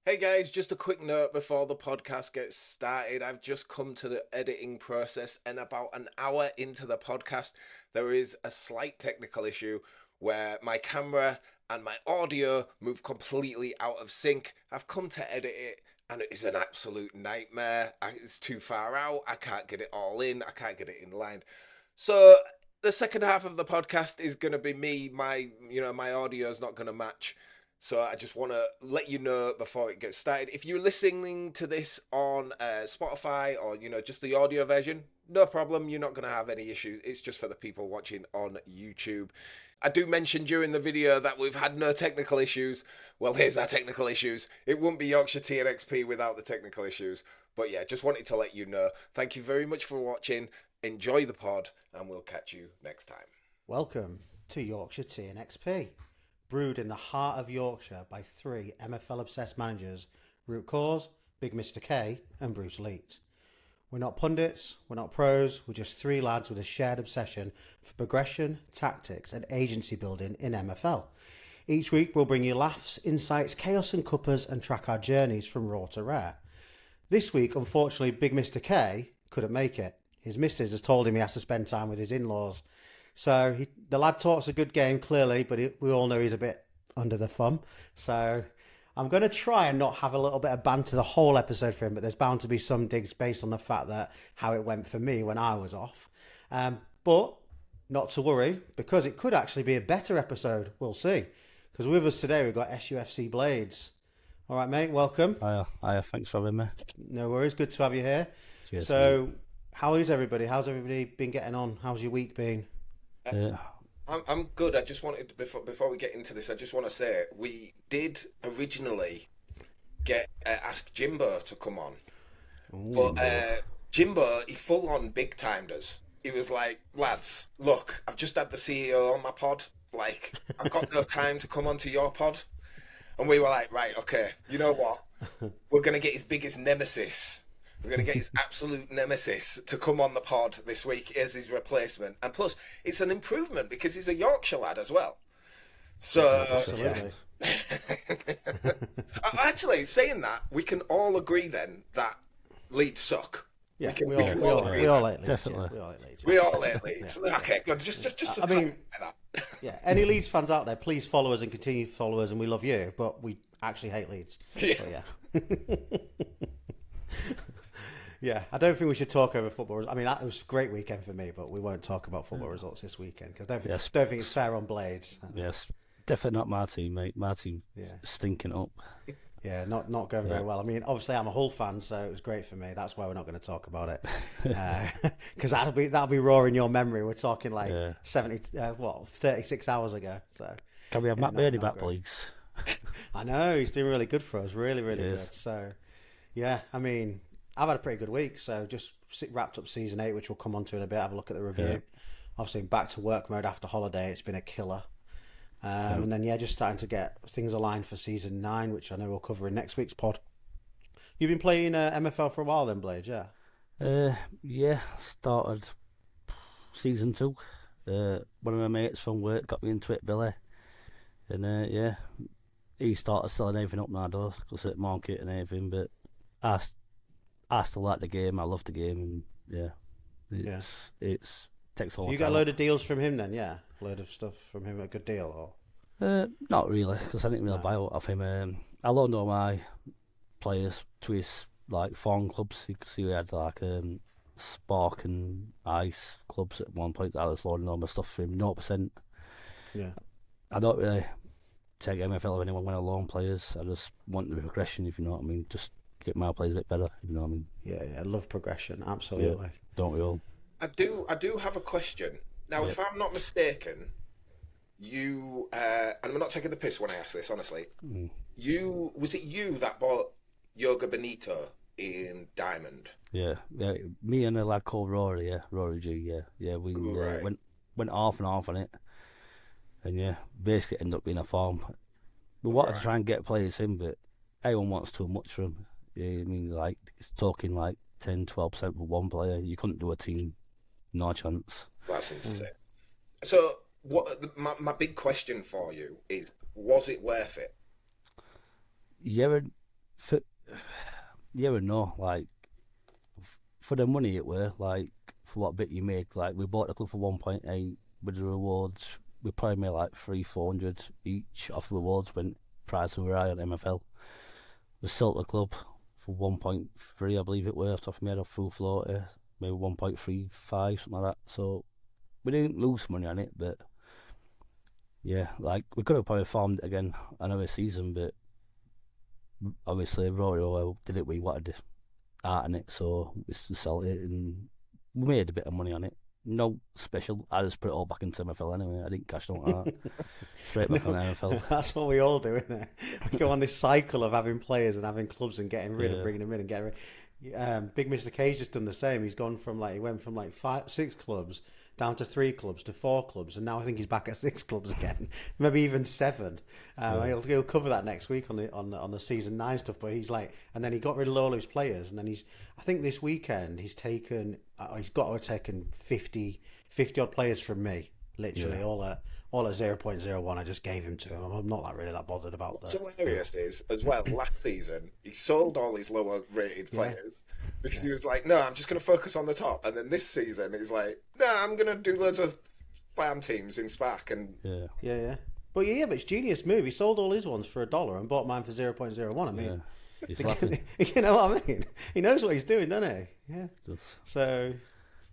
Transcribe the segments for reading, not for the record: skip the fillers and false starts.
Hey guys, just a quick note before the podcast gets started. I've just come to the editing process, and about an hour into the podcast, there is a slight technical issue where my camera and my audio move completely out of sync. I've come to edit it, and it is an absolute nightmare. It's too far out. I can't get it all in. I can't get it in line. So the second half of the podcast is going to be me. My audio is not going to match. So I just want to let you know before it gets started. If you're listening to this on Spotify or just the audio version, no problem. You're not going to have any issues. It's just for the people watching on YouTube. I do mention during the video that we've had no technical issues. Well, here's our technical issues. It wouldn't be Yorkshire Tea XP without the technical issues. But yeah, just wanted to let you know. Thank you very much for watching. Enjoy the pod, and we'll catch you next time. Welcome to Yorkshire Tea XP, brewed in the heart of Yorkshire by three MFL-obsessed managers, Rootcoors, Big Mr K and Bruce Leet. We're not pundits, we're not pros, we're just three lads with a shared obsession for progression, tactics and agency building in MFL. Each week we'll bring you laughs, insights, chaos and cuppers and track our journeys from raw to rare. This week, unfortunately, Big Mr K couldn't make it. His missus has told him he has to spend time with his in-laws. So the lad talks a good game, clearly, but we all know he's a bit under the thumb. So I'm going to try and not have a little bit of banter the whole episode for him, but there's bound to be some digs based on the fact that how it went for me when I was off. But not to worry, because it could actually be a better episode. We'll see. Because with us today, we've got SUFC Blades. All right, mate, welcome. Hiya, thanks for having me. No worries, good to have you here. Cheers, so, how is everybody? How's everybody been getting on? How's your week been? I'm good. I just wanted to, before we get into this, I just want to say we did originally get ask Jimbo to come on, but Jimbo he full on big timed us. He was like, "Lads, look, I've just had the CEO on my pod. Like, I've got no time to come onto your pod." And we were like, "Right, okay. You know what? We're gonna get his biggest nemesis." We're going to get his absolute nemesis to come on the pod this week as his replacement. And plus, it's an improvement because he's a Yorkshire lad as well. So, Absolutely. Yeah. Actually, saying that, we can all agree then that Leeds suck. Yeah, we can all agree. We all like Leeds. Definitely. Yeah, we all like Leeds. We all hate Leeds. Yeah. Okay, good. Just I mean, that. yeah. Any Leeds fans out there, please follow us and continue to follow us, and we love you. But we actually hate Leeds. Yeah. So, yeah. Yeah, I don't think we should talk over football. I mean, it was a great weekend for me, but we won't talk about football results this weekend because I don't think it's fair on Blades. Yes, definitely not my team, mate. My team stinking up. Yeah, not going very well. I mean, obviously I'm a Hull fan, so it was great for me. That's why we're not going to talk about it because that'll be raw in your memory. We're talking like 36 hours ago. So can we have Matt Birney back, please? I know he's doing really good for us, really good. So yeah, I mean, I've had a pretty good week. So just wrapped up season 8, which we'll come on to in a bit. Have a look at the review. Yeah. Obviously, back to work mode after holiday. It's been a killer. And then, just starting to get things aligned for season 9, which I know we'll cover in next week's pod. You've been playing MFL for a while then, Blade, yeah? Yeah, started season 2. One of my mates from work got me into it, Billy. And, he started selling everything up my door, because at market and everything, but I still like the game, I love the game, and, it's takes all the time. You got a load of deals from him then, yeah? A load of stuff from him, a good deal, or? Not really, because I didn't really buy a lot of him. I loaned all my players to his foreign clubs. You could see we had Spark and Ice clubs at one point. I was loaning all my stuff for him, 0%. Yeah. I don't really take MFL of anyone when I loan players. I just want the progression, if you know what I mean. Just get my players a bit better, if you know what I mean. Yeah, I love progression, absolutely. Yeah, don't we all? I do have a question. Now, if I'm not mistaken, you and I'm not taking the piss when I ask this, honestly. Was it you that bought Yoga Benito in Diamond? Yeah, me and a lad called Rory, Rory G, we went half and half on it, and basically ended up being a farm. We wanted to try and get players in, but everyone wants too much from him. Yeah, I mean, it's talking 10-12% for one player. You couldn't do a team, no chance. That's insane. So, my big question for you is: was it worth it? Yeah, For, yeah and no. Like, for the money it were, like, for what bit you make, like, we bought the club for 1.8 with the rewards. We probably made like 300-400 each off the rewards when prices were high on MFL. We sold the club for 1.3, I believe it were, off the top of my head, off full floater, maybe 1.35, something like that. So we didn't lose money on it, but yeah, like, we could have probably farmed it again another season, but obviously Rory did it, we wanted art in it, so we sold it and we made a bit of money on it. No special. I just put it all back into MFL anyway. I didn't cash out on that. Straight back on MFL. That's what we all do, isn't it? We go on this cycle of having players and having clubs and getting rid and bringing them in and getting rid. Big Mr. K's just done the same. He went from like 6 clubs down to 3 clubs to 4 clubs, and now I think he's back at 6 clubs again, maybe even 7. He'll cover that next week on the season 9 stuff. But he's like, and then he got rid of all his players, and then I think this weekend he's got to have taken 50 odd players from me, literally all at 0.01. I just gave him to him. I'm not really that bothered about that. What's hilarious is, as well, last season he sold all his lower rated players because he was like, no, I'm just going to focus on the top. And then this season he's like, no, I'm going to do loads of farm teams in Spark. And yeah. But it's genius move. He sold all his ones for $1 and bought mine for 0.01. I mean, you know what I mean? He knows what he's doing, doesn't he? Yeah. So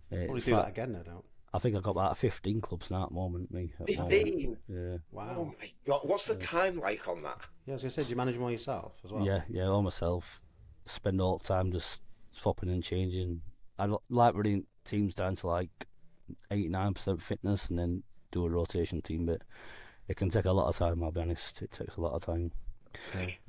probably do that again, no doubt. I think I've got about 15 clubs now at the moment. 15? Yeah. Wow. Oh my God. What's the time like on that? Yeah, I was going to say, do you manage them all yourself as well? Yeah, all myself. Spend all the time just swapping and changing. I like running teams down to like 89% fitness and then do a rotation team, but it can take a lot of time, I'll be honest. It takes a lot of time. Okay.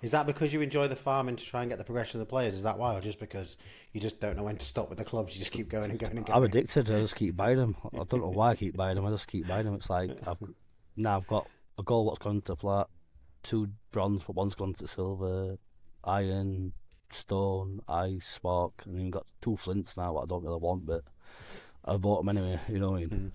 Is that because you enjoy the farming to try and get the progression of the players? Is that why, or just because you just don't know when to stop with the clubs? You just keep going and going and going. I'm addicted. I just keep buying them. I don't know why I keep buying them. I just keep buying them. It's like I've got a gold what's gone to plat, 2 bronze, but one's gone to silver, iron, stone, ice, spark, and then got 2 flints now. What I don't really want, but I bought them anyway. You know what I mean?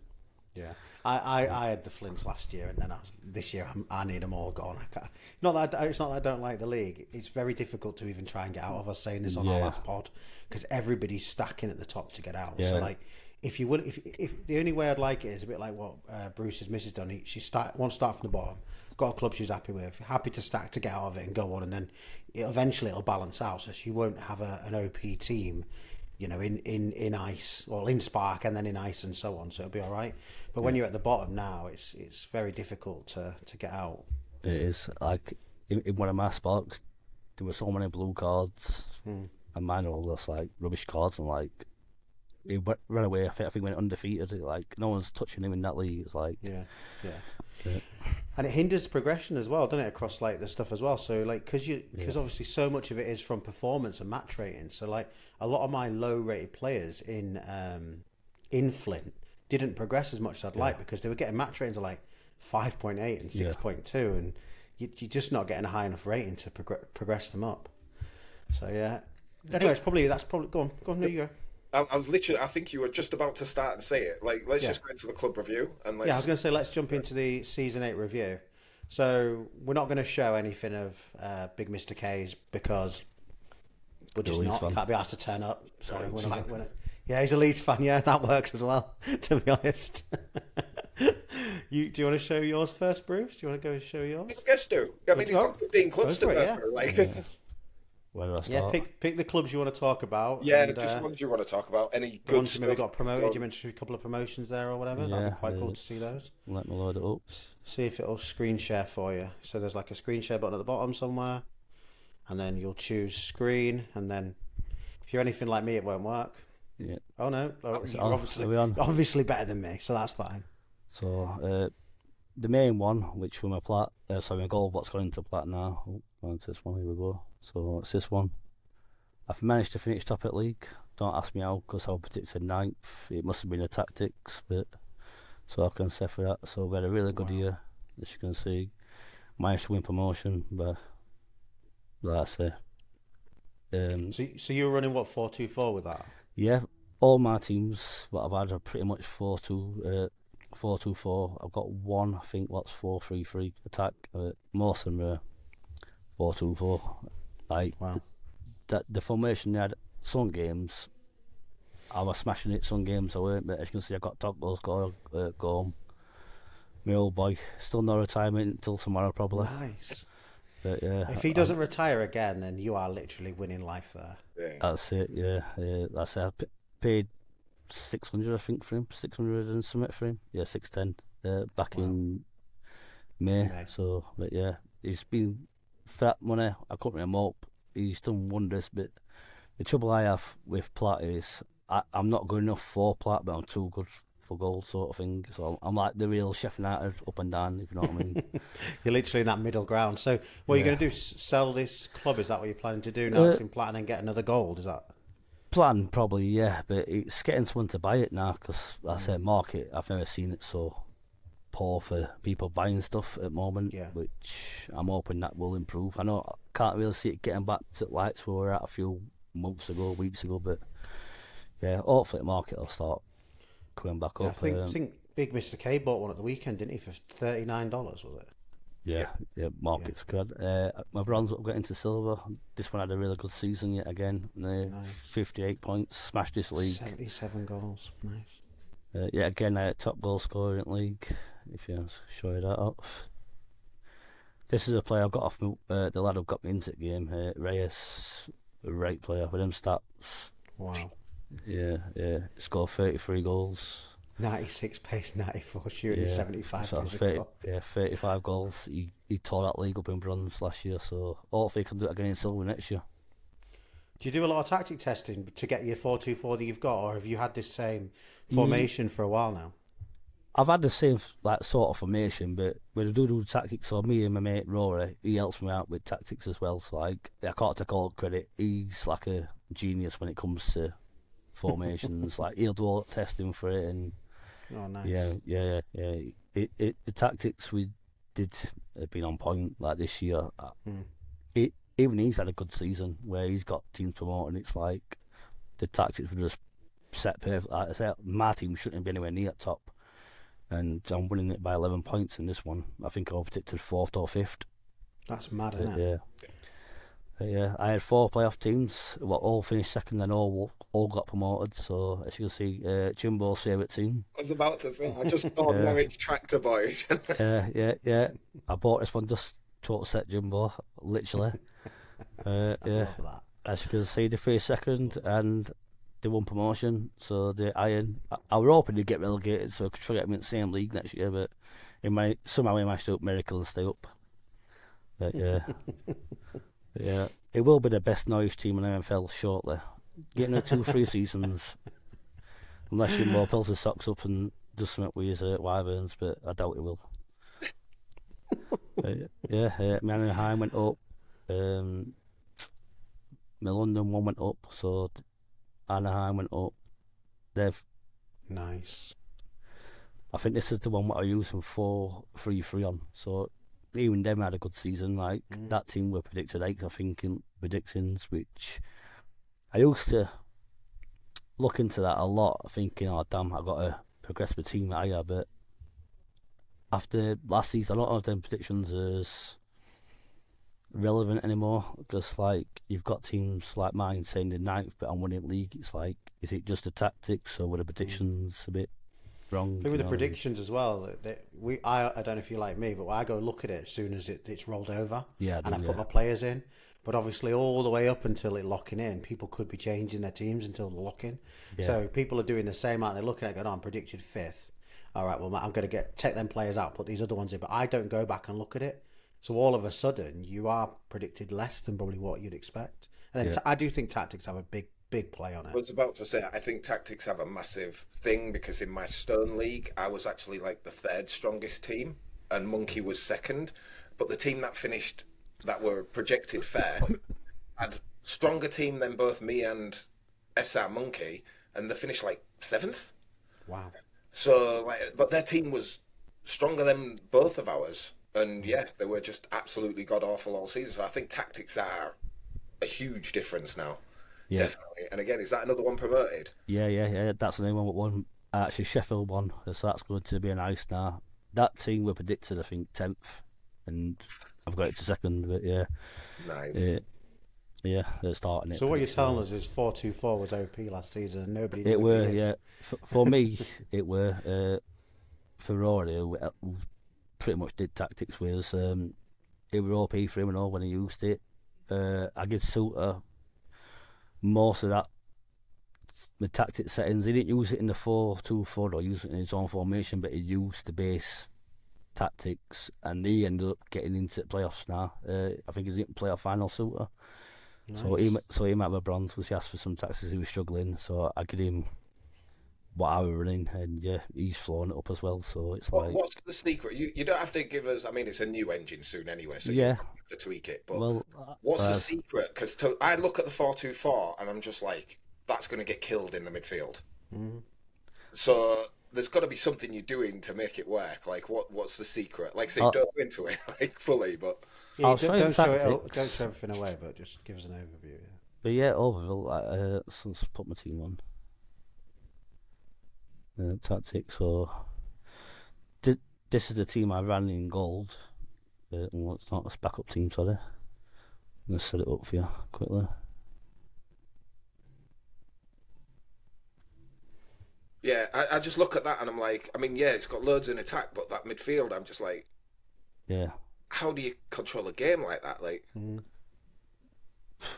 Yeah. I had the flints last year, and then this year I need them all gone. It's not that I don't like the league. It's very difficult to even try and get out of. I was saying this on our last pod because everybody's stacking at the top to get out. Yeah. So like, if the only way I'd like it is a bit like what Bruce's missus done. She wants to start from the bottom, got a club she's happy with, happy to stack to get out of it and go on, and then eventually it'll balance out. So she won't have an OP team, you know, in ice, or in spark and then in ice and so on. So it'll be all right. But when you're at the bottom now, it's very difficult to get out. It is. Like, in one of my sparks, there were so many blue cards, and mine were all just like rubbish cards, and like, he ran away. I think went undefeated. Like, no one's touching him in that league. It's like, yeah. And it hinders progression as well, doesn't it, across like the stuff as well. So like, because obviously so much of it is from performance and match rating. So like, a lot of my low rated players in Flint didn't progress as much as I'd like, because they were getting match ratings of like 5.8 and 6.2, and you're just not getting a high enough rating to progress them up. So yeah. Anyway, that's probably go on. There you go. I think you were just about to start and say it. Like, let's just go into the club review and I was going to say, let's jump into the season 8 review. So we're not going to show anything of Big Mr. K's because we're just not. He can't be asked to turn up. So we're not. Yeah, he's a Leeds fan. Yeah, that works as well. To be honest. Do you want to show yours first, Bruce? Do you want to go and show yours? Yes, do. I mean, he's got 15 clubs to go through. Like, where do I start? Yeah, pick the clubs you want to talk about. Yeah, and, just ones you want to talk about. Any good stuff? Maybe got promoted. You mentioned a couple of promotions there or whatever. That'd be quite cool to see those. Let me load it up. See if it'll screen share for you. So there's like a screen share button at the bottom somewhere, and then you'll choose screen, and then if you're anything like me, it won't work. Yeah. Oh no, you're obviously better than me, so that's fine. So the main one, which was my gold, what's going into plat now. Oh, it's this one. Here we go. So it's this one. I've managed to finish top at league. Don't ask me how, because I was predicted 9th. It must have been the tactics, but so I can say for that. So we had a really good year, as you can see. Managed to win promotion, but that's it. So you were running what, 4-2-4 with that? Yeah, all my teams that I've had are pretty much 4-2-4. I've got one, I think, what's 4-3-3 attack. Most of them are 4-2-4. Like Wow. the formation they had some games, I was smashing it. Some games I weren't. But as you can see, I got top goals going. My old boy still no retirement until tomorrow probably. Nice. But yeah, If he doesn't retire again, then you are literally winning life there. Yeah. that's it. Yeah, that's it. I paid 600, I think, for him. 600 and something for him. Yeah, 610. Back in May. So, but yeah, he's been for that money. I couldn't ring him up. He's done wonders. But the trouble I have with Platt is I'm not good enough for Platt, but I'm too good for goal, sort of thing. So I'm like the real Sheffield United up and down, if you know what I mean. You're literally in that middle ground. So, what are you going to do? Sell this club? Is that what you're planning to do now? It's in Platt and then get another gold? Is that? Plan probably, yeah, but it's getting someone to buy it now because, like I said, market, I've never seen it so poor for people buying stuff at the moment, which I'm hoping that will improve. I know I can't really see it getting back to lights where we were at a few weeks ago, but yeah, hopefully the market will start coming back up. I think Big Mr. K bought one at the weekend, didn't he, for $39, was it? Yeah, market's good. My bronze will get into silver. This one had a really good season yet again. Nice. 58 points, smashed this league. 77 goals, nice. Yeah, again, top goal scorer in league. If you show you that off. This is a player I got off the lad who got me into the game. Reyes, a great player with them stats. Wow. Yeah, scored 33 goals. 96 pace, 94 shooting, 75 so physical. 35 goals. He tore that league up in bronze last year, so hopefully he can do it again in silver next year. Do you do a lot of tactic testing to get your 4-2-4 that you've got, or have you had this same formation for a while now? I've had the same sort of formation, but when I do tactics, so me and my mate Rory, he helps me out with tactics as well. So I can't take all credit. He's like a genius when it comes to formations. Like he'll do all the testing for it, and oh, nice. Yeah. The tactics we did have been on point. Like this year, even he's had a good season where he's got teams promoted. It's like the tactics were just set perfect. Like I said, my team shouldn't be anywhere near that top, and I'm winning it by 11 points in this one. I think I predicted 4th or 5th. That's mad, isn't it? Yeah, I had 4 playoff teams. All finished second, and all got promoted. So as you can see, Jimbo's favourite team. I was about to say, I just thought Norwich Tractor Boys. Yeah. I bought this one just to upset Jimbo, literally. I love that. As you can see, they finished second, and they won promotion. So the Iron, I was hoping they'd get relegated, so I could try to get them in the same league next year. But somehow he managed to up miracle and stay up. But yeah, it will be the best Norwich team in MFL shortly. Getting it 2-3 seasons, unless Jimbo pulls his socks up and does something with his wyverns, but I doubt it will. My Anaheim went up. My London one went up, so Anaheim went up. They've nice. I think this is the one that I used from 4-3-3 on. So even them had a good season. Like that team were predicted 8th, I think, in predictions, which I used to look into that a lot, thinking, oh damn, I got to progress my team higher. But after last season, a lot of them predictions is relevant anymore, because like you've got teams like mine saying the 9th, but I'm winning league. It's like, is it just the tactics, or were the predictions a bit wrong? I think with the predictions as well, I don't know if you're like me, but I go look at it as soon as it's rolled over, and I put my players in. But obviously, all the way up until it locking in, people could be changing their teams until the lock-in. Yeah. So people are doing the same out. They're looking at it, going, oh, I'm predicted 5th. All right, well, I'm going to take them players out, put these other ones in. But I don't go back and look at it. So all of a sudden, you are predicted less than probably what you'd expect. And then I do think tactics have a big play on it. I was about to say, I think tactics have a massive thing, because in my Stone League, I was actually like the 3rd strongest team, and Monkey was 2nd. But the team that finished, that were projected fair, had stronger team than both me and SR Monkey, and they finished like 7th. Wow. So, but their team was stronger than both of ours. And yeah, they were just absolutely god-awful all season. So I think tactics are a huge difference now. Yeah. Definitely. And again, is that another one promoted? Yeah. That's the name one. Actually, Sheffield won. So that's going to be a nice now. That team were predicted, I think, 10th. And I've got it to second, but yeah. Nice. Yeah, they're starting it. So what you're telling us is 4-2-4 was OP last season and nobody knew It were, beat yeah. For me, it were. For Rory, we pretty much did tactics with us. It were OP for him and all when he used it. I give Suter most of that, the tactic settings. He didn't use it in the 4-2-4 or use it in his own formation, but he used the base tactics, and he ended up getting into the playoffs now. I think he's in playoff final, Suter. Nice. So he might have a bronze because he asked for some tactics. He was struggling, so I give him what I was running, and yeah, he's flown it up as well. So it's like, what's the secret? You don't have to give us. I mean, it's a new engine soon anyway, so yeah, you don't have to tweak it. But well, what's the secret? Because I look at the 4-2-4 and I'm just like, that's going to get killed in the midfield. Mm. So there's got to be something you're doing to make it work. Like, what's the secret? Like, say, don't go into it like fully, but Yeah, don't show tactics. everything away, but just give us an overview. Yeah. But yeah, overall, let's put my team on. Tactics. So this is the team I ran in gold. And it's not a backup team, sorry. I'm gonna set it up for you quickly. yeah, I just look at that and I'm like, I mean, yeah, it's got loads in attack, but that midfield, I'm just like, Yeah. how do you control a game like that? Like,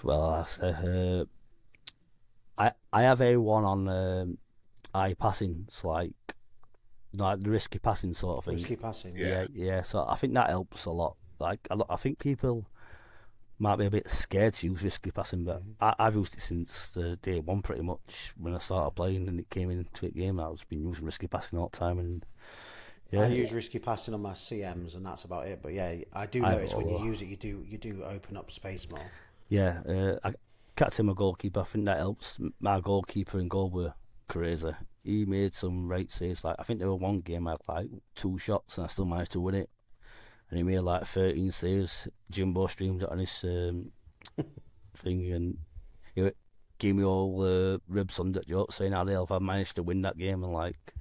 Well, I say, I have A1 on eye passing, so like the risky passing sort of thing. Risky passing. Yeah. So I think that helps a lot. Like I think people might be a bit scared to use risky passing, but I've used it since day one pretty much when I started playing, and it came into the game. I've been using risky passing all the time, and yeah, I use risky passing on my CMs, and that's about it. But yeah, I do notice when you use it, you do open up space more. Yeah, I captain my goalkeeper. I think that helps. My goalkeeper in goal were crazy. He made some right saves. Like I think there were one game I had like 2 shots and I still managed to win it. And he made like 13 saves. Jimbo streamed it on his thing, and he gave me all ribs on that joke saying how the hell have I managed to win that game, and like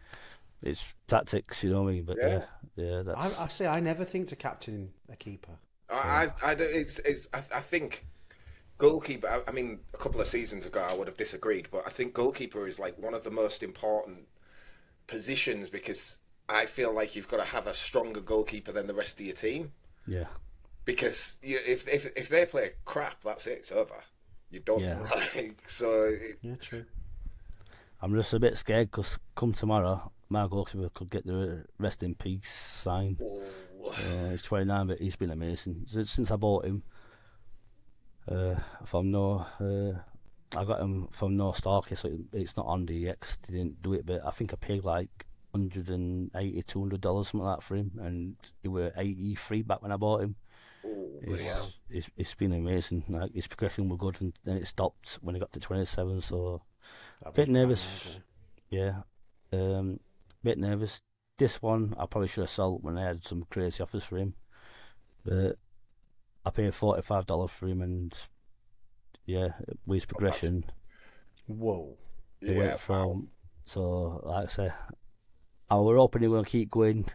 it's tactics, you know what I mean? But yeah, that's. I say I never think to captain a keeper. I think goalkeeper. I mean, a couple of seasons ago, I would have disagreed, but I think goalkeeper is like one of the most important positions because I feel like you've got to have a stronger goalkeeper than the rest of your team. Yeah. Because if they play crap, that's it. It's over. You don't. Yeah. Yeah, true. I'm just a bit scared because come tomorrow, my goalkeeper could get the rest in peace sign. He's 29, but he's been amazing since I bought him. I got him from No Stalker, so it's not on the X. They didn't do it, but I think I paid like $180, $200 something like that for him, and he were 83 back when I bought him. It's been amazing. Like his progression was good, and then it stopped when he got to 27. So a bit nervous. Yeah, bit nervous. This one I probably should have sold when I had some crazy offers for him, but I paid $45 for him, and yeah, with his progression. Whoa. Yeah. So like I say, I were hoping he will keep going.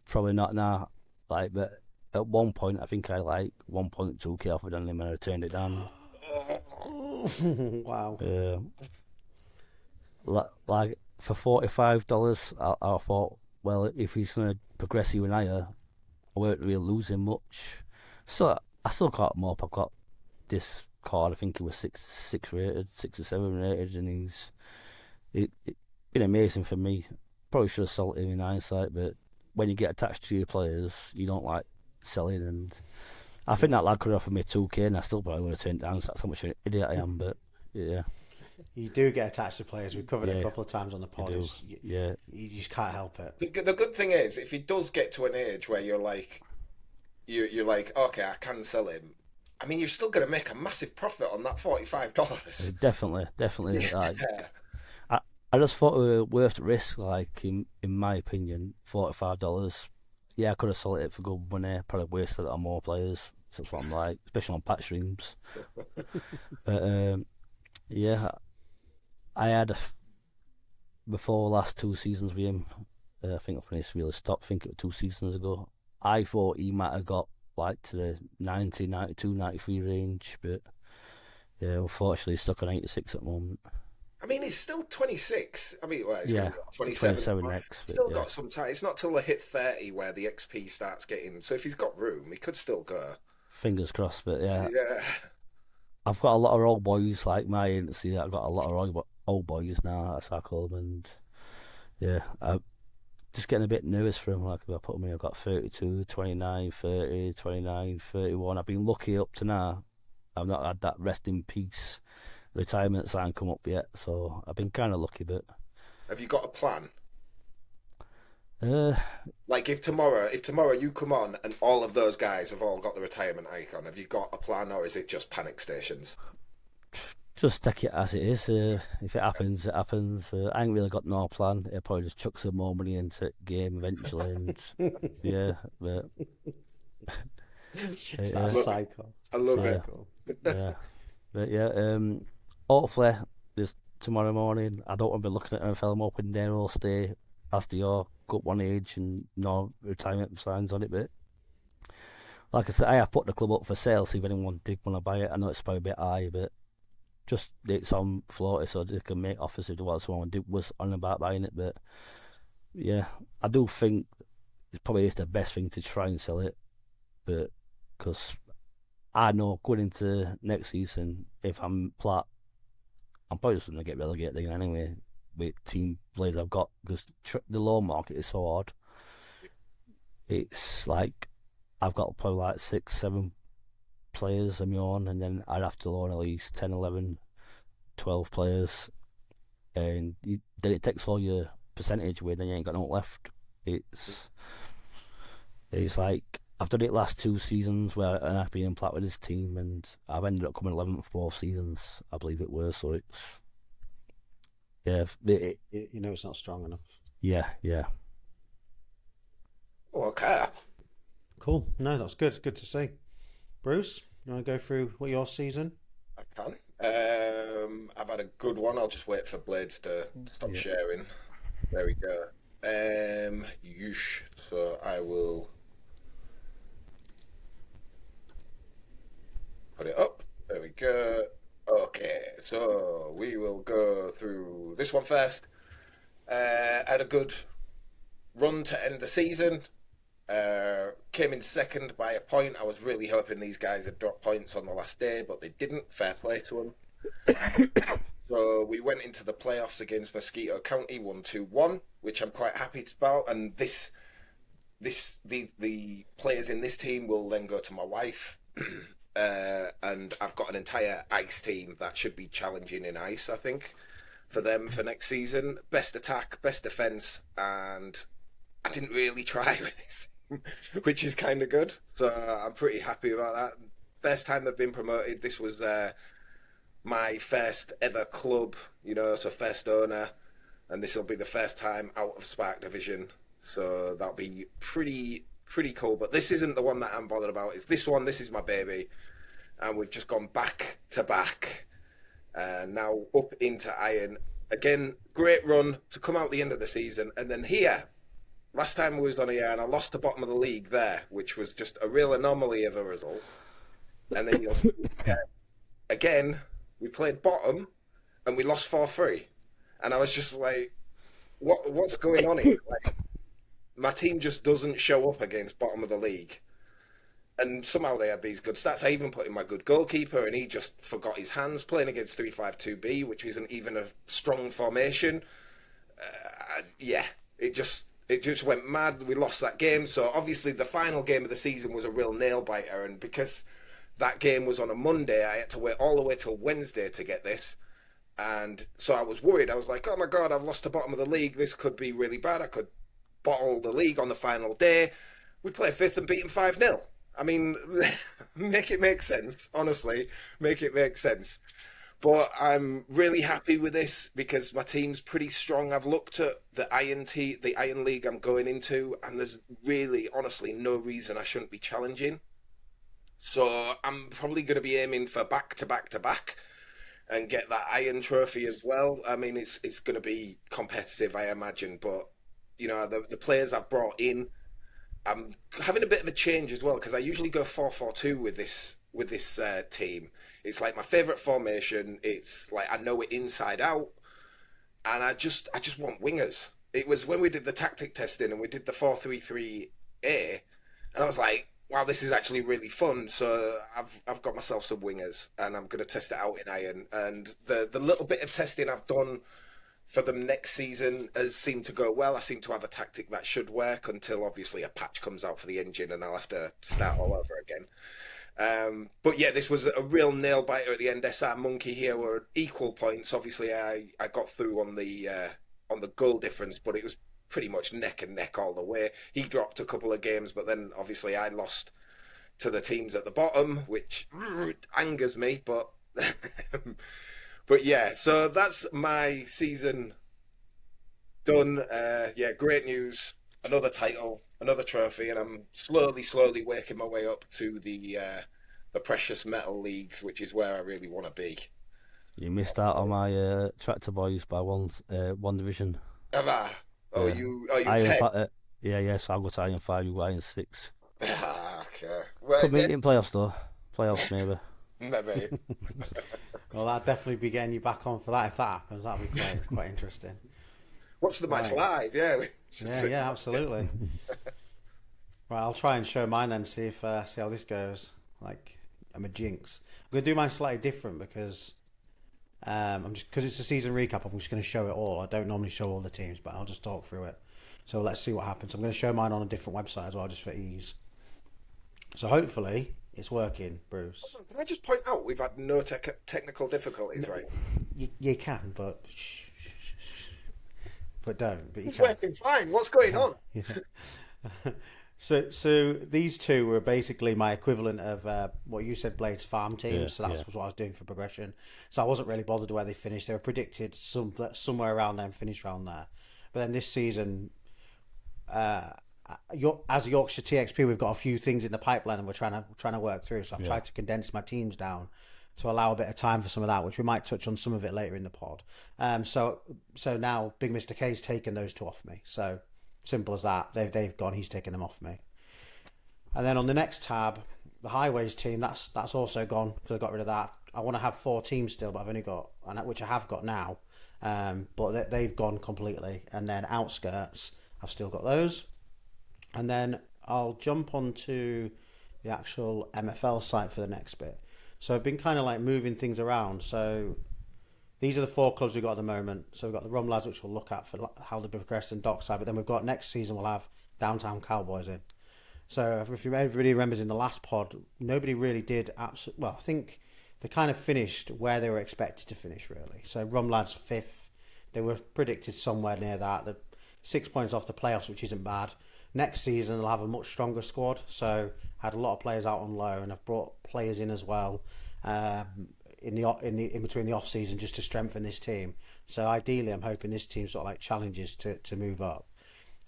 Probably not now. Like, but at one point, I think I like 1.2k offered on him, and I turned it down. Wow. Like for $45, I thought, well, if he's gonna progress even higher, I won't really lose him much. So I still got him up. I've got this card. I think he was 6 rated, 6 or 7 rated, and it been amazing for me. Probably should have sold him in hindsight, but when you get attached to your players, you don't like selling. And I think that lad could offer me 2k, and I still probably would have turned it down. So that's how much of an idiot I am. But yeah, you do get attached to players. We've covered it a couple of times on the pod. You just can't help it. The good thing is, if he does get to an age where you're like, okay, I can sell him. I mean, you're still going to make a massive profit on that $45. Definitely. Yeah. Like, I just thought it was worth the risk. Like in my opinion, $45. Yeah, I could have sold it for good money. Probably wasted it on more players. That's what I'm like, especially on patch streams. But yeah, I had before last 2 seasons with him. I think I finished really stopped. I think it was 2 seasons ago. I thought he might have got like to the 90, 92, 93 range, but yeah, unfortunately stuck on 86 at the moment. I mean, he's still 26. I mean, well, he's going Yeah, to be 27. 27 next, but Still yeah. got some time. It's not till they hit 30 where the XP starts getting. So if he's got room, he could still go. Fingers crossed, but yeah. Yeah. I've got a lot of old boys like my agency. I've got a lot of old boys now, that's how I call them, and yeah, I'm just getting a bit nervous for them. Like if I put me, I've got 32, 29, 30, 29, 31. I've been lucky up to now. I've not had that rest in peace retirement sign come up yet, so I've been kind of lucky, but Have you got a plan? uh, Like if tomorrow you come on and all of those guys have all got the retirement icon, have you got a plan or is it just panic stations? just take it as it is. If it happens, it happens. I ain't really got no plan. I'll probably just chuck some more money into the game eventually, and yeah, but It's that cycle. I love yeah, it. yeah, but yeah. Hopefully, this tomorrow morning, I don't want to be looking at MFL. I'm hoping they all stay as they are, got one age and no retirement signs on it. But like I said, I have put the club up for sale. See if anyone did want to buy it. I know it's probably a bit high, but just it's on floaty so they can make offers if what someone was on about buying it. But yeah, I do think it probably is the best thing to try and sell it, but because I know going into next season, if I'm plat, I'm probably just going to get relegated again anyway with team players I've got because the loan market is so hard. It's like I've got probably like 6, 7 players of my own, and then I'd have to loan at least 10, 11, 12 players, and then it takes all your percentage away, then you ain't got no left. It's like I've done it last 2 seasons where I've been in plat with this team, and I've ended up coming 11th both seasons, I believe it was. So it's You know it's not strong enough. yeah. Okay. Cool. No, that's good. It's good to see. Bruce, you want to go through what your season? I can. I've had a good one. I'll just wait for Blades to stop sharing. There we go. Yeesh. So I will put it up. There we go. Okay, so we will go through this one first. I had a good run to end the season. Came in second by a point. I was really hoping these guys had dropped points on the last day, but they didn't. Fair play to them. So we went into the playoffs against Mosquito County 1-2-1, which I'm quite happy about. And the players in this team will then go to my wife. And I've got an entire ice team that should be challenging in ice, I think, for them for next season. Best attack, best defense, and I didn't really try with this, which is kind of good. So I'm pretty happy about that. First time they've been promoted. This was my first ever club, so first owner, and this will be the first time out of Spark Division. So that'll be pretty cool. But this isn't the one that I'm bothered about. It's this one. This is my baby, and we've just gone back to back, now up into Iron again. Great run to come out the end of the season, and then here. Last time we was on here, and I lost the bottom of the league there, which was just a real anomaly of a result. And then you'll see again, we played bottom, and we lost 4-3, and I was just like, "What's going on here?" Like, my team just doesn't show up against bottom of the league, and somehow they had these good stats. I even put in my good goalkeeper, and he just forgot his hands playing against 3-5-2-B, which isn't even a strong formation. It just went mad. We lost that game. So obviously the final game of the season was a real nail biter. And because that game was on a Monday, I had to wait all the way till Wednesday to get this. And so I was worried. I was like, oh my God, I've lost the bottom of the league. This could be really bad. I could bottle the league on the final day. We play 5th and beat them 5-0. I mean, make it make sense. Honestly, make it make sense. But I'm really happy with this because my team's pretty strong. I've looked at the Iron League I'm going into, and there's really, honestly, no reason I shouldn't be challenging. So I'm probably going to be aiming for back to back to back and get that Iron Trophy as well. I mean, it's going to be competitive, I imagine. But the players I've brought in, I'm having a bit of a change as well because I usually go 4-4-2 with this team. It's like my favorite formation. It's like I know it inside out, and I just want wingers. It was when we did the tactic testing and we did the 4-3-3-A, and I was like, wow, this is actually really fun. So I've got myself some wingers, and I'm going to test it out in Iron. And the little bit of testing I've done for them next season has seemed to go well. I seem to have a tactic that should work until obviously a patch comes out for the engine and I'll have to start all over again. But yeah, this was a real nail biter at the end. SR Monkey here were at equal points. Obviously, I got through on the goal difference, but it was pretty much neck and neck all the way. He dropped a couple of games, but then obviously I lost to the teams at the bottom, which angers me. But but yeah, so that's my season done. Yeah, great news. Another title, another trophy, and I'm slowly working my way up to the precious metal leagues, which is where I really want to be. You missed out on my tractor boys by one division. Have I? Oh, Yeah. you 10? Yeah. So I'll go to Iron 5, you go Iron 6. Ah, okay. Well, Could meet in playoffs though. Playoffs maybe. maybe. Well, I'll definitely be getting you back on for that if that happens. That'll be quite interesting. Watch the match Right. live, yeah. Yeah, absolutely. Right, I'll try and show mine then. See how this goes. Like, I'm a jinx. I'm gonna do mine slightly different because because it's a season recap. I'm just gonna show it all. I don't normally show all the teams, but I'll just talk through it. So let's see what happens. I'm gonna show mine on a different website as well, just for ease. So hopefully it's working, Bruce. Can I just point out we've had no technical difficulties, right? You can, but don't. But you It's can. working fine. What's going on? Yeah. So these two were basically my equivalent of what you said, Blade's farm teams. Yeah, So that's what I was doing for progression. So I wasn't really bothered where they finished. They were predicted somewhere around there and finished around there. But then this season, as Yorkshire Tea XP, we've got a few things in the pipeline and we're trying to work through. So I've tried to condense my teams down to allow a bit of time for some of that, which we might touch on some of it later in the pod. So now Big Mr. K's taken those two off me. So simple as that. They've gone. He's taken them off me. And then on the next tab, the Highways team, that's also gone because I got rid of that. I want to have 4 teams still, but I've only got, which I have got now, but they've gone completely. And then Outskirts, I've still got those. And then I'll jump onto the actual MFL site for the next bit. So I've been kind of like moving things around. So these are the 4 clubs we've got at the moment. So we've got the Rum Lads, which we'll look at for how they progressed in Dockside. But then we've got next season, we'll have Downtown Cowboys in. So if everybody remembers in the last pod, nobody really did well, I think they kind of finished where they were expected to finish, really. So Rum Lads 5th. They were predicted somewhere near that. They're 6 points off the playoffs, which isn't bad. Next season, they'll have a much stronger squad. So I had a lot of players out on loan. I've brought players in as well. In between the off season just to strengthen this team. So ideally, I'm hoping this team sort of like challenges to move up.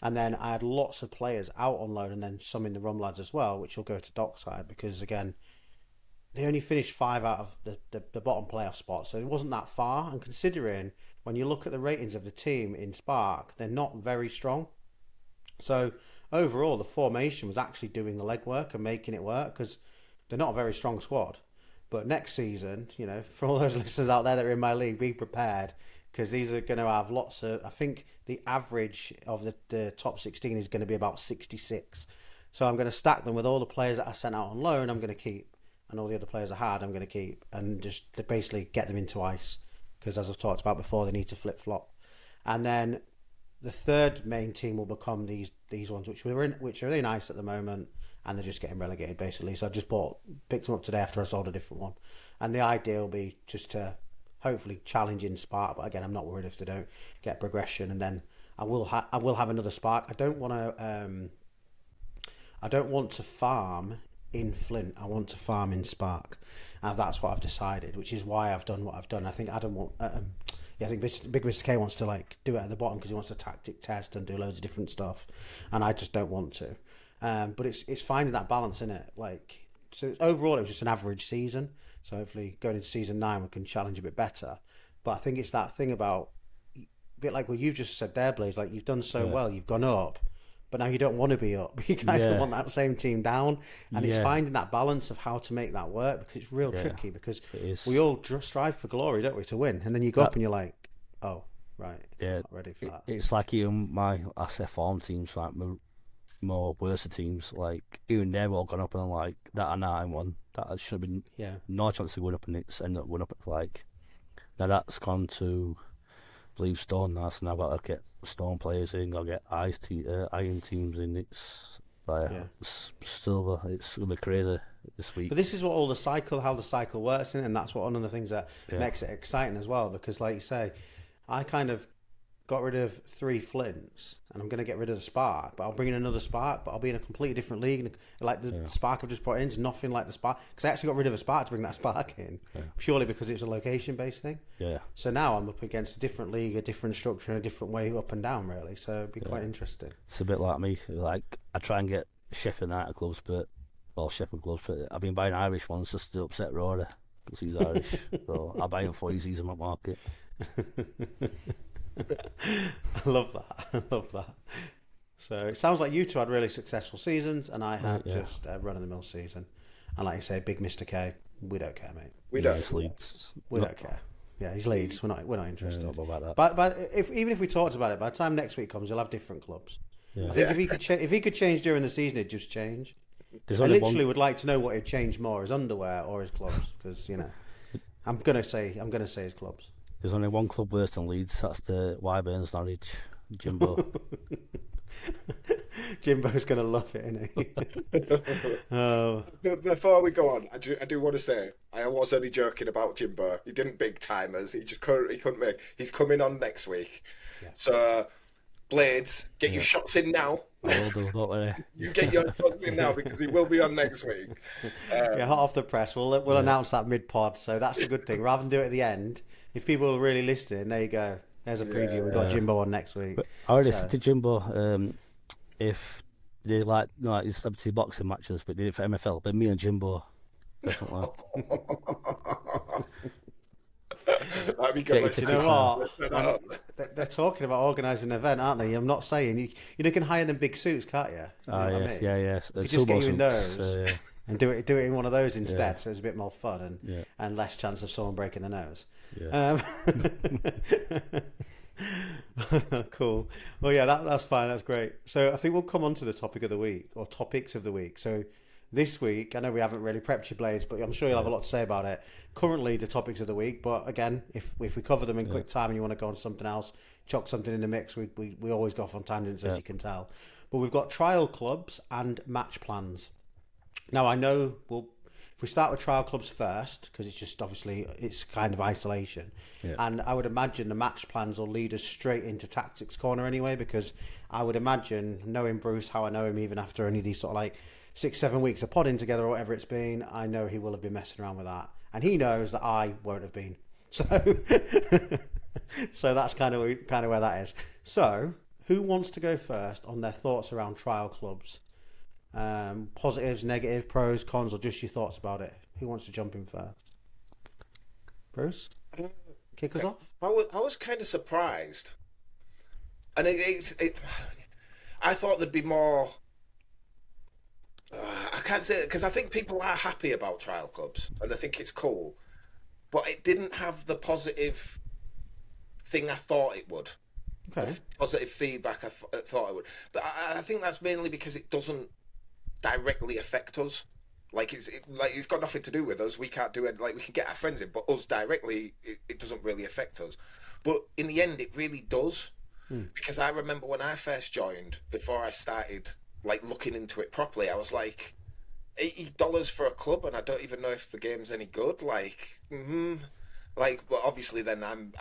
And then I had lots of players out on loan, and then some in the Rum Lads as well, which will go to Dockside because again, they only finished 5 out of the bottom playoff spot, so it wasn't that far. And considering when you look at the ratings of the team in Spark, they're not very strong. So overall, the formation was actually doing the legwork and making it work because they're not a very strong squad. But next season, for all those listeners out there that are in my league, be prepared because these are going to have lots of. I think the average of the top 16 is going to be about 66. So I'm going to stack them with all the players that I sent out on loan. I'm going to keep, and all the other players I had, I'm going to keep, and just to basically get them into ice because, as I've talked about before, they need to flip flop. And then the third main team will become these ones, which are in ice at the moment. And they're just getting relegated, basically. So I just picked them up today after I sold a different one. And the idea will be just to hopefully challenge in Spark. But again, I'm not worried if they don't get progression. And then I will have another Spark. I don't want to farm in Flint. I want to farm in Spark. And that's what I've decided, which is why I've done what I've done. I think Adam I think Big Mr. K wants to like do it at the bottom because he wants to tactic test and do loads of different stuff, and I just don't want to. But it's finding that balance in it. Like, so overall, it was just an average season. So hopefully, going into season 9, we can challenge a bit better. But I think it's that thing about a bit like what you just said there, Blaze. Like you've done so well, you've gone up, but now you don't want to be up. You kind of want that same team down, and it's finding that balance of how to make that work, because it's real tricky, because we all strive for glory, don't we, to win, and then you go up and you're like, oh, right, not ready for that. It's like even my SF form teams, like more worse teams, like even they've all gone up, and I'm like, that a 9-1, that should have been no chance to win up, and it's ended up winning up. It's like, now that's gone to believe Stone now, so now I've got to get Stone players in, got to get Iron teams in. It's like silver. It's gonna be crazy this week. But this is what how the cycle works, and that's one of the things that makes it exciting as well. Because, like you say, I kind of got rid of 3 Flints, and I'm going to get rid of the Spark, but I'll bring in another Spark, but I'll be in a completely different league. Like the Spark I've just brought in is nothing like the Spark, because I actually got rid of a Spark to bring that Spark in, purely because it's a location-based thing. Yeah. So now I'm up against a different league, a different structure, and a different way up and down, really. So it'd be quite interesting. It's a bit like me. Like, I try and get Sheffield United gloves, but I've been buying Irish ones just to upset Rory, because he's Irish. So I buy him for he's them at market. I love that. So it sounds like you two had really successful seasons, and I had just a run-of-the-mill season. And like you say, big Mr. K, we don't care, mate. We don't. Leeds. We don't care. Yeah, he's Leeds. We're not interested. About that. But even if we talked about it, by the time next week comes, he'll have different clubs. Yeah. I think if he could change during the season, it'd just change. I literally would like to know what he'd change more: his underwear or his clubs, because I'm gonna say his clubs. There's only one club worse than Leeds. That's the Wyburns Norwich, Jimbo. Jimbo's going to love it, isn't he? Before we go on, I do want to say, I was only joking about Jimbo. He didn't big time us. He couldn't make. He's coming on next week. Yeah. So, Blades, get your shots in now. I will do, don't worry. You get your shots in now, because he will be on next week. Hot off the press. We'll announce that mid-pod, so that's a good thing. Rather than do it at the end, if people are really listening, there you go. There's a preview. We've got Jimbo on next week. But I already said to Jimbo, if they like his celebrity boxing matches, but they did it for MFL, but me and Jimbo, definitely. That'd be good. You know what? They're talking about organising an event, aren't they? I'm not saying you can hire them big suits, can't you? Yeah. You just get you in those and do it in one of those instead, so it's a bit more fun and less chance of someone breaking their nose. Yeah. Cool. Well, that's fine. That's great. So I think we'll come on to the topic of the week, or topics of the week. So this week, I know we haven't really prepped you, Blades, but I'm sure you'll have a lot to say about it. Currently, the topics of the week, but again, if we cover them in quick time and you want to go on to something else, chuck something in the mix, we always go off on tangents, as you can tell. But we've got trial clubs and match plans. Now, I know if we start with trial clubs first, because it's just obviously it's kind of isolation, and I would imagine the match plans will lead us straight into tactics corner anyway, because I would imagine, knowing Bruce how I know him, even after only these sort of like 6-7 weeks of podding together or whatever it's been, I know he will have been messing around with that, and he knows that I won't have been. So that's kind of where that is. So who wants to go first on their thoughts around trial clubs? Positives, negatives, pros, cons, or just your thoughts about it? Who wants to jump in first? Bruce, kick us off. I was kind of surprised, and I thought there'd be more. I can't say it, because I think people are happy about trial clubs and they think it's cool, but it didn't have the positive thing I thought it would. Okay. The positive feedback I thought it would, but I think that's mainly because it doesn't directly affect us. Like it's got nothing to do with us. We can't do it. Like, we can get our friends in, but us directly, it doesn't really affect us. But in the end, it really does, because I remember when I first joined, before I started like looking into it properly, I was like, $80 for a club, and I don't even know if the game's any good. Like, but obviously then I'm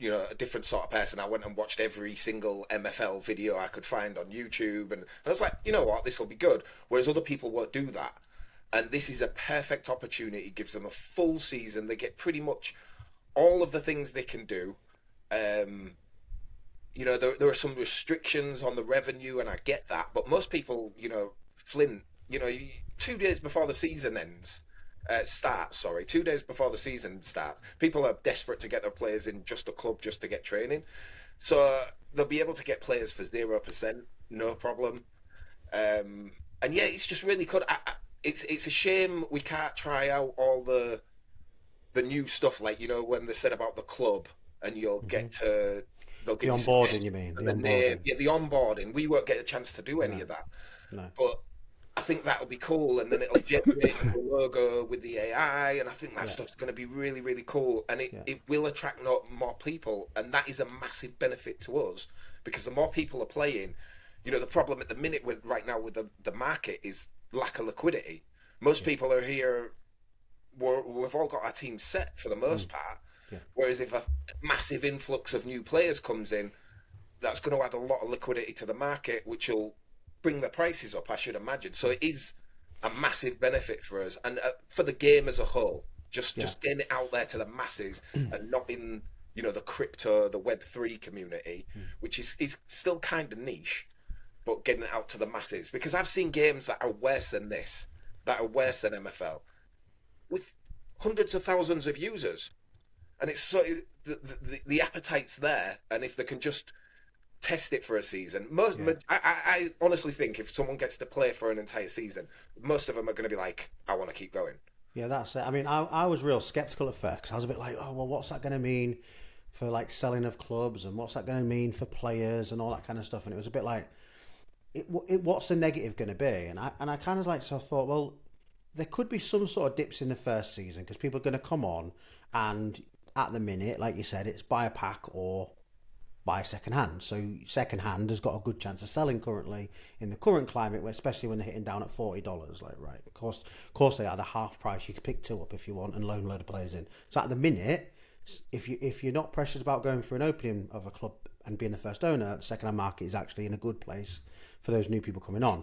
a different sort of person. I went and watched every single MFL video I could find on YouTube, and I was like, you know what, this will be good. Whereas other people won't do that. And this is a perfect opportunity. It gives them a full season. They get pretty much all of the things they can do. There are some restrictions on the revenue, and I get that. But most people, Flint, 2 days before the season starts, 2 days before the season starts, people are desperate to get their players in just a club, just to get training. So they'll be able to get players for 0%, no problem. And yeah, it's just really good. It's a shame we can't try out all the new stuff, like when they said about the club, and you'll Hmm. get to they'll The give you onboarding, suggestions you mean? and The the name, onboarding? yeah, the onboarding. We won't get a chance to do any No, of that, no. but I think that'll be cool, and then it'll generate the logo with the AI, and I think that Yeah, stuff's going to be really, really cool, and it, yeah, it will attract more people, and that is a massive benefit to us because the more people are playing, the problem at the minute right now with the market is lack of liquidity. Most yeah, people are here. We've all got our teams set for the most mm, part, yeah, whereas if a massive influx of new players comes in, that's going to add a lot of liquidity to the market, which will bring the prices up, I should imagine. So mm, it is a massive benefit for us and for the game as a whole. Just yeah, just getting it out there to the masses and not in the crypto, the Web3 community, mm, which is still kind of niche, but getting it out to the masses because I've seen games that are worse than this, that are yeah, worse than MFL, with hundreds of thousands of users, and it's so the appetite's there, and if they can just test it for a season. yeah. I honestly think if someone gets to play for an entire season, most of them are going to be like, I want to keep going. Yeah, that's it. I mean, I was real skeptical at first 'cause I was a bit like, oh, well, what's that going to mean for like selling of clubs and what's that going to mean for players and all that kind of stuff? And it was a bit like, what's the negative going to be? And I kind of like, so I thought, well, there could be some sort of dips in the first season because people are going to come on and at the minute, like you said, it's buy a pack or buy second hand. So second hand has got a good chance of selling currently in the current climate, especially when they're hitting down at $40. Like, right, of course they are the half price. You can pick two up if you want and loan a load of players in. So at the minute, if you're not precious about going for an opening of a club and being the first owner, the second hand market is actually in a good place for those new people coming on.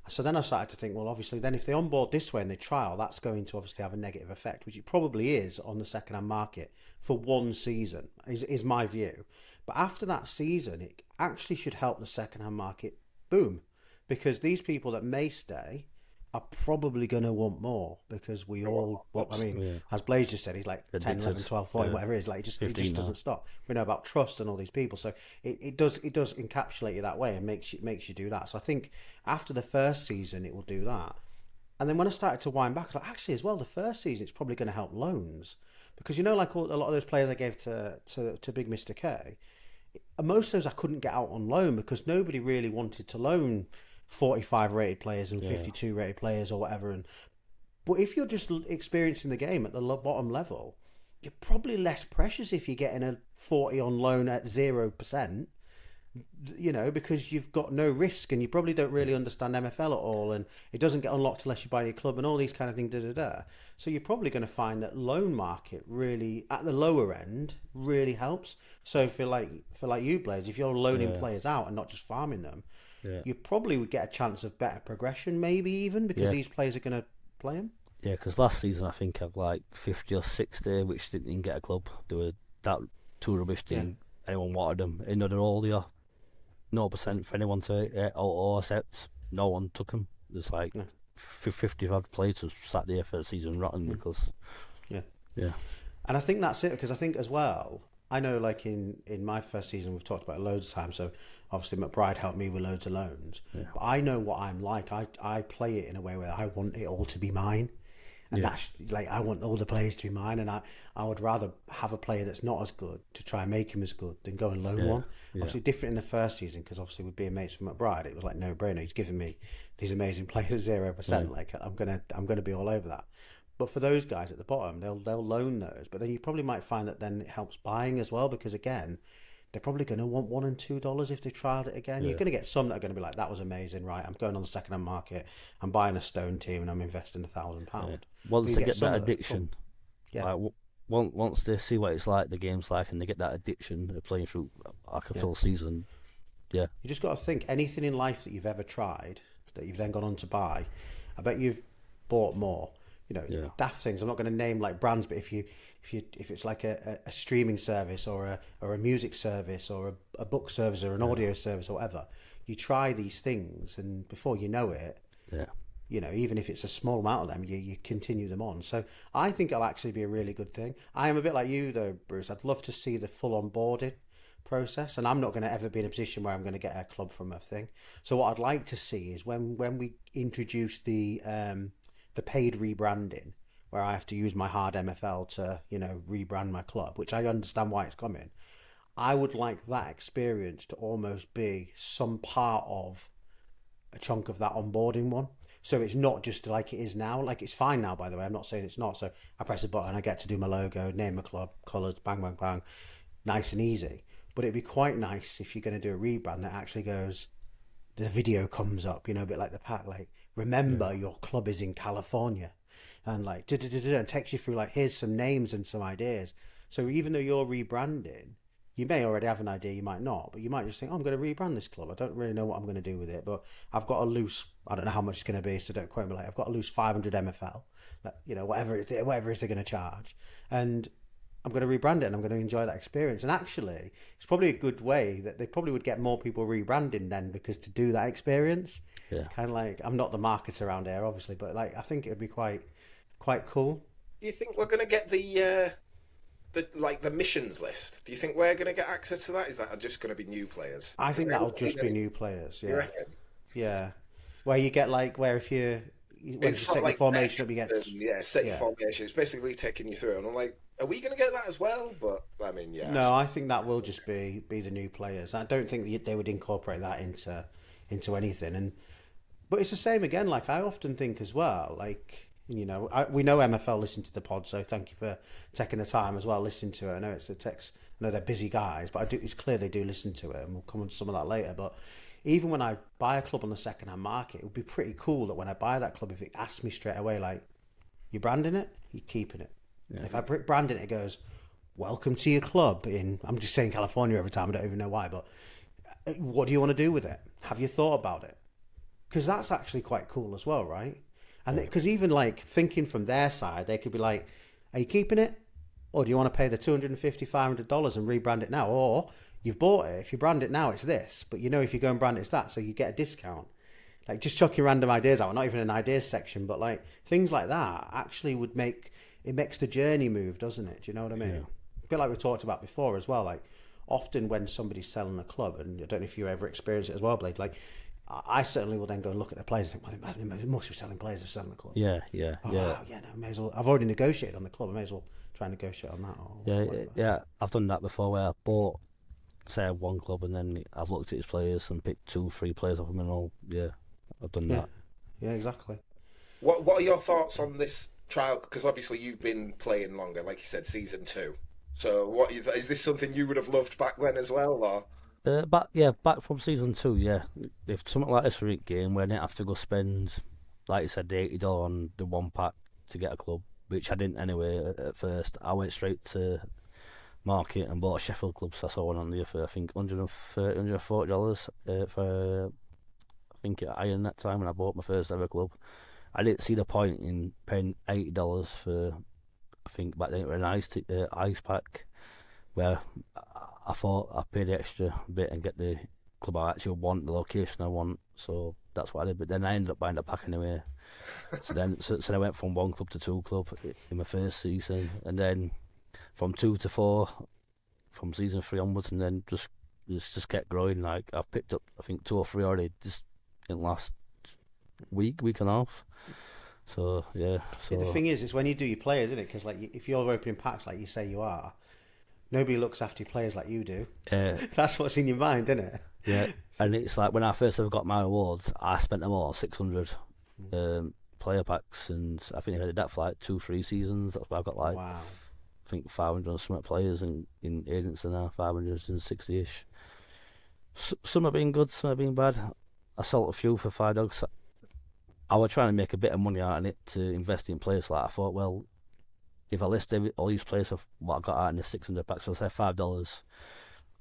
So then I started to think, well, obviously, then if they onboard this way and they trial, that's going to obviously have a negative effect, which it probably is on the second-hand market for one season, is my view. But after that season, it actually should help the second-hand market boom, because these people that may stay are probably going to want more because we all, well, I mean, Yeah. as Blaze just said, he's like 10, 11, Addicted. 12, 14, Yeah. whatever it is. Like, it 15 just now. doesn't stop. We know about trust and all these people. So it does encapsulate you that way and makes you do that. So I think after the first season, it will do that. And then when I started to wind back, I was like, actually, as well, the first season, it's probably going to help loans. Because, like a lot of those players I gave to Big Mr. K, most of those I couldn't get out on loan because nobody really wanted to loan 45 rated players and Yeah. 52 rated players or whatever. But if you're just experiencing the game at the bottom level, you're probably less precious if you're getting a 40 on loan at 0%, because you've got no risk and you probably don't really understand MFL at all, and it doesn't get unlocked unless you buy your club and all these kind of things. So you're probably going to find that loan market really at the lower end really helps. So for like you, Blaze, if you're loaning Yeah. players out and not just farming them, Yeah. you probably would get a chance of better progression, maybe even because Yeah. these players are going to play them. Yeah, because last season I think I had like 50 or 60, which didn't even get a club. They were that too rubbish. Didn't anyone wanted them? They're all there. No percent for anyone to or accept. No one took them. There's like No. 55 players who sat there for the season rotten because Yeah. yeah, And I think that's it because I think as well, I know like in my first season, we've talked about it loads of times. So obviously McBride helped me with loads of loans. Yeah. But I know what I'm like. I play it in a way where I want it all to be mine. And Yeah. that's like, I want all the players to be mine. And I would rather have a player that's not as good to try and make him as good than go and loan Yeah. one. Yeah. Obviously different in the first season because obviously with being mates with McBride, it was like no brainer. He's giving me these amazing players 0%. Yeah. Like I'm gonna be all over that. But for those guys at the bottom, they'll loan those. But then you probably might find that then it helps buying as well because again, they're probably going to want $1 and $2 if they trialed it again. Yeah. You're going to get some that are going to be like, "That was amazing, right? I'm going on the second-hand market. I'm buying a Stone team and I'm investing £1,000." Yeah. Once You they get get some that of them, addiction, Yeah. like once they see what it's like, the game's like, and they get that addiction of playing through like a full season, yeah, You just got to think anything in life that you've ever tried that you've then gone on to buy. I bet you've bought more. Yeah. Daft things. I'm not going to name like brands, but if it's like a streaming service or a music service or a book service or an audio service or whatever, you try these things and before you know it, yeah, even if it's a small amount of them, you continue them on. So I think it'll actually be a really good thing. I am a bit like you though, Bruce. I'd love to see the full onboarding process, and I'm not going to ever be in a position where I'm going to get a club from a thing. So what I'd like to see is when we introduce the paid rebranding, where I have to use my hard MFL to rebrand my club, which I understand why it's coming. I would like that experience to almost be some part of a chunk of that onboarding one. So it's not just like it is now. Like, it's fine now, by the way. I'm not saying it's not. So I press a button, I get to do my logo, name my club, colours, bang, bang, bang. Nice and easy. But it'd be quite nice if you're going to do a rebrand that actually goes, the video comes up, a bit like the pack, like, remember your club is in California. And like, and takes you through, like, here's some names and some ideas. So even though you're rebranding, you may already have an idea, you might not, but you might just think, oh, I'm going to rebrand this club. I don't really know what I'm going to do with it, but I've got a loose, I don't know how much it's going to be, so don't quote me, like, I've got a loose 500 MFL, whatever it is they're going to charge. And I'm going to rebrand it and I'm going to enjoy that experience. And actually, it's probably a good way that they probably would get more people rebranding then, because to do that experience, it's kind of like, I'm not the marketer around here, obviously, but like, I think it would be quite cool. Do you think we're going to get the missions list? Do you think we're going to get access to that? Is that just going to be new players? I think that'll just be new players. Yeah. You reckon? Yeah. Where you get like, where if you set your formation up, you get set your formation. It's basically taking you through, and I'm like, are we going to get that as well? But I mean, yeah. No, I think that will just be the new players. I don't think they would incorporate that into anything. But it's the same again. Like, I often think as well, like, we know MFL listen to the pod, so thank you for taking the time as well, listening to it. I know it's the text. I know they're busy guys, but it's clear they do listen to it, and we'll come on to some of that later. But even when I buy a club on the second-hand market, it would be pretty cool that when I buy that club, if it asks me straight away, like, you're branding it, you're keeping it. Yeah. And if I brand it, it goes, welcome to your club in, I'm just saying California every time, I don't even know why, but what do you want to do with it? Have you thought about it? Because that's actually quite cool as well, right? And because even like thinking from their side, they could be like, are you keeping it? Or do you want to pay the $250, $500 and rebrand it now? Or you've bought it. If you brand it now, it's this. But if you go and brand it, it's that. So you get a discount. Like, just chucking random ideas out. Not even an ideas section, but like things like that actually makes the journey move, doesn't it? Do you know what I mean? Yeah. A bit like we talked about before as well. Like, often when somebody's selling a club, and I don't know if you ever experienced it as well, Blade, like, I certainly will then go and look at the players and think, well, they must be selling players, they're selling the club. Yeah. Wow, may as well. I've already negotiated on the club, I may as well try and negotiate on that. Yeah, I've done that before, where I bought, say, one club, and then I've looked at his players and picked 2-3 players off them, and all. Yeah, I've done that. Yeah, exactly. What are your thoughts on this trial? Because obviously you've been playing longer, like you said, season 2. So is this something you would have loved back then as well, or? Back from season 2, yeah. If something like this were a game where I didn't have to go spend, like you said, the $80 on the one pack to get a club, which I didn't anyway at first, I went straight to market and bought a Sheffield club. So I saw one on there for, I think, $130, $140 for, I think, at Iron that time when I bought my first ever club. I didn't see the point in paying $80 for, I think back then it was an ice pack, where I thought I'd pay the extra bit and get the club I actually want, the location I want. So that's what I did. But then I ended up buying the pack anyway. So I went from 1 club to 2 club in my first season, and then from 2 to 4 from season 3 onwards, and then just kept growing. Like, I've picked up, I think, 2 or 3 already just in the last week and a half. So yeah. So the thing is, it's when you do your players, isn't it? Because like, if you're opening packs like you say you are, nobody looks after your players like you do. That's what's in your mind, isn't it? Yeah, and it's like when I first ever got my awards, I spent them all on 600 player packs, and I think I did that for like 2-3 seasons. That's why I've got like, wow. I think 500 and some players in agency now, 560-ish. Some have been good, some have been bad. I sold a few for $5. I was trying to make a bit of money out of it to invest in players. Like, I thought, well, if I list all these players of what I got out in the 600 packs, so say $5,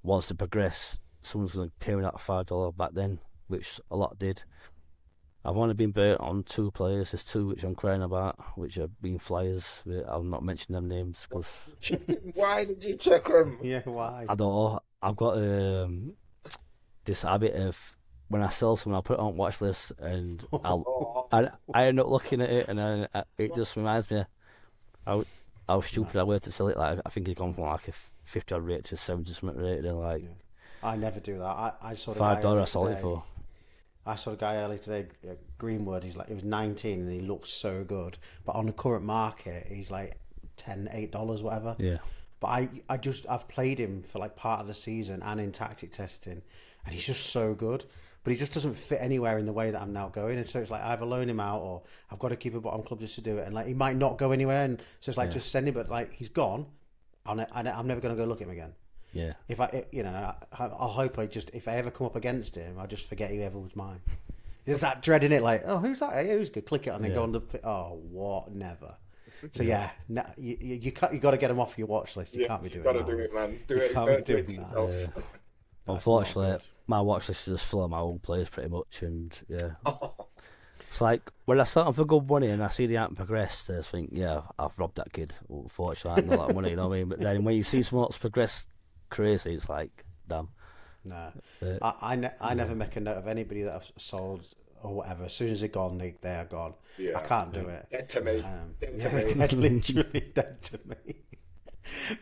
wants to progress, someone's going to pay me that $5 back then, which a lot did. I've only been burnt on 2 players. There's 2 which I'm crying about, which have been flyers. I'll not mention them names because. Why did you check them? Yeah, why? I don't know. I've got this habit of, when I sell someone, I'll put it on watch list, and I end up looking at it, and it just reminds me how stupid I were to sell it. Like, I think it's gone from like 50 odd rated to 70 something rated, and like I never do that. I saw $5 I sold it for. I saw a guy earlier today, Greenwood. He was 19 and he looks so good, but on the current market, he's like $8, whatever. Yeah. But I've played him for like part of the season and in tactic testing, and he's just so good. But he just doesn't fit anywhere in the way that I'm now going, and so it's like I either loan him out or I've got to keep a bottom club just to do it, and like he might not go anywhere, and so it's like just send him. But like he's gone, I'm never going to go look at him again. Yeah. If I'll hope if I ever come up against him, I'll just forget whoever was mine. There's that dreading it, like, oh, who's that? Hey, who's good? Click it on and go on the. Oh, what? Never. So you got to get them off your watch list. You can't be doing that. You got to do it, man. Do it yourself. Unfortunately, my watch list is just full of my old players pretty much, and it's like when I start off for good money and I see they haven't progressed, I just think, I've robbed that kid. Unfortunately, I had a lot of money, you know what I mean? But then when you see someone else progress crazy, it's like, damn. No, I never make a note of anybody that I've sold or whatever. As soon as they're gone, they are gone. Yeah, I can't do it. Dead to me. Literally dead to me.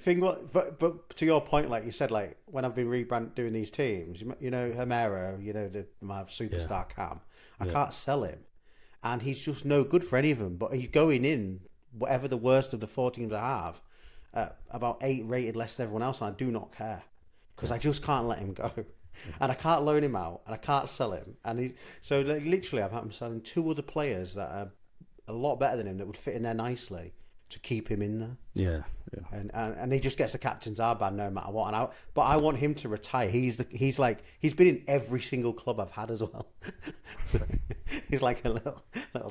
But to your point, like you said, like when I've been doing these teams, you know, Homero, you know, my superstar Cam, I can't sell him, and he's just no good for any of them. But he's going in whatever the worst of the 4 teams I have, about 8 rated less than everyone else, and I do not care because I just can't let him go. And I can't loan him out, and I can't sell him. And so like, literally, I'm selling 2 other players that are a lot better than him that would fit in there nicely to keep him in there. Yeah. And he just gets the captain's armband no matter what. But I want him to retire. He's been in every single club I've had as well. So he's like a little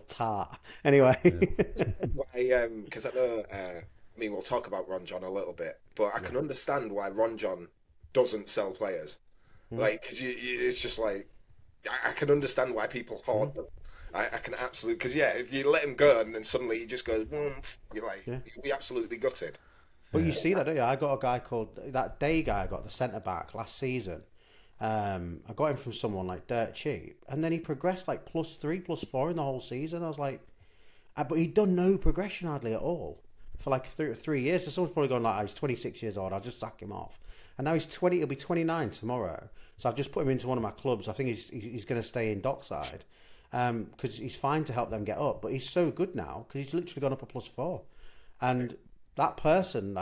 tart. Anyway, because I know. I mean, we'll talk about Ron John a little bit, but I can understand why Ron John doesn't sell players. Like, because it's just like I can understand why people hoard them. I can absolutely, because if you let him go and then suddenly he just goes, you're like, you'll be absolutely gutted. But you see that, don't you? I got a guy called that Day guy. I got the centre back last season. I got him from someone like dirt cheap, and then he progressed like +3, +4 in the whole season. I was like, but he'd done no progression hardly at all for like 3 years. So someone's probably gone like, he's 26 years old. I'll just sack him off. And now he's 20. He'll be 29 tomorrow. So I've just put him into one of my clubs. I think he's going to stay in Dockside. Because he's fine to help them get up, but he's so good now because he's literally gone up a +4, and that person,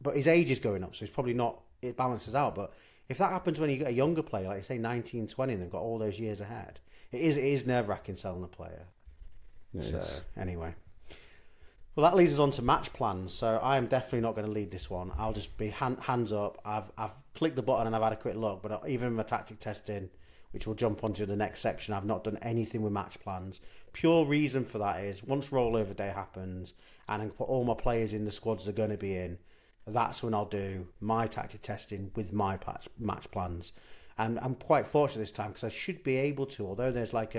but his age is going up, so it's probably not. It balances out, but if that happens when you get a younger player, like say 19, 20, and they've got all those years ahead, it is nerve-wracking selling a player. Yes. So anyway, well, that leads us on to match plans. So I am definitely not going to lead this one. I'll just be hands up. I've clicked the button and I've had a quick look, but even in my tactic testing, which we'll jump onto the next section, I've not done anything with match plans. Pure reason for that is once rollover day happens and I put all my players in the squads they're going to be in, that's when I'll do my tactic testing with my match plans. And I'm quite fortunate this time because I should be able to, although there's like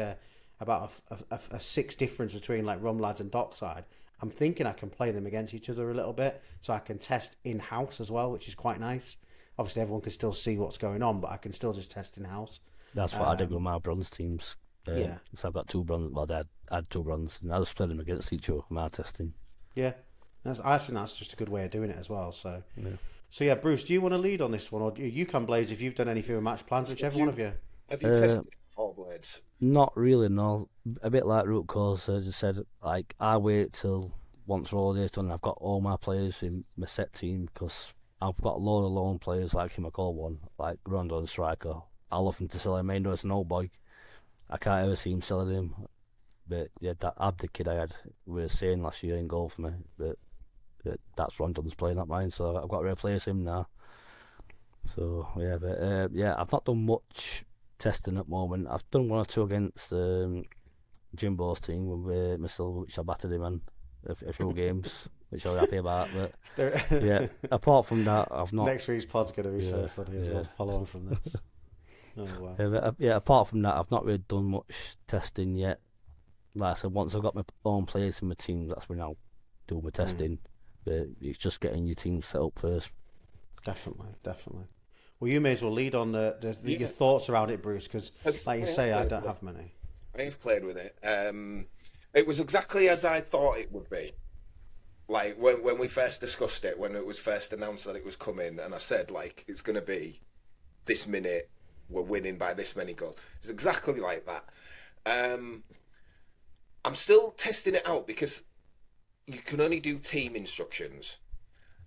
about a 6 difference between like Rum Lads and Dockside, I'm thinking I can play them against each other a little bit so I can test in-house as well, which is quite nice. Obviously everyone can still see what's going on, but I can still just test in-house. That's what I did with my bronze teams. So I've got 2 bronze. Well, I had 2 bronze, and I just played them against each other for my testing. Yeah, I think that's just a good way of doing it as well. So, Bruce, do you want to lead on this one, or you can, Blaze, if you've done anything with match plans, whichever one of you. Have you tested all blades? Not really, no. A bit like rootcoors. I just said, like, I wait till once roller's done. I've got all my players in my set team because I've got a load of lone players like him. I call one like Rondo and Striker. I love him to sell him. Mando is an old boy. I can't ever see him selling him. But that Abdi kid I had was saying last year in goal for me. But that's Rondon's playing, not mine. So I've got to replace him now. So I've not done much testing at the moment. I've done 1 or 2 against Jimbo's team with myself, which I battered him on a few games, which I'm happy about. But apart from that, I've not. Next week's pod's going to be so funny as well. Follow on from this. Oh, wow. Apart from that, I've not really done much testing yet. Like I said, once I've got my own players in my team, that's when I'll do my testing. But it's just getting your team set up first. Definitely. Well, you may as well lead on your thoughts around it, Bruce, because like you say, I don't have many. I've played with it. It was exactly as I thought it would be. Like when we first discussed it, when it was first announced that it was coming, and I said like it's going to be this minute, we're winning by this many goals. It's exactly like that. Um, I'm still testing it out because you can only do team instructions,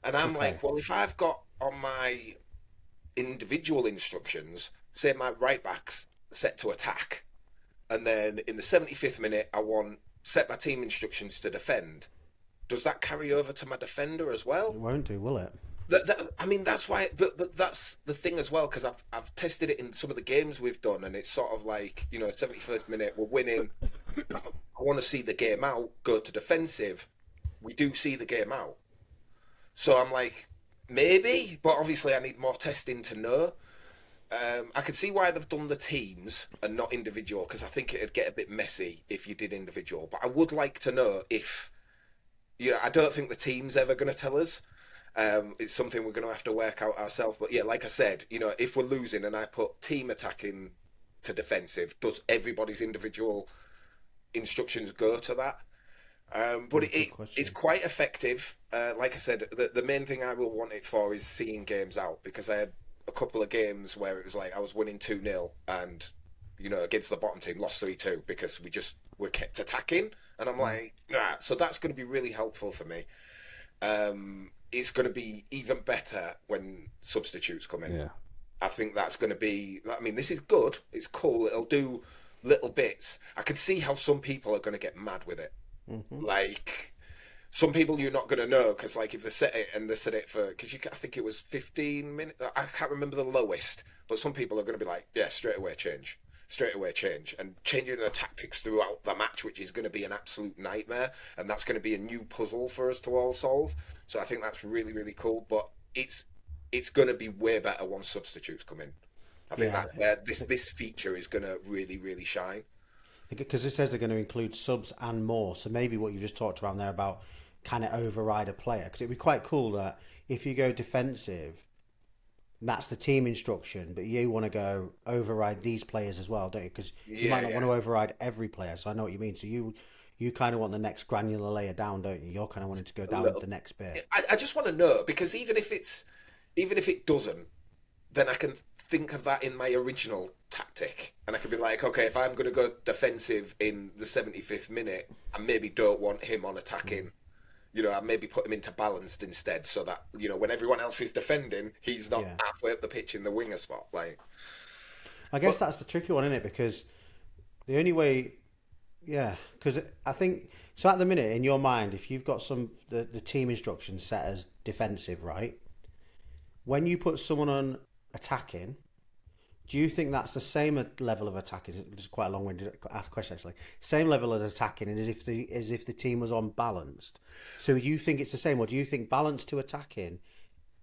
and I'm Okay. like, well, if I've got on my individual instructions, say my right back's set to attack, and then in the 75th minute I want set my team instructions to defend. Does that carry over to my defender as well? It won't do, will it? I mean, that's why. But that's the thing as well because I've tested it in some of the games we've done, and it's sort of like 71st minute we're winning. I want to see the game out. Go to defensive. We do see the game out. So I'm like, maybe, but obviously I need more testing to know. I can see why they've done the teams and not individual because I think it'd get a bit messy if you did individual. But I would like to know if I don't think the team's ever going to tell us. It's something we're going to have to work out ourselves. But yeah, like I said, if we're losing and I put team attacking to defensive, does everybody's individual instructions go to that? But Good question. it's quite effective. Like I said, the main thing I will want it for is seeing games out because I had a couple of games where it was like I was winning 2-0 and against the bottom team lost 3-2 because we kept attacking and I'm like nah. So that's going to be really helpful for me. It's going to be even better when substitutes come in. Yeah. I think that's going to be. I mean, this is good. It's cool. It'll do little bits. I can see how some people are going to get mad with it. Like some people you're not going to know because like if they set it and they set it for because I think it was 15 minutes. I can't remember the lowest, but some people are going to be like, yeah, straight away change, and changing the tactics throughout the match, which is going to be an absolute nightmare, and that's going to be a new puzzle for us to all solve. So I think that's really really cool, but it's going to be way better once substitutes come in. I think Yeah. that's where this feature is going to really really shine. Because it says they're going to include subs and more. So maybe what you just talked around there about can it override a player? Because it'd be quite cool that if you go defensive, that's the team instruction, but you want to go override these players as well, don't you? Because you might not want to override every player. So I know what you mean. So you kind of want the next granular layer down, don't you? You're kind of wanting to go down little. the next bit. I just want to know because even if it doesn't, then I can think of that in my original tactic, and I could be like, okay, if I'm going to go defensive in the 75th minute, I maybe don't want him on attacking. I maybe put him into balanced instead, so that when everyone else is defending, he's not halfway up the pitch in the winger spot. Like, I guess that's the tricky one, isn't it? Because the only way, because I think so. At the minute, in your mind, if you've got the team instructions set as defensive, right? When you put someone on attacking, do you think that's the same level of attacking? It's quite a long-winded question, actually. Same level of attacking, and as if the team was on balanced. So do you think it's the same, or do you think balance to attacking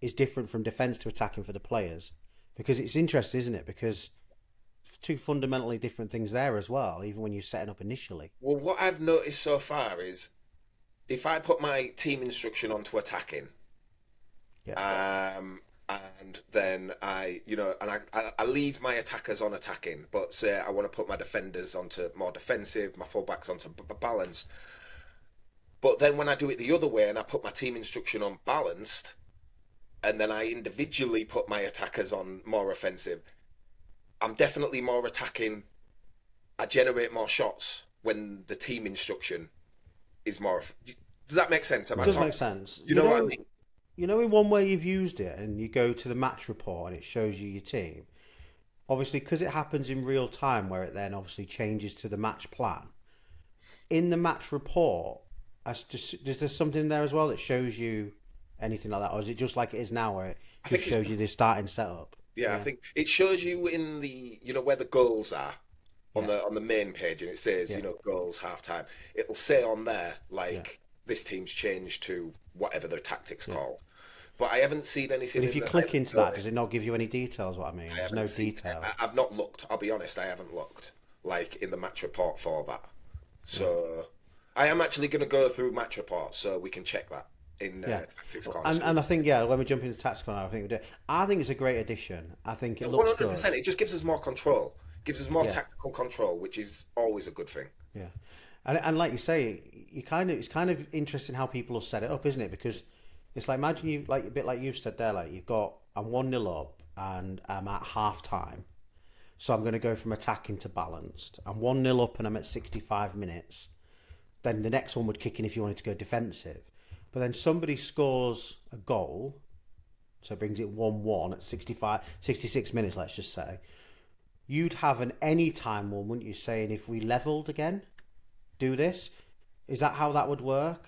is different from defence to attacking for the players? Because it's interesting, isn't it? Because two fundamentally different things there as well, even when you're setting up initially. well, what I've noticed so far is if I put my team instruction onto attacking, Yeah. and then I leave my attackers on attacking, but say I want to put my defenders onto more defensive, my fullbacks onto balanced. But then when I do it the other way and I put my team instruction on balanced, and then I individually put my attackers on more offensive, I'm definitely more attacking. I generate more shots when the team instruction is more. Does that make sense? It does make sense. You know what I mean? You know, in one way you've used it, and you go to the match report and it shows you your team. Obviously, because it happens in real time, where it then obviously changes to the match plan. In the match report, is there something there as well that shows you anything like that, or is it just like it is now, where it just shows you the starting setup? Yeah, I think it shows you in the where the goals are on the main page, and it says goals half time. It'll say on there like this team's changed to whatever their tactics call. But I haven't seen anything. But if you click into that, does it not give you any details? What I mean, there's no detail. I've not looked. I'll be honest, I haven't looked like in the match report for that. So I am actually going to go through match reports so we can check that in tactics corner. And I think when we jump into tactics corner, I think we do. I think it's a great addition. I think it looks 100%. Good. It just gives us more control. Gives us more tactical control, which is always a good thing. Yeah. And like you say, it's kind of interesting how people will set it up, isn't it? Because it's like, imagine you, like a bit like you've said there, like I'm 1-0 up and I'm at half time. So I'm going to go from attacking to balanced. I'm 1-0 up and I'm at 65 minutes. Then the next one would kick in if you wanted to go defensive. But then somebody scores a goal, so it brings it 1-1 at 66 minutes, let's just say. You'd have an anytime one, wouldn't you, saying if we levelled again, do this? Is that how that would work?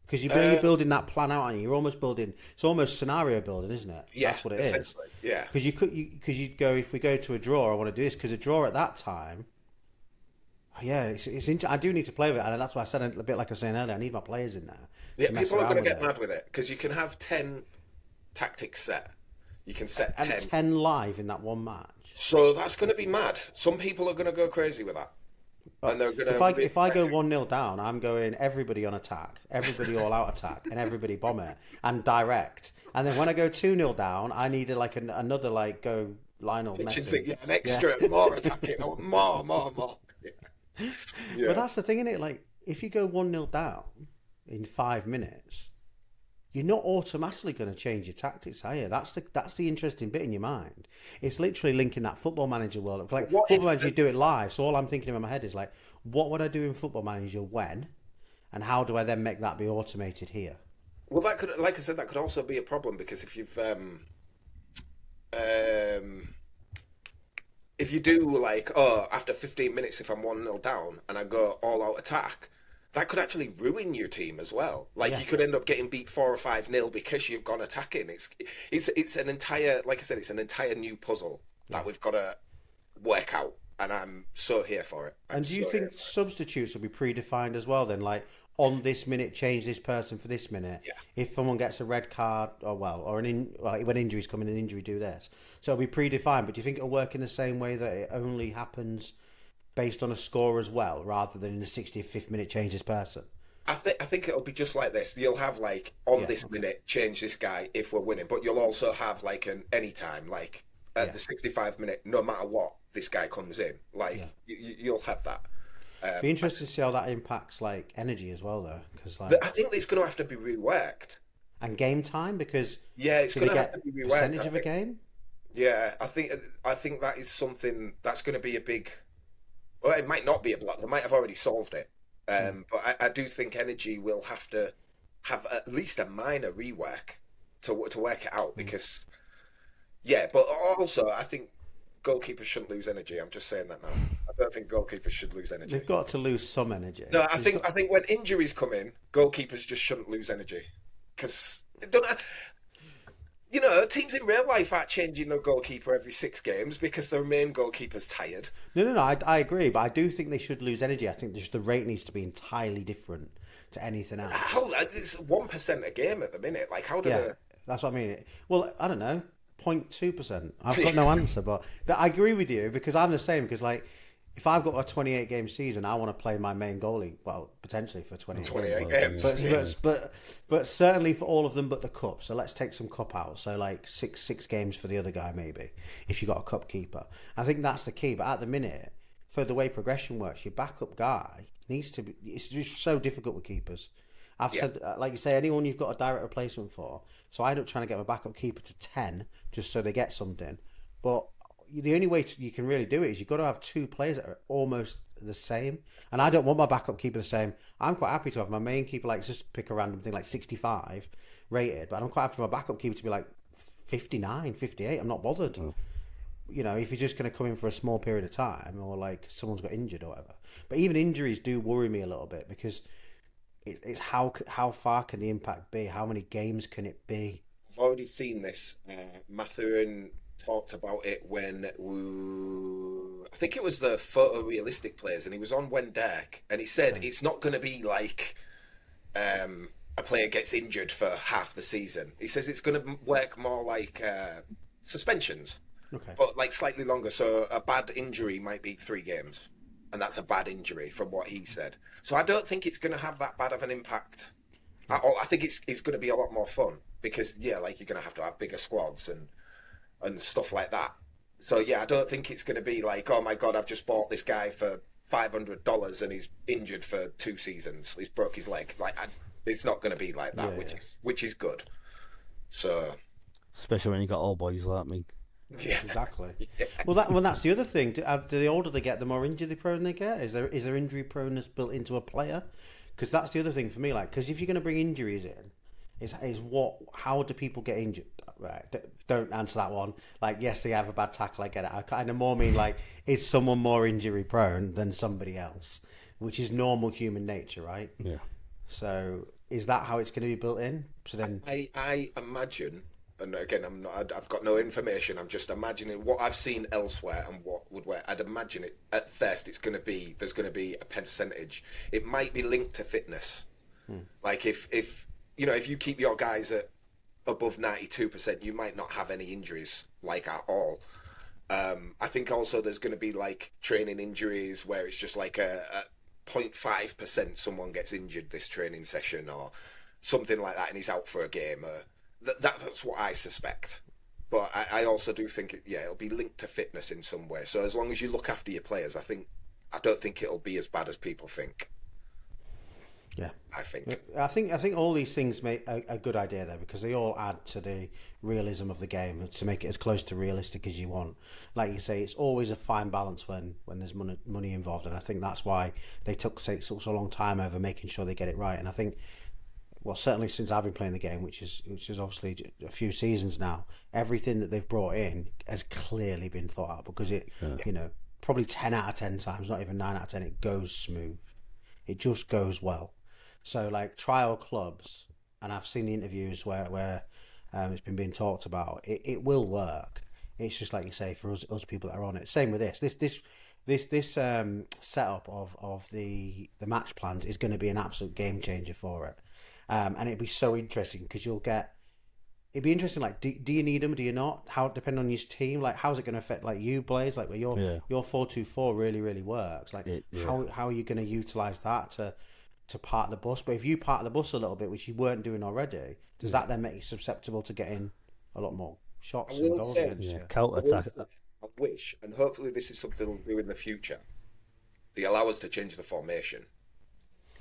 Because you're building that plan out, aren't you? You're almost building. It's almost scenario building, isn't it? Yeah, that's what it is. Yeah. Because you'd go, if we go to a draw, I want to do this. Because a draw at that time, yeah, I do need to play with it, and that's why I said a bit like I was saying earlier. I need my players in there. Yeah, people are going to get mad with it because you can have 10 tactics set. You can set 10. And 10 live in that one match. So that's going to be mad. Some people are going to go crazy with that. And they're going to. If I go 1-0 down, I'm going everybody on attack, everybody all out attack, and everybody bomb it and direct. And then when I go 2-0 down, I need another go Lionel Messi. Yeah, an extra, more attacking, more. Yeah. But that's the thing, isn't it? Like, if you go 1-0 down in 5 minutes, you're not automatically going to change your tactics, are you? That's the interesting bit in your mind. It's literally linking that Football Manager world up. Like, Football Manager, you do it live, so all I'm thinking in my head is, like, what would I do in Football Manager when? And how do I then make that be automated here? Well, that could, like I said, that could also be a problem because if you do after 15 minutes, if I'm 1-0 down and I go all out attack, that could actually ruin your team as well. You could end up getting beat 4 or 5-0 because you've gone attacking. It's an entire, like I said, it's an entire new puzzle that we've got to work out, and I'm so here for it. And do you think substitutes will be predefined as well then? Like, on this minute, change this person for this minute. Yeah. If someone gets a red card, when injuries come in, an injury, do this. So it'll be predefined. But do you think it'll work in the same way that it only happens based on a score as well, rather than in the 65th minute, change this person? I think it'll be just like this. You'll have this minute, change this guy if we're winning, but you'll also have an anytime, at the 65 minute, no matter what, this guy comes in. You'll have that. Be interested to see how that impacts energy as well, though, because I think it's going to have to be reworked. And game time, because it's going to have to be reworked. Percentage of a game. Yeah, I think that is something that's going to be a big. Well, it might not be a block. They might have already solved it, but I do think energy will have to have at least a minor rework to work it out because. Yeah, but also I think goalkeepers shouldn't lose energy. I'm just saying that now. I don't think goalkeepers should lose energy. They've got to lose some energy. No, I think when injuries come in, goalkeepers just shouldn't lose energy because teams in real life aren't changing their goalkeeper every 6 games because their main goalkeeper's tired. No, I agree, but I do think they should lose energy. I think just the rate needs to be entirely different to anything else. It's 1% a game at the minute. How do they? That's what I mean. Well, I don't know. 0.2%. I've got no answer, but I agree with you because I'm the same. Because if I've got a 28 game season, I want to play my main goalie. Well, potentially for 28 games. But certainly for all of them, but the cup. So let's take some cup out. So six games for the other guy, maybe if you got a cup keeper. I think that's the key. But at the minute, for the way progression works, your backup guy needs to be. It's just so difficult with keepers. I've said, like you say, anyone you've got a direct replacement for. So I end up trying to get my backup keeper to 10 just so they get something. But the only way you can really do it is you've got to have 2 players that are almost the same. And I don't want my backup keeper the same. I'm quite happy to have my main keeper, just pick a random thing, 65 rated. But I'm quite happy for my backup keeper to be 59, 58. I'm not bothered. Oh. If you're just going to come in for a small period of time or someone's got injured or whatever. But even injuries do worry me a little bit because it's how far can the impact be? How many games can it be? I've already seen this. Mathurin talked about it when I think it was the photorealistic players, and he was on Wenderk, and he said it's not going to be a player gets injured for half the season. He says it's going to work more like suspensions, but slightly longer. So a bad injury might be 3 games. And that's a bad injury from what he said. So I don't think it's going to have that bad of an impact. I think it's going to be a lot more fun because, you're going to have bigger squads and stuff like that. So, I don't think it's going to be oh, my God, I've just bought this guy for $500 and he's injured for 2 seasons. He's broke his leg. It's not going to be like that, which is good. So, especially when you got old boys like me. Yeah, exactly. Yeah. Well, that's the other thing. The older they get, the more injury prone they get. Is there injury proneness built into a player? Because that's the other thing for me. Like, because if you're going to bring injuries in, how do people get injured? Right, don't answer that one. Like, yes, they have a bad tackle. I get it. I kind of more mean like, is someone more injury prone than somebody else, which is normal human nature, right? Yeah. So, is that how it's going to be built in? So then, I imagine. And again, I've got no information. I'm just imagining what I've seen elsewhere and what would work. I'd imagine it at first. There's going to be a percentage. It might be linked to fitness. Like if you keep your guys at above 92%, you might not have any injuries like at all. I think also there's going to be like training injuries where it's just like a 0.5% someone gets injured this training session or something like that, and he's out for a game. That's what I suspect. But I also do think it'll be linked to fitness in some way. So as long as you look after your players, I don't think it'll be as bad as people think. yeah, I think all these things make a good idea there, because they all add to the realism of the game to make it as close to realistic as you want. Like you say, it's always a fine balance when there's money involved, and I think that's why they took such a long time over making sure they get it right. And I think, well, certainly since I've been playing the game, which is obviously a few seasons now, everything that they've brought in has clearly been thought out, because probably 10 out of 10 times, not even 9 out of 10, it goes smooth. It just goes well. So like trial clubs, and I've seen the interviews where it's been being talked about, it will work. It's just like you say, for us people that are on it. Same with this setup of the match plans is going to be an absolute game changer for it. And it'd be so interesting, because it'd be interesting, like, do you need them, do you not? How, depending on your team, like, how's it going to affect, like, you, Blaze, like, where your 4-2-4 really, really works, like, how are you going to utilise that to park the bus? But if you park the bus a little bit, which you weren't doing already, does that then make you susceptible to getting a lot more shots and goals against you? Counter attack. I wish, and hopefully this is something we'll do in the future, they allow us to change the formation.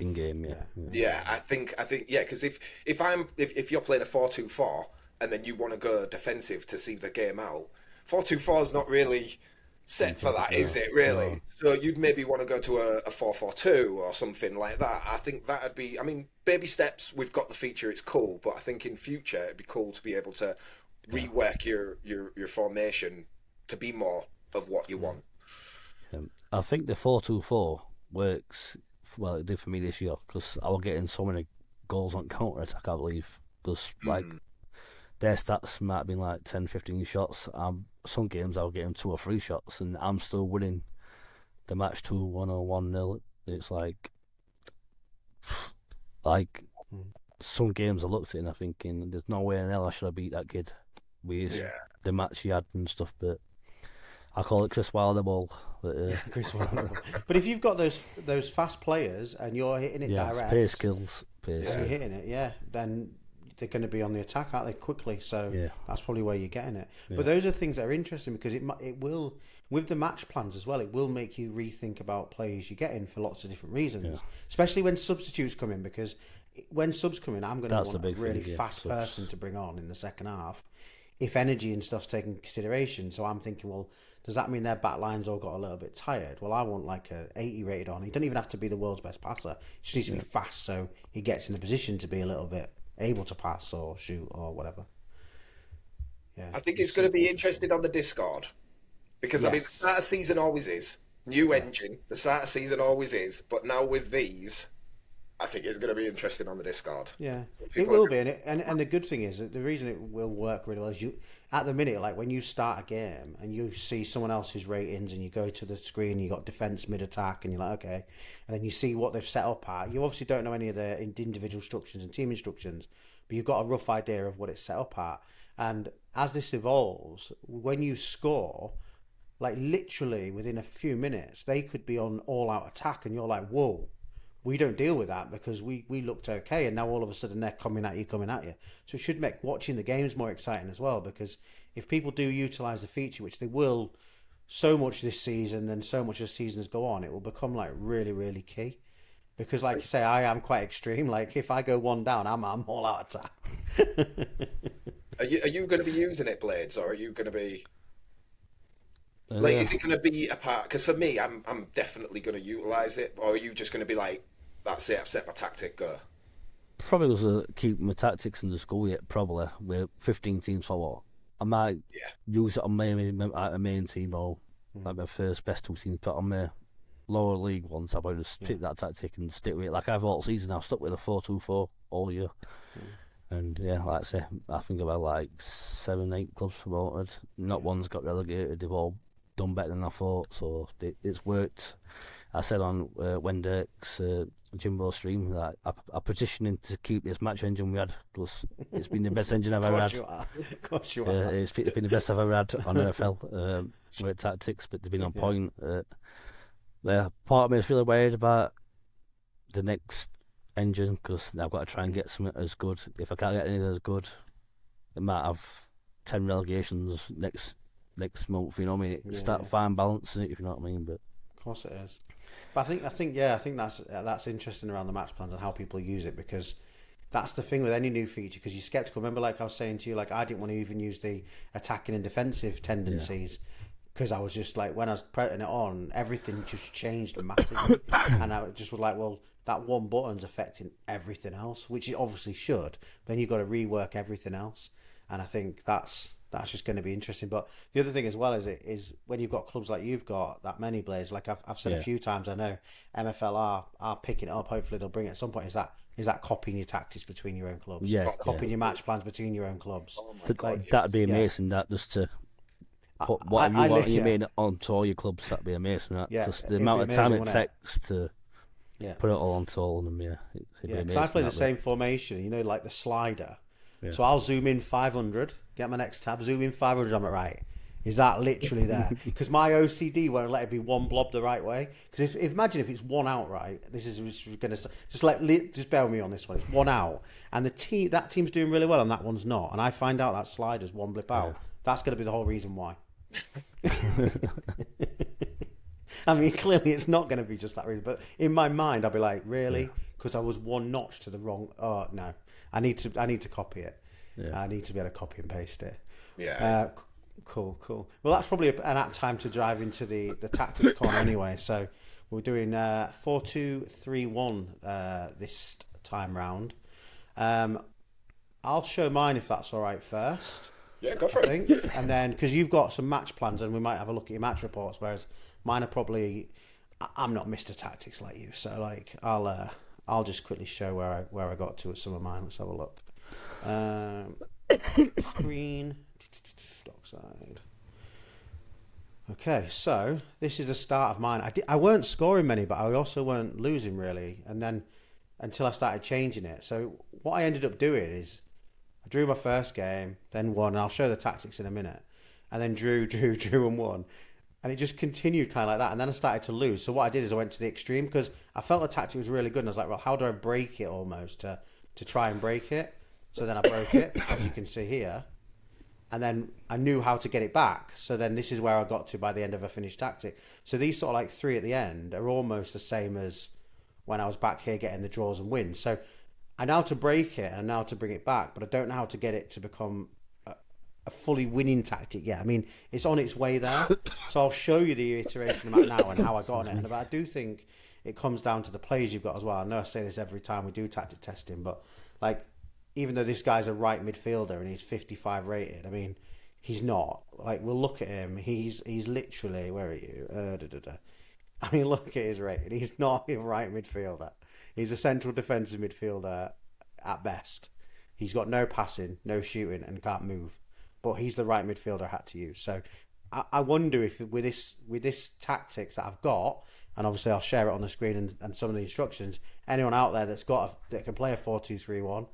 In game, I think, because if you're playing a 4-2-4 and then you want to go defensive to see the game out, 4-2-4 is not really set for that, is it? Really? No. So you'd maybe want to go to a 4-4-2 or something like that. I think that'd be. I mean, baby steps. We've got the feature; it's cool. But I think in future it'd be cool to be able to rework your formation to be more of what you want. I think the 4-2-4 works. Well, it did for me this year, because I was getting so many goals on counter attack, I believe. Because like their stats might have been like 10, 15 shots. Some games I was getting 2 or 3 shots, and I'm still winning the match 2-1 or 1-0. It's like some games I looked at and I'm thinking, there's no way in hell I should have beat that kid with the match he had and stuff. But I call it Chris Wilder ball. But, Chris Wilder. But if you've got those fast players and you're hitting it direct, pace skills, you're hitting it, then they're going to be on the attack, aren't they, quickly? So that's probably where you're getting it. But those are things that are interesting, because it will, with the match plans as well, it will make you rethink about players you're getting for lots of different reasons, especially when substitutes come in, because when subs come in, I'm going to want a really fast person to bring on in the second half, if energy and stuff's taken into consideration. So I'm thinking, well, does that mean their back line's all got a little bit tired? Well, I want like a 80 rated on. He doesn't even have to be the world's best passer. He just needs to be fast, so he gets in a position to be a little bit able to pass or shoot or whatever. Yeah, I think it's going to be interesting on the Discord, because I mean, the start of season always is new engine. The start of season always is, but now with these, I think it's going to be interesting on the Discord. Yeah, it will be, and the good thing is that the reason it will work really well is at the minute, like when you start a game and you see someone else's ratings and you go to the screen, you got defense, mid attack, and you're like, okay, and then you see what they've set up at. You obviously don't know any of the individual instructions and team instructions, but you've got a rough idea of what it's set up at. And as this evolves, when you score, like literally within a few minutes, they could be on all out attack, and you're like, whoa. We don't deal with that because we looked okay, and now all of a sudden they're coming at you. So it should make watching the games more exciting as well, because if people do utilise the feature, which they will so much this season and so much as seasons go on, it will become like really, really key. Because, like you say, I am quite extreme. Like, if I go one down, I'm all out attack. Are you going to be using it, Blades, or are you going to be like? Is it going to be a part? Because for me, I'm definitely going to utilize it. Or are you just going to be like, that's it, I've set my tactic, go? Probably was keep my tactics in the school yet. Probably with 15 teams for what. I might use it on my main team or like my first best 2 teams, but on my lower league ones, I'll probably just pick that tactic and stick with it. Like I've all season, I've stuck with a 4-2-4 all year. And yeah, like I say, I think about like 7-8 clubs promoted. Not one's got relegated. They've all done better than I thought, so it's worked. I said on Wendick's Jimbo stream that I'm petitioning to keep this match engine we had, because it's been the best engine I've ever had. Of course you are. It's been the best I've ever had on NFL with tactics, but they've been on point. Part of me is feeling worried about the next engine, because I've got to try and get something as good. If I can't get anything as good, I might have 10 relegations next month. You know what I mean? Start fine balancing it, if you know what I mean. But of course it is. But I think that's interesting around the match plans and how people use it, because that's the thing with any new feature, because you're skeptical. Remember, like I was saying to you, like I didn't want to even use the attacking and defensive tendencies. Because I was just like, when I was putting it on, everything just changed massively. And I just was like, well, that one button's affecting everything else, which it obviously should. But then you've got to rework everything else. And I think that's just going to be interesting. But the other thing as well is when you've got clubs like you've got, that many Blades, like I've said a few times, I know MFL are picking it up. Hopefully they'll bring it at some point. Is that copying your tactics between your own clubs? Copying your match plans between your own clubs. That'd be amazing, that just to put what you want you mean onto all your clubs. That'd be amazing, because the amount of time it takes to put it all onto all of them. Because I play the same formation, like the slider. So I'll zoom in 500, get my next tab, zoom in 500. I'm like, right, is that literally there? Because my OCD won't let it be one blob the right way. Because imagine if it's one out, right? This is going to just bear with me on this one. It's one out, and that team's doing really well, and that one's not. And I find out that slider's one blip out. That's going to be the whole reason why. I mean, clearly it's not going to be just that reason, but in my mind I'll be like, really? Because I was one notch to the wrong. Oh no, I need to copy it. I need to be able to copy and paste it. Cool. Well, that's probably an apt time to dive into the tactics corner anyway. So we're doing 4-2-3-1 this time round. I'll show mine if that's all right first. Yeah, go for it. And then, because you've got some match plans, and we might have a look at your match reports, whereas mine are probably, I'm not Mr. Tactics like you, so like I'll just quickly show where I got to with some of mine. Let's have a look. Screen, dockside. Okay, so this is the start of mine. I weren't scoring many, but I also weren't losing really, and then until I started changing it. So what I ended up doing is, I drew my first game, then won, and I'll show the tactics in a minute, and then drew and won, and it just continued kind of like that, and then I started to lose. So what I did is I went to the extreme, because I felt the tactic was really good, and I was like, well, how do I break it almost to try and break it? So then I broke it, as you can see here, and then I knew how to get it back. So then this is where I got to by the end of a finished tactic. So these sort of like 3 at the end are almost the same as when I was back here getting the draws and wins. So I know how to break it and I know how to bring it back, but I don't know how to get it to become a fully winning tactic yet. I mean, it's on its way there. So I'll show you the iteration of that now and how I got on it. But I do think it comes down to the players you've got as well. I know I say this every time we do tactic testing, but like, even though this guy's a right midfielder and he's 55 rated, I mean, he's not. Like, we'll look at him. He's literally, where are you? I mean, look at his rating. He's not a right midfielder. He's a central defensive midfielder at best. He's got no passing, no shooting, and can't move. But he's the right midfielder I had to use. So I wonder if with this tactics that I've got, and obviously I'll share it on the screen and some of the instructions, anyone out there that can play a 4-2-3-1,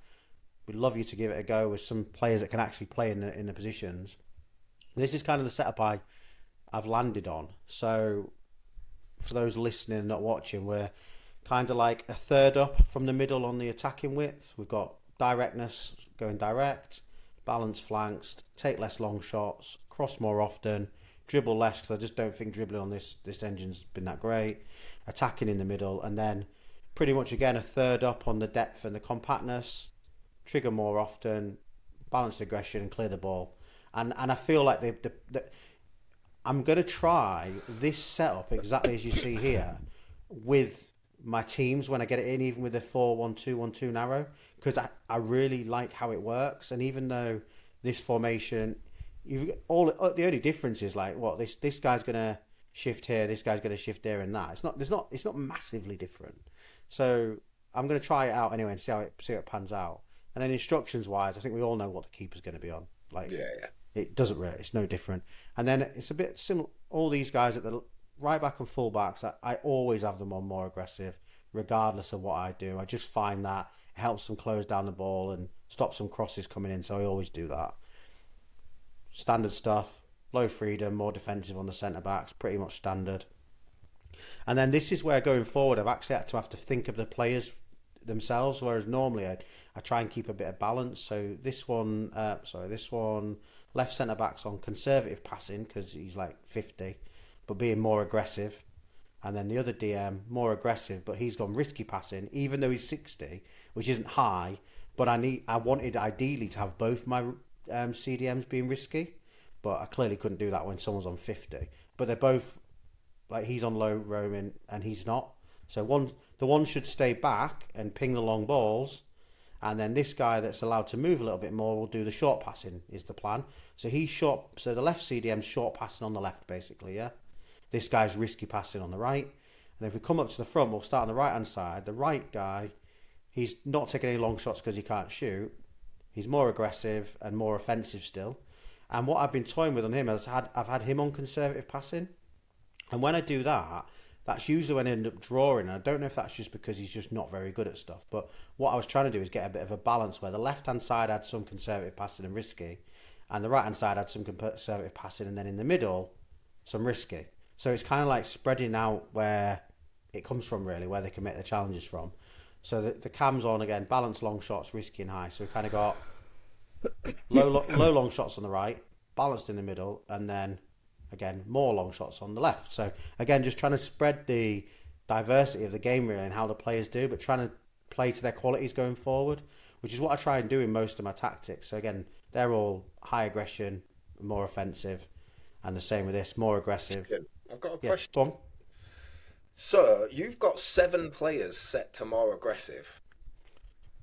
we'd love you to give it a go with some players that can actually play in the positions. This is kind of the setup I've landed on. So for those listening and not watching, we're kind of like a third up from the middle on the attacking width. We've got directness, going direct, balance flanks, take less long shots, cross more often, dribble less because I just don't think dribbling on this engine's been that great. Attacking in the middle, and then pretty much again a third up on the depth and the compactness. Trigger more often, balanced aggression, and clear the ball. And I feel like I'm going to try this setup exactly as you see here with my teams when I get it in, even with the 4-1-2-1-2 narrow, because I really like how it works. And even though this formation, the only difference is like what this guy's going to shift here, this guy's going to shift there, and that. It's not massively different. So I'm going to try it out anyway and see how it pans out. And then instructions wise, I think we all know what the keeper's going to be on. Like, yeah. It doesn't really. It's no different. And then it's a bit similar. All these guys at the right back and full backs, I always have them on more aggressive, regardless of what I do. I just find that it helps them close down the ball and stop some crosses coming in. So I always do that. Standard stuff. Low freedom, more defensive on the centre backs. Pretty much standard. And then this is where going forward, I've actually had to have to think of the players themselves, whereas normally I try and keep a bit of balance. So this one, left centre back's on conservative passing because he's like 50, but being more aggressive. And then the other DM, more aggressive, but he's gone risky passing, even though he's 60, which isn't high. But I wanted ideally to have both my CDMs being risky, but I clearly couldn't do that when someone's on 50. But they're both, like, he's on low roaming and he's not. So the one should stay back and ping the long balls, and then this guy that's allowed to move a little bit more will do the short passing, is the plan. So he's short. So the left CDM's short passing on the left, basically, yeah? This guy's risky passing on the right. And if we come up to the front, we'll start on the right-hand side. The right guy, he's not taking any long shots because he can't shoot. He's more aggressive and more offensive still. And what I've been toying with on him is I've had him on conservative passing. And when I do that, that's usually when I end up drawing. And I don't know if that's just because he's just not very good at stuff. But what I was trying to do is get a bit of a balance where the left-hand side had some conservative passing and risky, and the right-hand side had some conservative passing, and then in the middle, some risky. So it's kind of like spreading out where it comes from, really, where they can make the challenges from. So the cam's on again, balance long shots, risky and high. So we kind of got low long shots on the right, balanced in the middle, and then again more long shots on the left. So again, just trying to spread the diversity of the game really and how the players do, but trying to play to their qualities going forward, which is what I try and do in most of my tactics. So again, they're all high aggression, more offensive, and the same with this, more aggressive. I've got a question. Go on. So you've got 7 players set to more aggressive.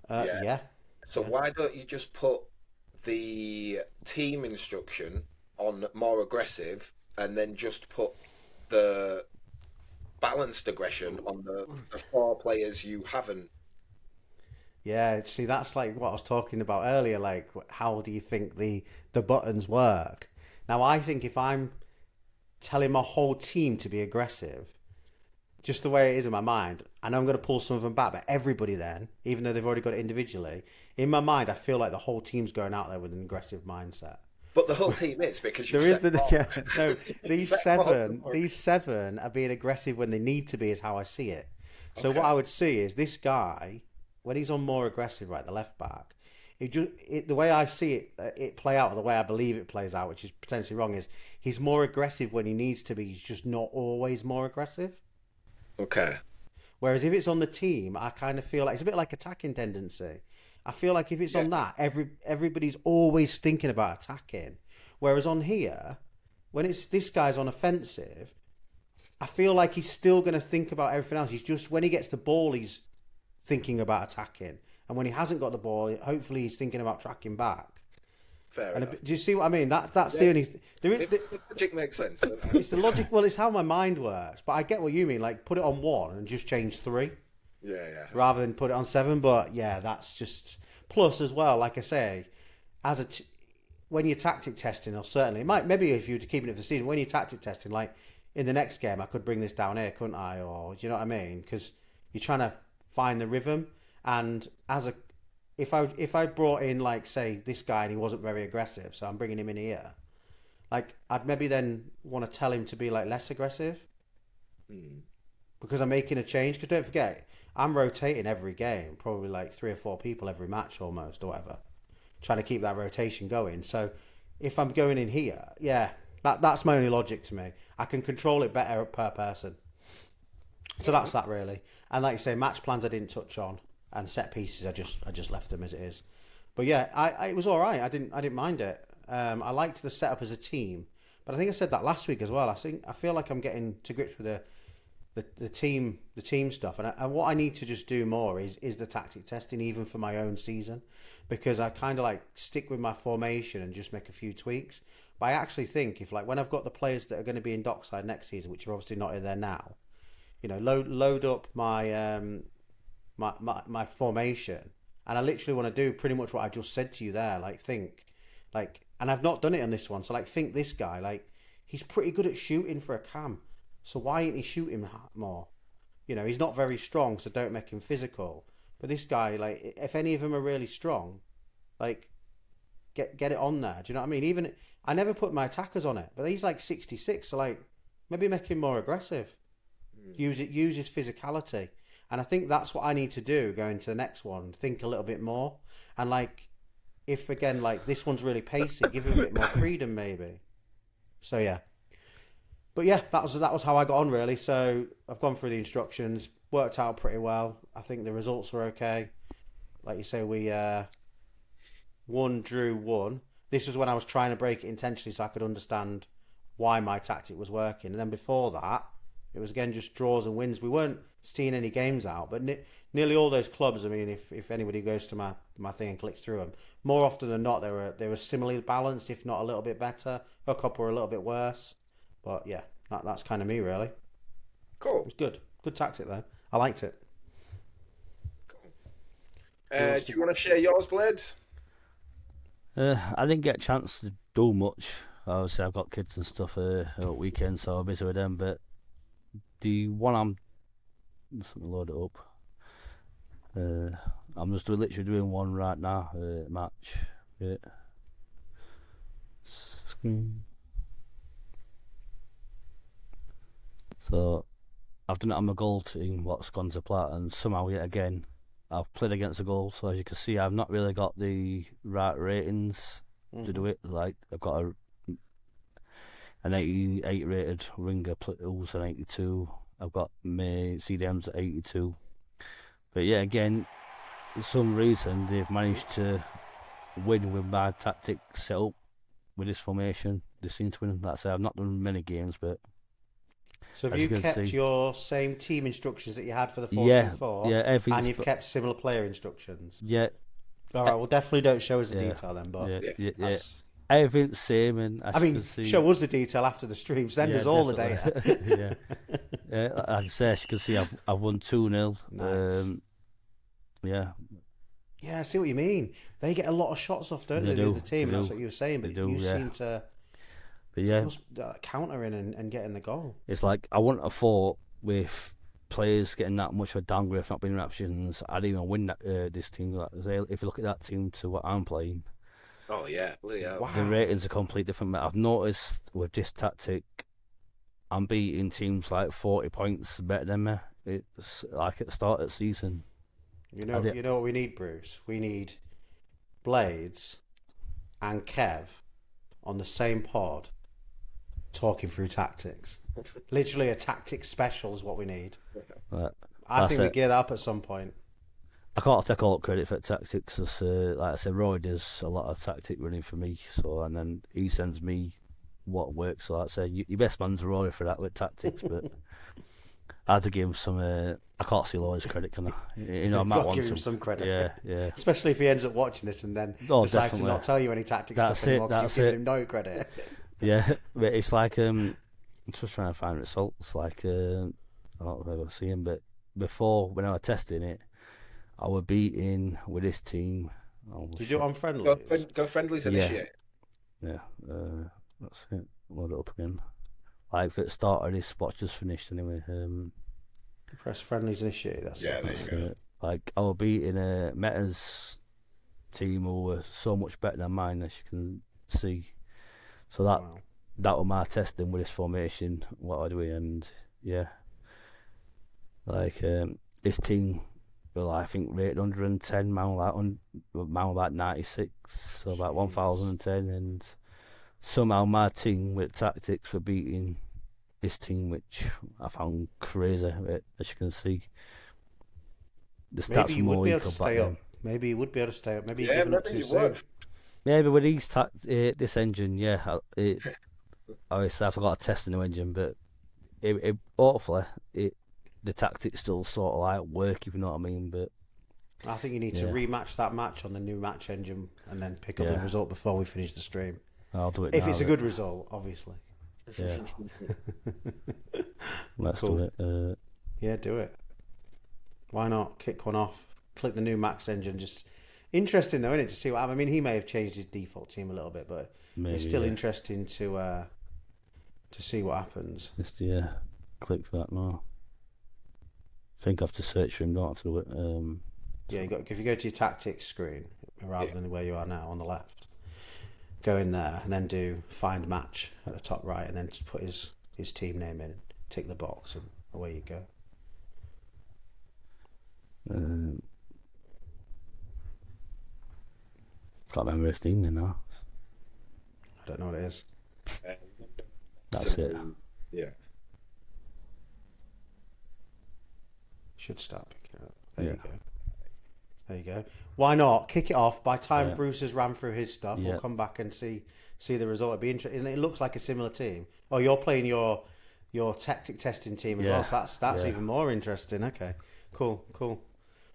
Yeah. So why don't you just put the team instruction on more aggressive, and then just put the balanced aggression on the 4 players you haven't? Yeah, see, that's like what I was talking about earlier. Like, how do you think the buttons work? Now, I think if I'm telling my whole team to be aggressive, just the way it is in my mind, I know I'm going to pull some of them back, but everybody then, even though they've already got it individually, in my mind, I feel like the whole team's going out there with an aggressive mindset. But the whole team is, because you've these seven are being aggressive when they need to be, is how I see it. So what I would see is this guy, when he's on more aggressive, right, the left back, the way I see it play out, or the way I believe it plays out, which is potentially wrong, is he's more aggressive when he needs to be. He's just not always more aggressive. Okay. Whereas if it's on the team, I kind of feel like it's a bit like attacking tendency. I feel like if it's on that, everybody's always thinking about attacking. Whereas on here, when it's this guy's on offensive, I feel like he's still going to think about everything else. He's just, when he gets the ball, he's thinking about attacking. And when he hasn't got the ball, hopefully he's thinking about tracking back. Fair enough. Do you see what I mean? That's the only... The logic makes sense. It's the logic... Well, it's how my mind works. But I get what you mean. Like, put it on 1 and just change 3. Yeah. Rather than put it on 7. But, yeah, that's just... Plus, as well, like I say, when you're tactic testing, or certainly... maybe if you're keeping it for the season, when you're tactic testing, like, in the next game, I could bring this down here, couldn't I? Or, do you know what I mean? Because you're trying to find the rhythm. And if I brought in, like, say, this guy and he wasn't very aggressive, so I'm bringing him in here, like, I'd maybe then want to tell him to be, like, less aggressive. Because I'm making a change. Because don't forget, I'm rotating every game, probably like 3 or 4 people every match almost, or whatever, trying to keep that rotation going. So if I'm going in here, That's my only logic to me. I can control it better per person. So that's that really. And like you say, match plans I didn't touch on, and set pieces I just left them as it is. But yeah, it was all right. I didn't mind it. I liked the setup as a team, but I think I said that last week as well. I feel like I'm getting to grips with the team stuff, and what I need to just do more is the tactic testing, even for my own season, because I kind of like stick with my formation and just make a few tweaks. But I actually think if like when I've got the players that are going to be in Dockside next season, which are obviously not in there now, load up my my formation, and I literally want to do pretty much what I just said to you there. And I've not done it on this one, so think this guy, he's pretty good at shooting for a cam, so why ain't he shooting more? He's not very strong, so don't make him physical. But this guy, if any of them are really strong, get it on there. Do you know what I mean? Even I never put my attackers on it, but he's 66, so maybe make him more aggressive. Use his physicality, and I think that's what I need to do going to the next one. Think a little bit more, and if again this one's really pacey, give him a bit more freedom maybe. So yeah, but yeah, that was how I got on really. So I've gone through the instructions, worked out pretty well. I think the results were okay. Like you say, we won, drew, won. This was when I was trying to break it intentionally so I could understand why my tactic was working, and then before that, it was again just draws and wins. We weren't seeing any games out, but nearly all those clubs. I mean, if anybody goes to my thing and clicks through them, more often than not, they were similarly balanced, if not a little bit better. A couple were a little bit worse, but yeah, that's kind of me really. Cool. It was good tactic though. I liked it. Cool. Do you want to share yours, Blades? I didn't get a chance to do much. Obviously, I've got kids and stuff at weekends, so I'm busy with them. But the one I'm just let me load it up. I'm just literally doing one right now. Match. Yeah. So I've done it on my goal team, what's gone to plat, and somehow yet again I've played against a goal. So as you can see, I've not really got the right ratings to do it. I've got an 88 rated ringer, who's an 82. I've got my CDMs at 82. But yeah, again, for some reason they've managed to win with my tactics set up with this formation. They seem to win. Like I say, I've not done many games, but so have you kept your same team instructions that you had for the 4-2-4? Yeah, and you've kept similar player instructions? Yeah. All right, well, definitely don't show us the detail then, but yeah. Everything's same, and I mean, show us the detail after the stream. Send us all definitely. the data. yeah. Like I say, as you can see, I've won 2-0. Nice. Yeah, I see what you mean. They get a lot of shots off, don't they? The other team. That's what you were saying, but you seem to. But yeah, countering and getting the goal. It's like I wouldn't have thought with players getting that much of a downgrade for not being in options, I'd even win this team. If you look at that team to what I'm playing. Oh yeah, bloody hell. Wow. The ratings are completely different. I've noticed with this tactic, I'm beating teams 40 points better than me. It's like at the start of the season. You know what we need, Bruce? We need Blades and Kev on the same pod talking through tactics. Literally a tactics special is what we need. I think we gear that up at some point. I can't take all credit for tactics. Like I said, Roy does a lot of tactic running for me, and then he sends me what works. So like I say, your best man's Roy for that with tactics, but I had to give him some. I can't see Roy's credit, can I? I might want give him some credit. Yeah. Especially if he ends up watching this and then decides definitely. to not tell you any tactics stuff anymore because you've given him no credit. Yeah, but it's I'm just trying to find results. I don't know if I ever see him, but before when I was testing it, I was beating with this team. Did you do it on friendlies? Go friendlies initiate. Yeah. That's it. Load it up again. At the start of this spot's just finished anyway. Press friendlies initiate. There you go. I was beating a Meta's team who were so much better than mine, as you can see. So that was my testing with this formation, what I do, and yeah, this team, I think rated 110, man about 96, so about 1010, and somehow my team with tactics were beating this team, which I found crazy. As you can see, the stats Maybe you were would more be able to equal back stay then. up. Maybe you would be able to stay up. Maybe you're Yeah, giving up maybe too you soon. would. Maybe with these this engine, yeah. Obviously, I forgot to test the new engine, but hopefully the tactics still sort of like work, if you know what I mean. But I think you need to rematch that match on the new match engine and then pick up the result before we finish the stream. I'll do it if now, it's a good result, obviously. Yeah. Let's Cool. do it. Yeah, do it. Why not? Kick one off. Click the new max engine. Just interesting though, isn't it, to see what happens. I mean, he may have changed his default team a little bit, but Maybe, it's still interesting to see what happens. Just click for that now. I think I have to search for him, don't I, to do it. Yeah, if you go to your tactics screen rather than where you are now on the left, go in there and then do find match at the top right, and then just put his team name in, tick the box, and away you go. Can't remember his team now. I don't know what it is. That's it. Yeah. Should start picking it up. There you go. There you go. Why not kick it off? By the time Bruce has ran through his stuff, we'll come back and see the result. It'd be interesting. It looks like a similar team. Oh, you're playing your tactic testing team as well. So that's even more interesting. Okay, cool.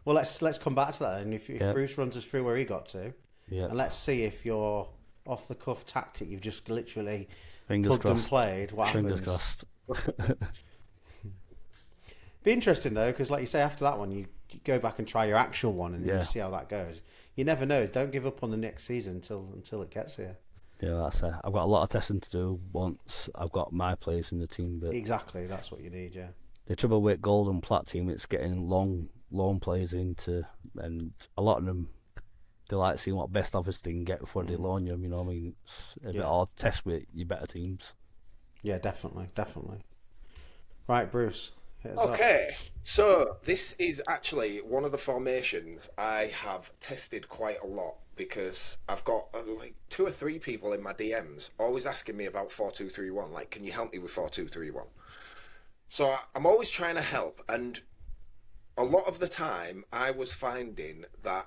Well, let's come back to that. And if Bruce runs us through where he got to, and let's see if your off the cuff tactic you've just literally plugged and played. What Fingers happens? crossed. Be interesting though, because like you say, after that one, you go back and try your actual one and you see how that goes. You never know. Don't give up on the next season until it gets here. Yeah, that's it. I've got a lot of testing to do once I've got my place in the team. But exactly, that's what you need. Yeah. The trouble with gold and plat team, it's getting long players into, and a lot of them, they like seeing what best offers they can get before they loan you. You know what I mean? It's a bit hard to test with your better teams. Yeah, definitely. Right, Bruce. Okay, so this is actually one of the formations I have tested quite a lot, because I've got like 2 or 3 people in my DMs always asking me about 4-2-3-1. Like, can you help me with 4-2-3-1? So I'm always trying to help, and a lot of the time I was finding that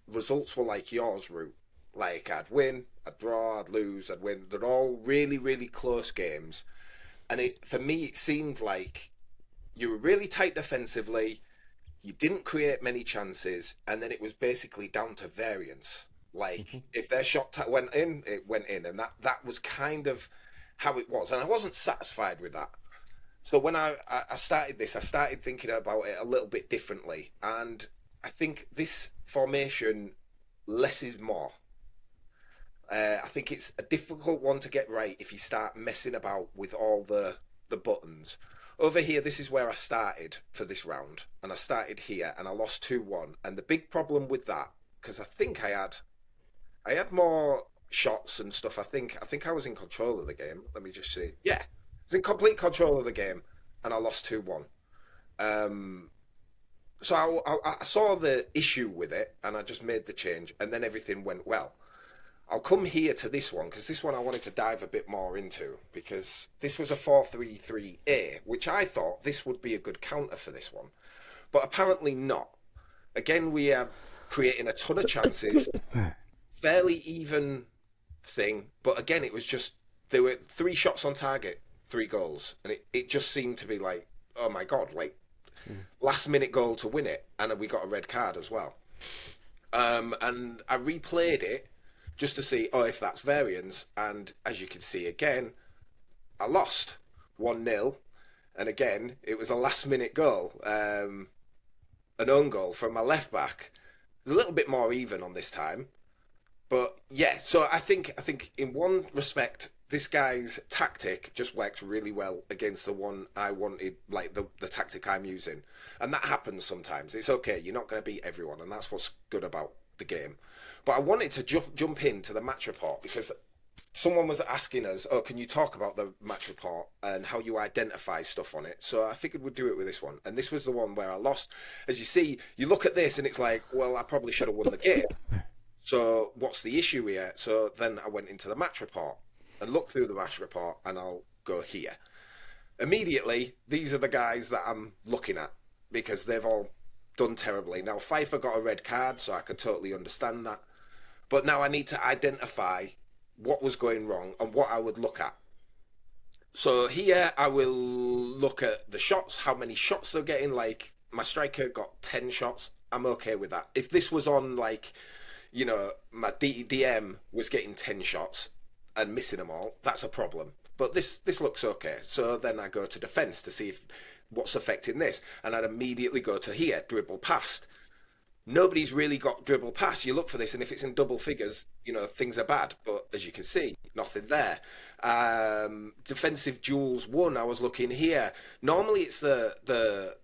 results were like yours, Root. Like, I'd win, I'd draw, I'd lose, I'd win. They're all really, really close games, and for me it seemed like you were really tight defensively, you didn't create many chances, and then it was basically down to variance. Like, if their shot went in, it went in, and that was kind of how it was. And I wasn't satisfied with that. So when I started this, I started thinking about it a little bit differently. And I think this formation, less is more. I think it's a difficult one to get right if you start messing about with all the buttons. Over here, this is where I started for this round, and I started here, and I lost 2-1. And the big problem with that, because I think I had more shots and stuff. I think I was in control of the game. Let me just see. Yeah, I was in complete control of the game, and I lost 2-1. So I saw the issue with it, and I just made the change, and then everything went well. I'll come here to this one, because this one I wanted to dive a bit more into, because this was a 4-3-3-A, which I thought this would be a good counter for this one. But apparently not. Again, we are creating a ton of chances, fairly even thing, but again, it was just, there were 3 shots on target, 3 goals, and it just seemed to be like, oh my God, like, last minute goal to win it, and we got a red card as well. And I replayed it, just to see, if that's variance, and as you can see again, I lost 1-0, and again, it was a last-minute goal, an own goal from my left-back. It was a little bit more even on this time, but yeah, so I think in one respect, this guy's tactic just works really well against the one I wanted, like the tactic I'm using, and that happens sometimes. It's okay, you're not going to beat everyone, and that's what's good about the game. But I wanted to jump into the match report, because someone was asking us, can you talk about the match report and how you identify stuff on it? So I figured we'd do it with this one. And this was the one where I lost. As you see, you look at this and it's like, well, I probably should have won the game. So what's the issue here? So then I went into the match report. and look through the match report, and I'll go here. Immediately, these are the guys that I'm looking at because they've all done terribly. Now, Pfeiffer got a red card, so I can totally understand that. But now I need to identify what was going wrong and what I would look at. So here I will look at the shots, how many shots they're getting. Like my striker got 10 shots. I'm okay with that. If this was on like, my DM was getting 10 shots and missing them all, that's a problem. But this looks okay. So then I go to defense to see if what's affecting this, and I'd immediately go to here, dribble past. Nobody's really got dribble pass. You look for this, and if it's in double figures, things are bad. But as you can see, nothing there. Defensive duels won. I was looking here. Normally, it's the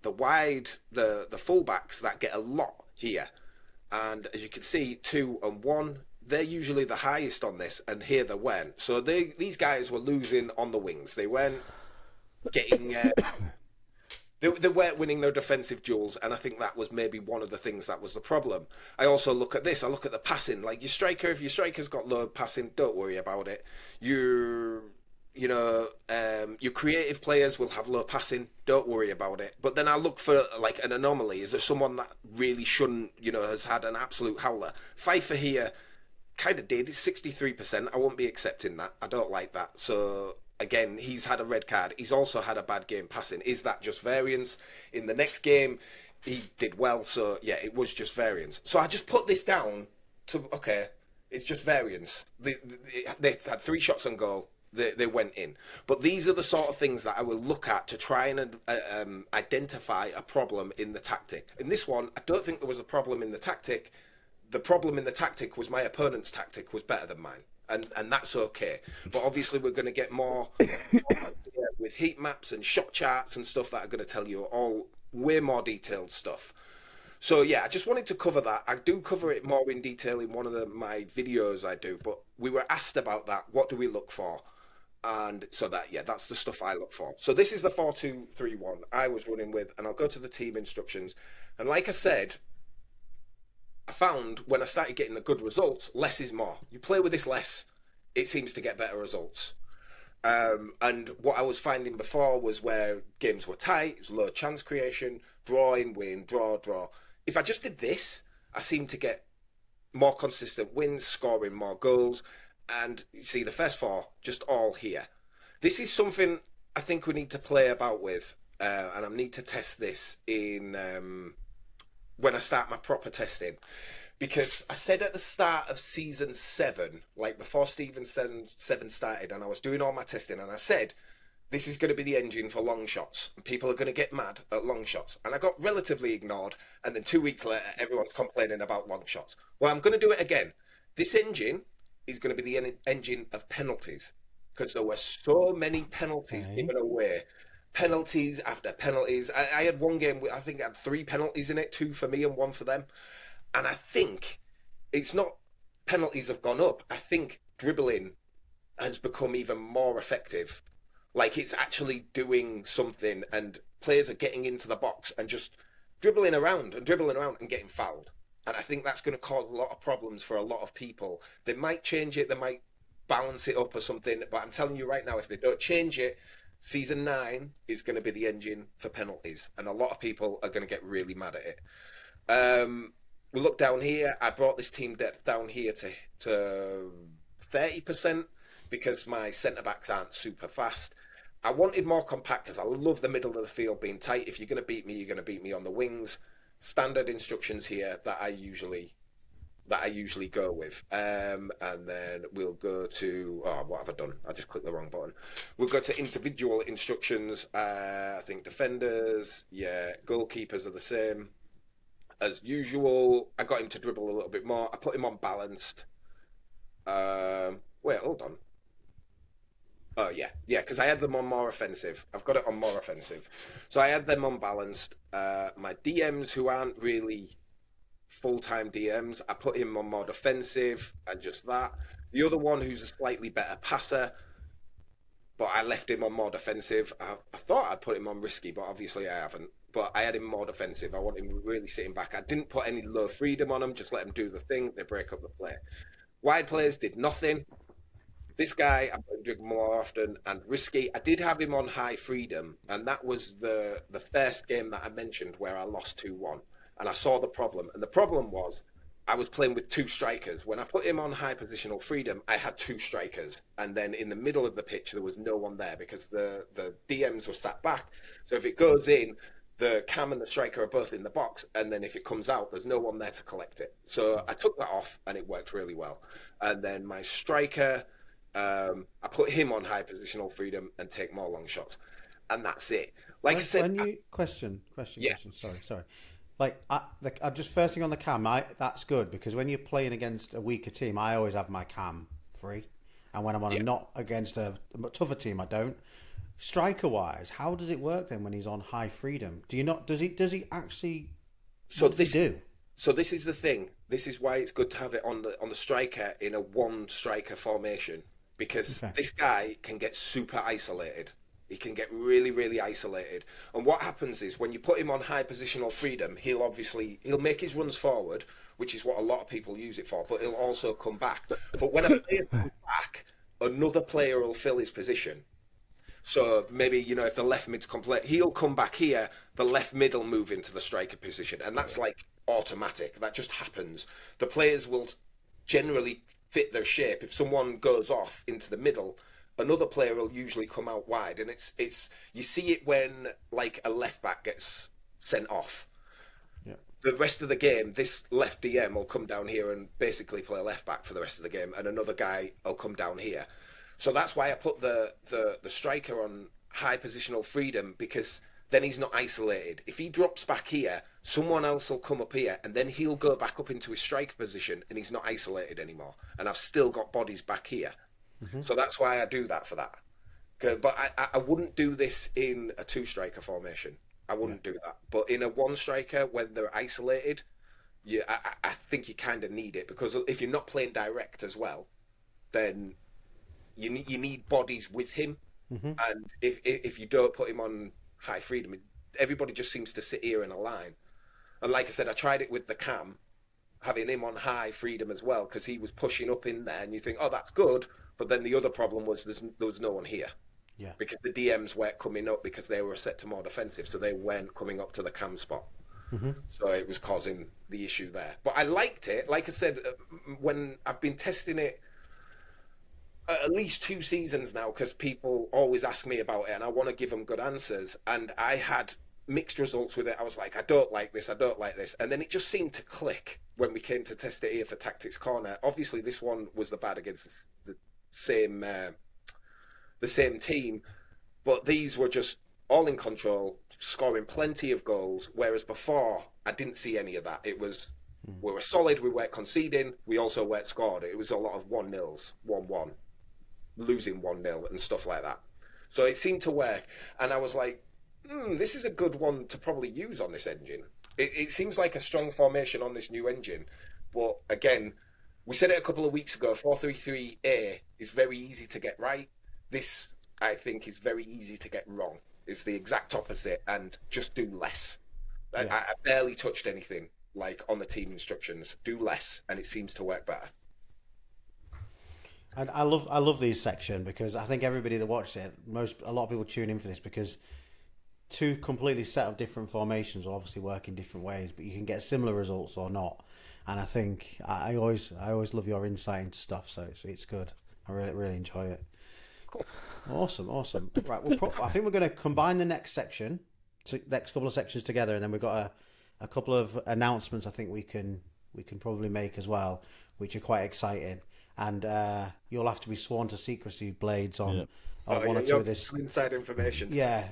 wide the fullbacks that get a lot here, and as you can see, 2 and 1. They're usually the highest on this, and here they weren't. So these guys were losing on the wings. They weren't getting. They weren't winning their defensive duels, and I think that was maybe one of the things that was the problem. I also look at this. I look at the passing. Like your striker, if your striker's got low passing, don't worry about it. Your creative players will have low passing. Don't worry about it. But then I look for like an anomaly. Is there someone that really shouldn't, has had an absolute howler? Pfeiffer here kind of did. It's 63%. I won't be accepting that. I don't like that. So again, he's had a red card. He's also had a bad game passing. Is that just variance? In the next game, he did well. So, yeah, it was just variance. So I just put this down to, okay, it's just variance. They had 3 shots on goal. They went in. But these are the sort of things that I will look at to try and identify a problem in the tactic. In this one, I don't think there was a problem in the tactic. The problem in the tactic was my opponent's tactic was better than mine. And that's okay. But obviously we're going to get more with heat maps and shot charts and stuff that are going to tell you all way more detailed stuff. So yeah, I just wanted to cover that. I do cover it more in detail in one of my videos I do, but we were asked about that. What do we look for? And so that's the stuff I look for. So this is the 4-2-3-1 I was running with, and I'll go to the team instructions. And like I said, I found when I started getting the good results, less is more. You play with this less, it seems to get better results. And what I was finding before was where games were tight, it was low chance creation, drawing, win, draw. If I just did this, I seemed to get more consistent wins, scoring more goals. And you see the first 4, just all here. This is something I think we need to play about with. And I need to test this in when I start my proper testing, because I said at the start of season 7, like before season 7 started, and I was doing all my testing, and I said this is going to be the engine for long shots, and people are going to get mad at long shots, and I got relatively ignored, and then 2 weeks later everyone's complaining about long shots. Well, I'm going to do it again. This engine is going to be the engine of penalties, because there were so many penalties given away. Penalties after penalties. I had one game, I think I had 3 penalties in it, 2 for me and 1 for them. And I think it's not penalties have gone up. I think dribbling has become even more effective. Like it's actually doing something, and players are getting into the box and just dribbling around and getting fouled. And I think that's going to cause a lot of problems for a lot of people. They might change it, they might balance it up or something. But I'm telling you right now, if they don't change it, Season 9 is going to be the engine for penalties, and a lot of people are going to get really mad at it. We look down here. I brought this team depth down here to 30% because my centre-backs aren't super fast. I wanted more compact because I love the middle of the field being tight. If you're going to beat me, you're going to beat me on the wings. Standard instructions here that I usually go with. And then we'll go to, what have I done? I just clicked the wrong button. We'll go to individual instructions. I think defenders, goalkeepers are the same as usual. I got him to dribble a little bit more. I put him on balanced. Wait, hold on. Oh, yeah, because I had them on more offensive. I've got it on more offensive. So I had them on balanced. My DMs, who aren't really full-time DMs, I put him on more defensive and just that. The other one, who's a slightly better passer, but I left him on more defensive. I thought I'd put him on risky, but obviously I haven't. But I had him more defensive. I want him really sitting back. I didn't put any low freedom on him, just let him do the thing. They break up the play. Wide players did nothing. This guy, I put him more often, and Risky, I did have him on high freedom, and that was the first game that I mentioned where I lost 2-1. And I saw the problem. And the problem was I was playing with two strikers. When I put him on high positional freedom, I had two strikers. And then in the middle of the pitch, there was no one there because the DMs were sat back. So if it goes in, the cam and the striker are both in the box. And then if it comes out, there's no one there to collect it. So I took that off and it worked really well. And then my striker, I put him on high positional freedom and take more long shots. And that's it. Like I said, when you question. Yeah. Sorry. Like, I just first thing on the cam, that's good because when you're playing against a weaker team, I always have my cam free, and when I'm on not against a tougher team, I don't. Striker wise, how does it work then when he's on high freedom? Do you not? Does he actually? So what does he do? So this is the thing. This is why it's good to have it on the striker in a one striker formation because this guy can get super isolated. He can get really, really isolated. And what happens is when you put him on high positional freedom, he'll make his runs forward, which is what a lot of people use it for, but he'll also come back. But when a player comes back, another player will fill his position. So maybe, if the left mid's complete, he'll come back here, the left mid will move into the striker position. And that's like automatic. That just happens. The players will generally fit their shape. If someone goes off into the middle, another player will usually come out wide, and it's you see it when like a left back gets sent off. Yeah. The rest of the game, this left DM will come down here and basically play left back for the rest of the game, and another guy will come down here. So that's why I put the striker on high positional freedom because then he's not isolated. If he drops back here, someone else will come up here, and then he'll go back up into his striker position, and he's not isolated anymore. And I've still got bodies back here. So that's why I do that for that. But I wouldn't do this in a two-striker formation. I wouldn't do that. But in a one-striker, when they're isolated, I think you kind of need it. Because if you're not playing direct as well, then you need bodies with him. And if you don't put him on high freedom, everybody just seems to sit here in a line. And like I said, I tried it with the cam, having him on high freedom as well, because he was pushing up in there. And you think, oh, that's good. But then the other problem was there was no one here. Yeah. Because the DMs weren't coming up because they were set to more defensive, so they weren't coming up to the cam spot. So it was causing the issue there. But I liked it. Like I said, when I've been testing it at least 2 seasons now, because people always ask me about it, and I want to give them good answers. And I had mixed results with it. I was like, I don't like this, and then it just seemed to click when we came to test it here for Tactics Corner. Obviously, this one was the bad against the same team, but these were just all in control, scoring plenty of goals, whereas before I didn't see any of that. It was we were solid, we weren't conceding, we also weren't scored. It was a lot of 1-0s, 1-1, losing 1-0 and stuff like that. So it seemed to work, and I was like, this is a good one to probably use on this engine. It seems like a strong formation on this new engine, but again, we said it a couple of weeks ago, 4-3-3-A is very easy to get right. This, I think, is very easy to get wrong. It's the exact opposite, and just do less. I barely touched anything like on the team instructions. Do less, and it seems to work better. And I love these section because I think everybody that watches it, a lot of people tune in for this because two completely set up different formations will obviously work in different ways, but you can get similar results or not. And I think I always love your insight into stuff, so it's good. I really enjoy it. Cool. Awesome. Right, I think we're going to combine the next couple of sections together, and then we've got a couple of announcements I think we can probably make as well, which are quite exciting. And you'll have to be sworn to secrecy, Blades, on one or two of this inside information. Yeah,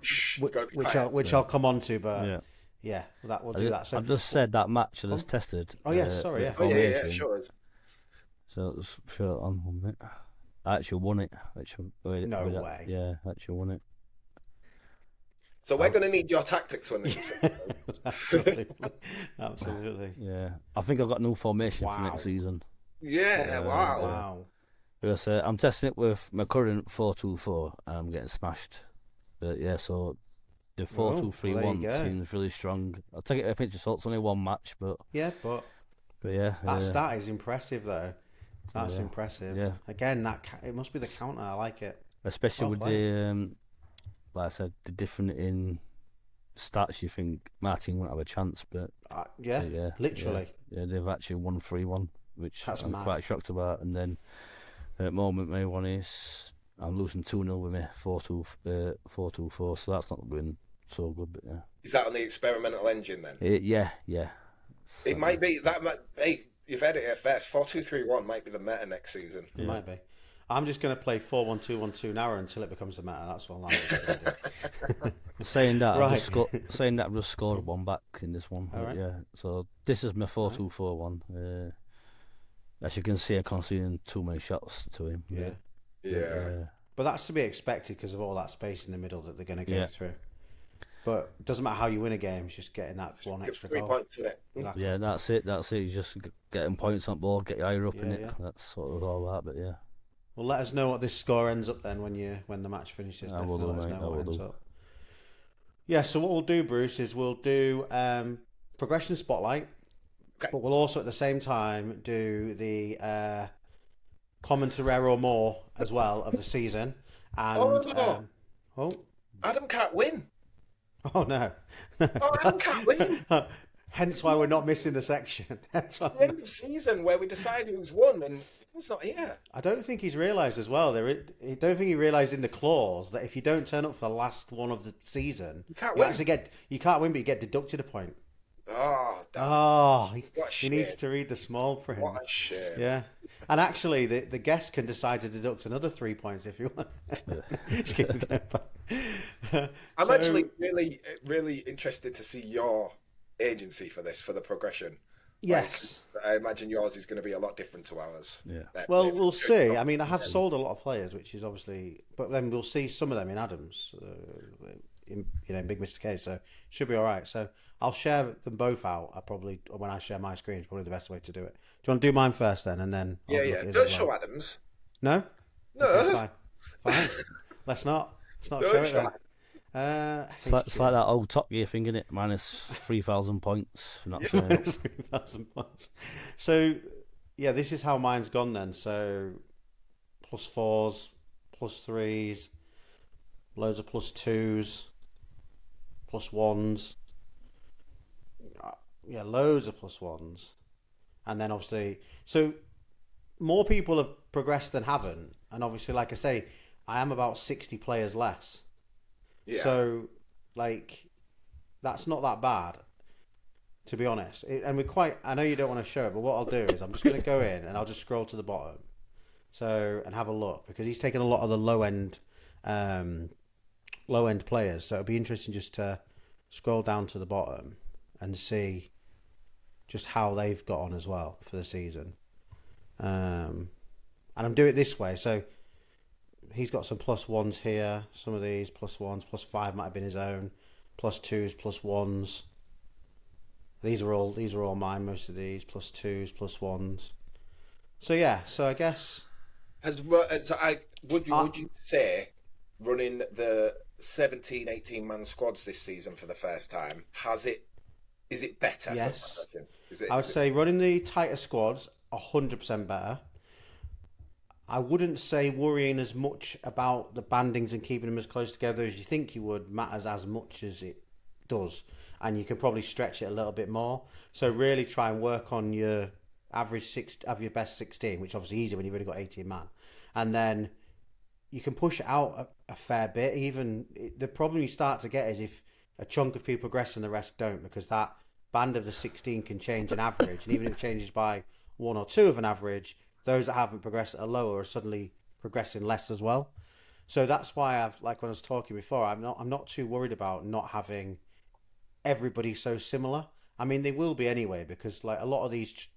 which I'll come on to, but we'll do that. So I've just said that match that is tested. Oh yeah, sorry, yeah. Yeah, sure. So let's show it on 1 minute. I actually won it. No way. Yeah, I actually won it. So we're going to need your tactics when this is Absolutely. Yeah, I think I've got no formation for next season. Yeah, wow. Because I'm testing it with my current 4-2-4 and I'm getting smashed. But yeah, so the 4-2-3-1 seems really strong. I'll take it with a pinch of salt. It's only one match, but yeah, but yeah, that stat is impressive though. That's impressive. Yeah. Again, it must be the counter. I like it. Especially Well with the, like I said, the different in stats. You think Martin won't have a chance, but literally. Yeah, they've actually won 3-1, which That's I'm mad. quite shocked about. And then at the moment, my one is I'm losing 2-0 with me 4-2-4, so that's not going so good. But yeah, Is that on the experimental engine then? Yeah. So, It might be that. Hey, you've had it at first. 4-2-3-1 might be the meta next season. It might be. I'm just going to play 4-1-2-1-2 now until it becomes the meta. That's all I'm going to do. saying that, Right. I've just scored one back in this one. All right. Yeah, so this is my 4-2-4-1. As you can see, I'm conceding too many shots to him. Yeah. But that's to be expected because of all that space in the middle that they're going to go through. But it doesn't matter how you win a game, it's just getting that one extra 3 goal. points in it. Exactly. Yeah, that's it. You just getting points on board, get your eye up in it. Yeah. That's sort of all that. But yeah. Well, let us know what this score ends up then when the match finishes. I will do, Definitely let us mate. know I what will ends do. up. Yeah, so what we'll do, Bruce, is we'll do progression spotlight, but we'll also at the same time do the common to rare or more as well of the season. And Adam can't win. oh no, Adam can't win. hence why we're not missing the section. It's the end of season where we decide who's won, and he's not here. I don't think he's realised as well. I don't think he realised in the clause that if you don't turn up for the last one of the season, you can't win. You can't win, but you get deducted a point. Oh, damn. He needs to read the small print. What a shame. Yeah, and actually, the guest can decide to deduct another 3 points if you want. Just keep going back. I'm actually really, really interested to see your agency for this, for the progression. Yes. I imagine yours is going to be a lot different to ours. Yeah. Well, we'll see. I mean, I have sold a lot of players, which is obviously, but then we'll see some of them in Adams, in Big Mr. K. So should be all right. So I'll share them both out. When I share my screen, is probably the best way to do it. Do you want to do mine first then, and then? Don't show Adams. No. No. Okay, fine. Let's not show it then. It's like that old Top Gear thing, isn't it? Minus 3,000 points for not turning up. 3,000 points. So, yeah, this is how mine's gone then. So, +4s, +3s, loads of +2s, +1s. Yeah, loads of +1s. And then obviously, so more people have progressed than haven't. And obviously, like I say, I am about 60 players less. Yeah. So, that's not that bad, to be honest. And I know you don't want to show it, but what I'll do is I'm just going to go in and I'll just scroll to the bottom. And have a look, because he's taken a lot of the low end players. So it'll be interesting just to scroll down to the bottom and see just how they've got on as well for the season. And I'm doing it this way. So he's got some +1s here. Some of these +1s, +5 might have been his own. +2s, +1s. These are all mine. Most of these +2s, +1s. So yeah. So I guess. Would you say running the 17, 18 man squads this season for the first time is it better? Yes. I would say running the tighter squads 100% better. I wouldn't say worrying as much about the bandings and keeping them as close together as you think you would matters as much as it does, and you can probably stretch it a little bit more. So really try and work on your average of your best 16, which is obviously easy when you've only got 18 man, and then you can push it out a fair bit. The problem you start to get is if a chunk of people progress and the rest don't, because that band of the 16 can change an average, and even if it changes by 1 or 2 of an average, those that haven't progressed at a lower are suddenly progressing less as well. So that's why like when I was talking before, I'm not too worried about not having everybody so similar. I mean, they will be anyway, because like a lot of these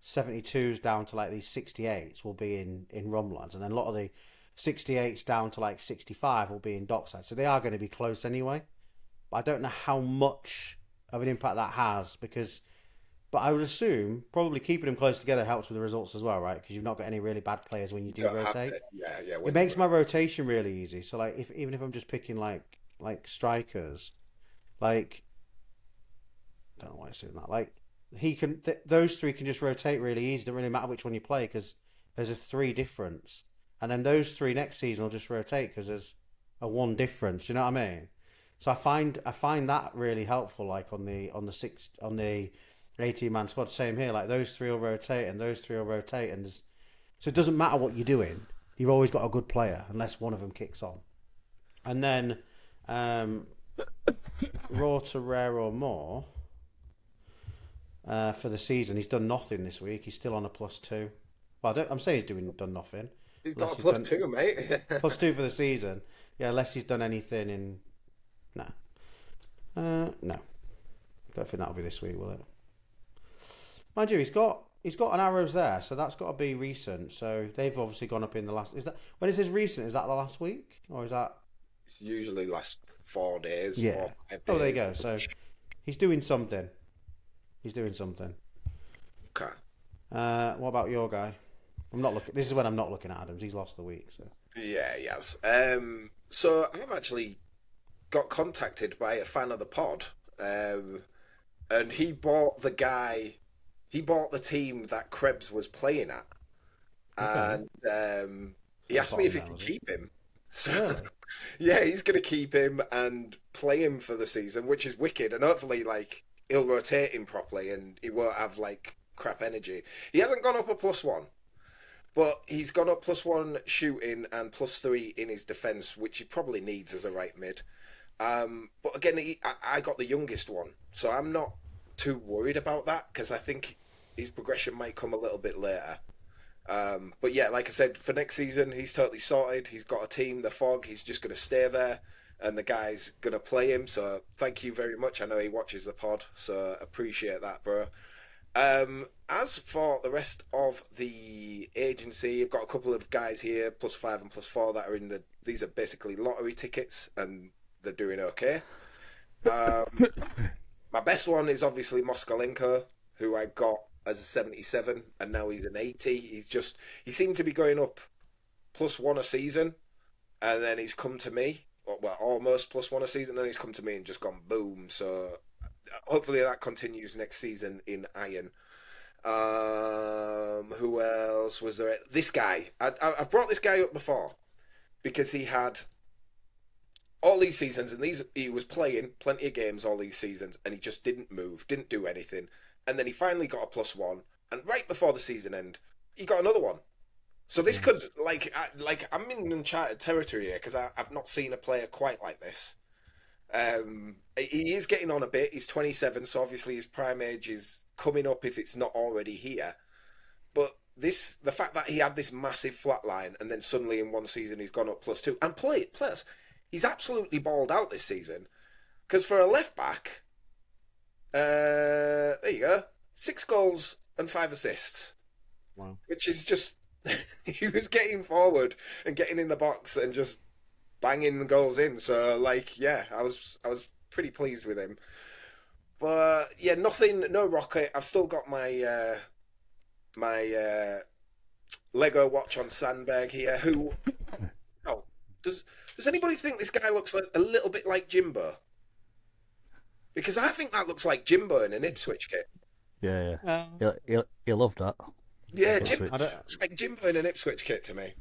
72s down to like these 68s will be in Rumlands, and then a lot of the 68s down to like 65 will be in Dockside. So they are going to be close anyway. But I don't know how much of an impact that has, but I would assume probably keeping them close together helps with the results as well, right? Because you've not got any really bad players when you do rotate. It makes my rotation really easy. So like even if I'm just picking like strikers, like I don't know why I'm saying that. Like he can, those three can just rotate really easy. It doesn't really matter which one you play, because there's a 3 difference, and then those 3 next season will just rotate because there's a 1 difference. You know what I mean? So I find that really helpful. Like on the 18-man squad, same here. Like those 3 will rotate, and those 3 will rotate, and so it doesn't matter what you're doing. You've always got a good player unless one of them kicks on. And then raw to rare or more for the season. He's done nothing this week. He's still on a +2. Well, I'm saying he's done nothing. He's got a +2, mate. +2 for the season. Yeah, unless he's done anything in. No. No. Don't think that'll be this week, will it? Mind you, he's got an arrows there, so that's got to be recent. So they've obviously gone up in the last. Is that when it says recent? Is that the last week, or is that? Usually last 4 days. Yeah. 4, 5 days. Oh, there you go. So he's doing something. Okay. What about your guy? I'm not looking. This is when I'm not looking at Adams. He's lost the week. So Yeah, he has. So I've actually got contacted by a fan of the pod, and he bought the team that Krebs was playing at, and he asked me if he could keep him. So really? yeah, he's going to keep him and play him for the season, which is wicked, and hopefully like he'll rotate him properly and he won't have like crap energy. He hasn't gone up a +1. But he's gone up +1 shooting and +3 in his defence, which he probably needs as a right mid. But again, I got the youngest one, so I'm not too worried about that because I think his progression might come a little bit later. But yeah, like I said, for next season, he's totally sorted. He's got a team, the Fog. He's just going to stay there, and the guy's going to play him. So thank you very much. I know he watches the pod, so appreciate that, bro. As for the rest of the agency, I've got a couple of guys here, +5 and +4, that are these are basically lottery tickets, and they're doing okay. My best one is obviously Moskalenko, who I got as a 77, and now he's an 80. He seemed to be going up +1 a season, and then he's come to me, well, almost +1 a season, and then he's come to me and just gone boom. So hopefully that continues next season in Iron. Who else was there? This guy. I've brought this guy up before because he had all these seasons, and he was playing plenty of games all these seasons, and he just didn't move, didn't do anything, and then he finally got a +1, and right before the season end, he got another one. So this could I'm in uncharted territory here because I've not seen a player quite like this. He is getting on a bit. He's 27, so obviously his prime age is coming up if it's not already here. But the fact that he had this massive flat line and then suddenly in one season he's gone up +2 and plus he's absolutely balled out this season because for a left back, there you go, 6 goals and 5 assists. Wow, which is just he was getting forward and getting in the box and just banging the goals in. So like, yeah, I was pretty pleased with him. But yeah, no rocket. I've still got my Lego watch on Sandberg here. Who? Oh, does anybody think this guy looks like a little bit like Jimbo? Because I think that looks like Jimbo in an Ipswich kit. Yeah. He'll love that. Yeah, Jimbo. It's like Jimbo in an Ipswich kit to me.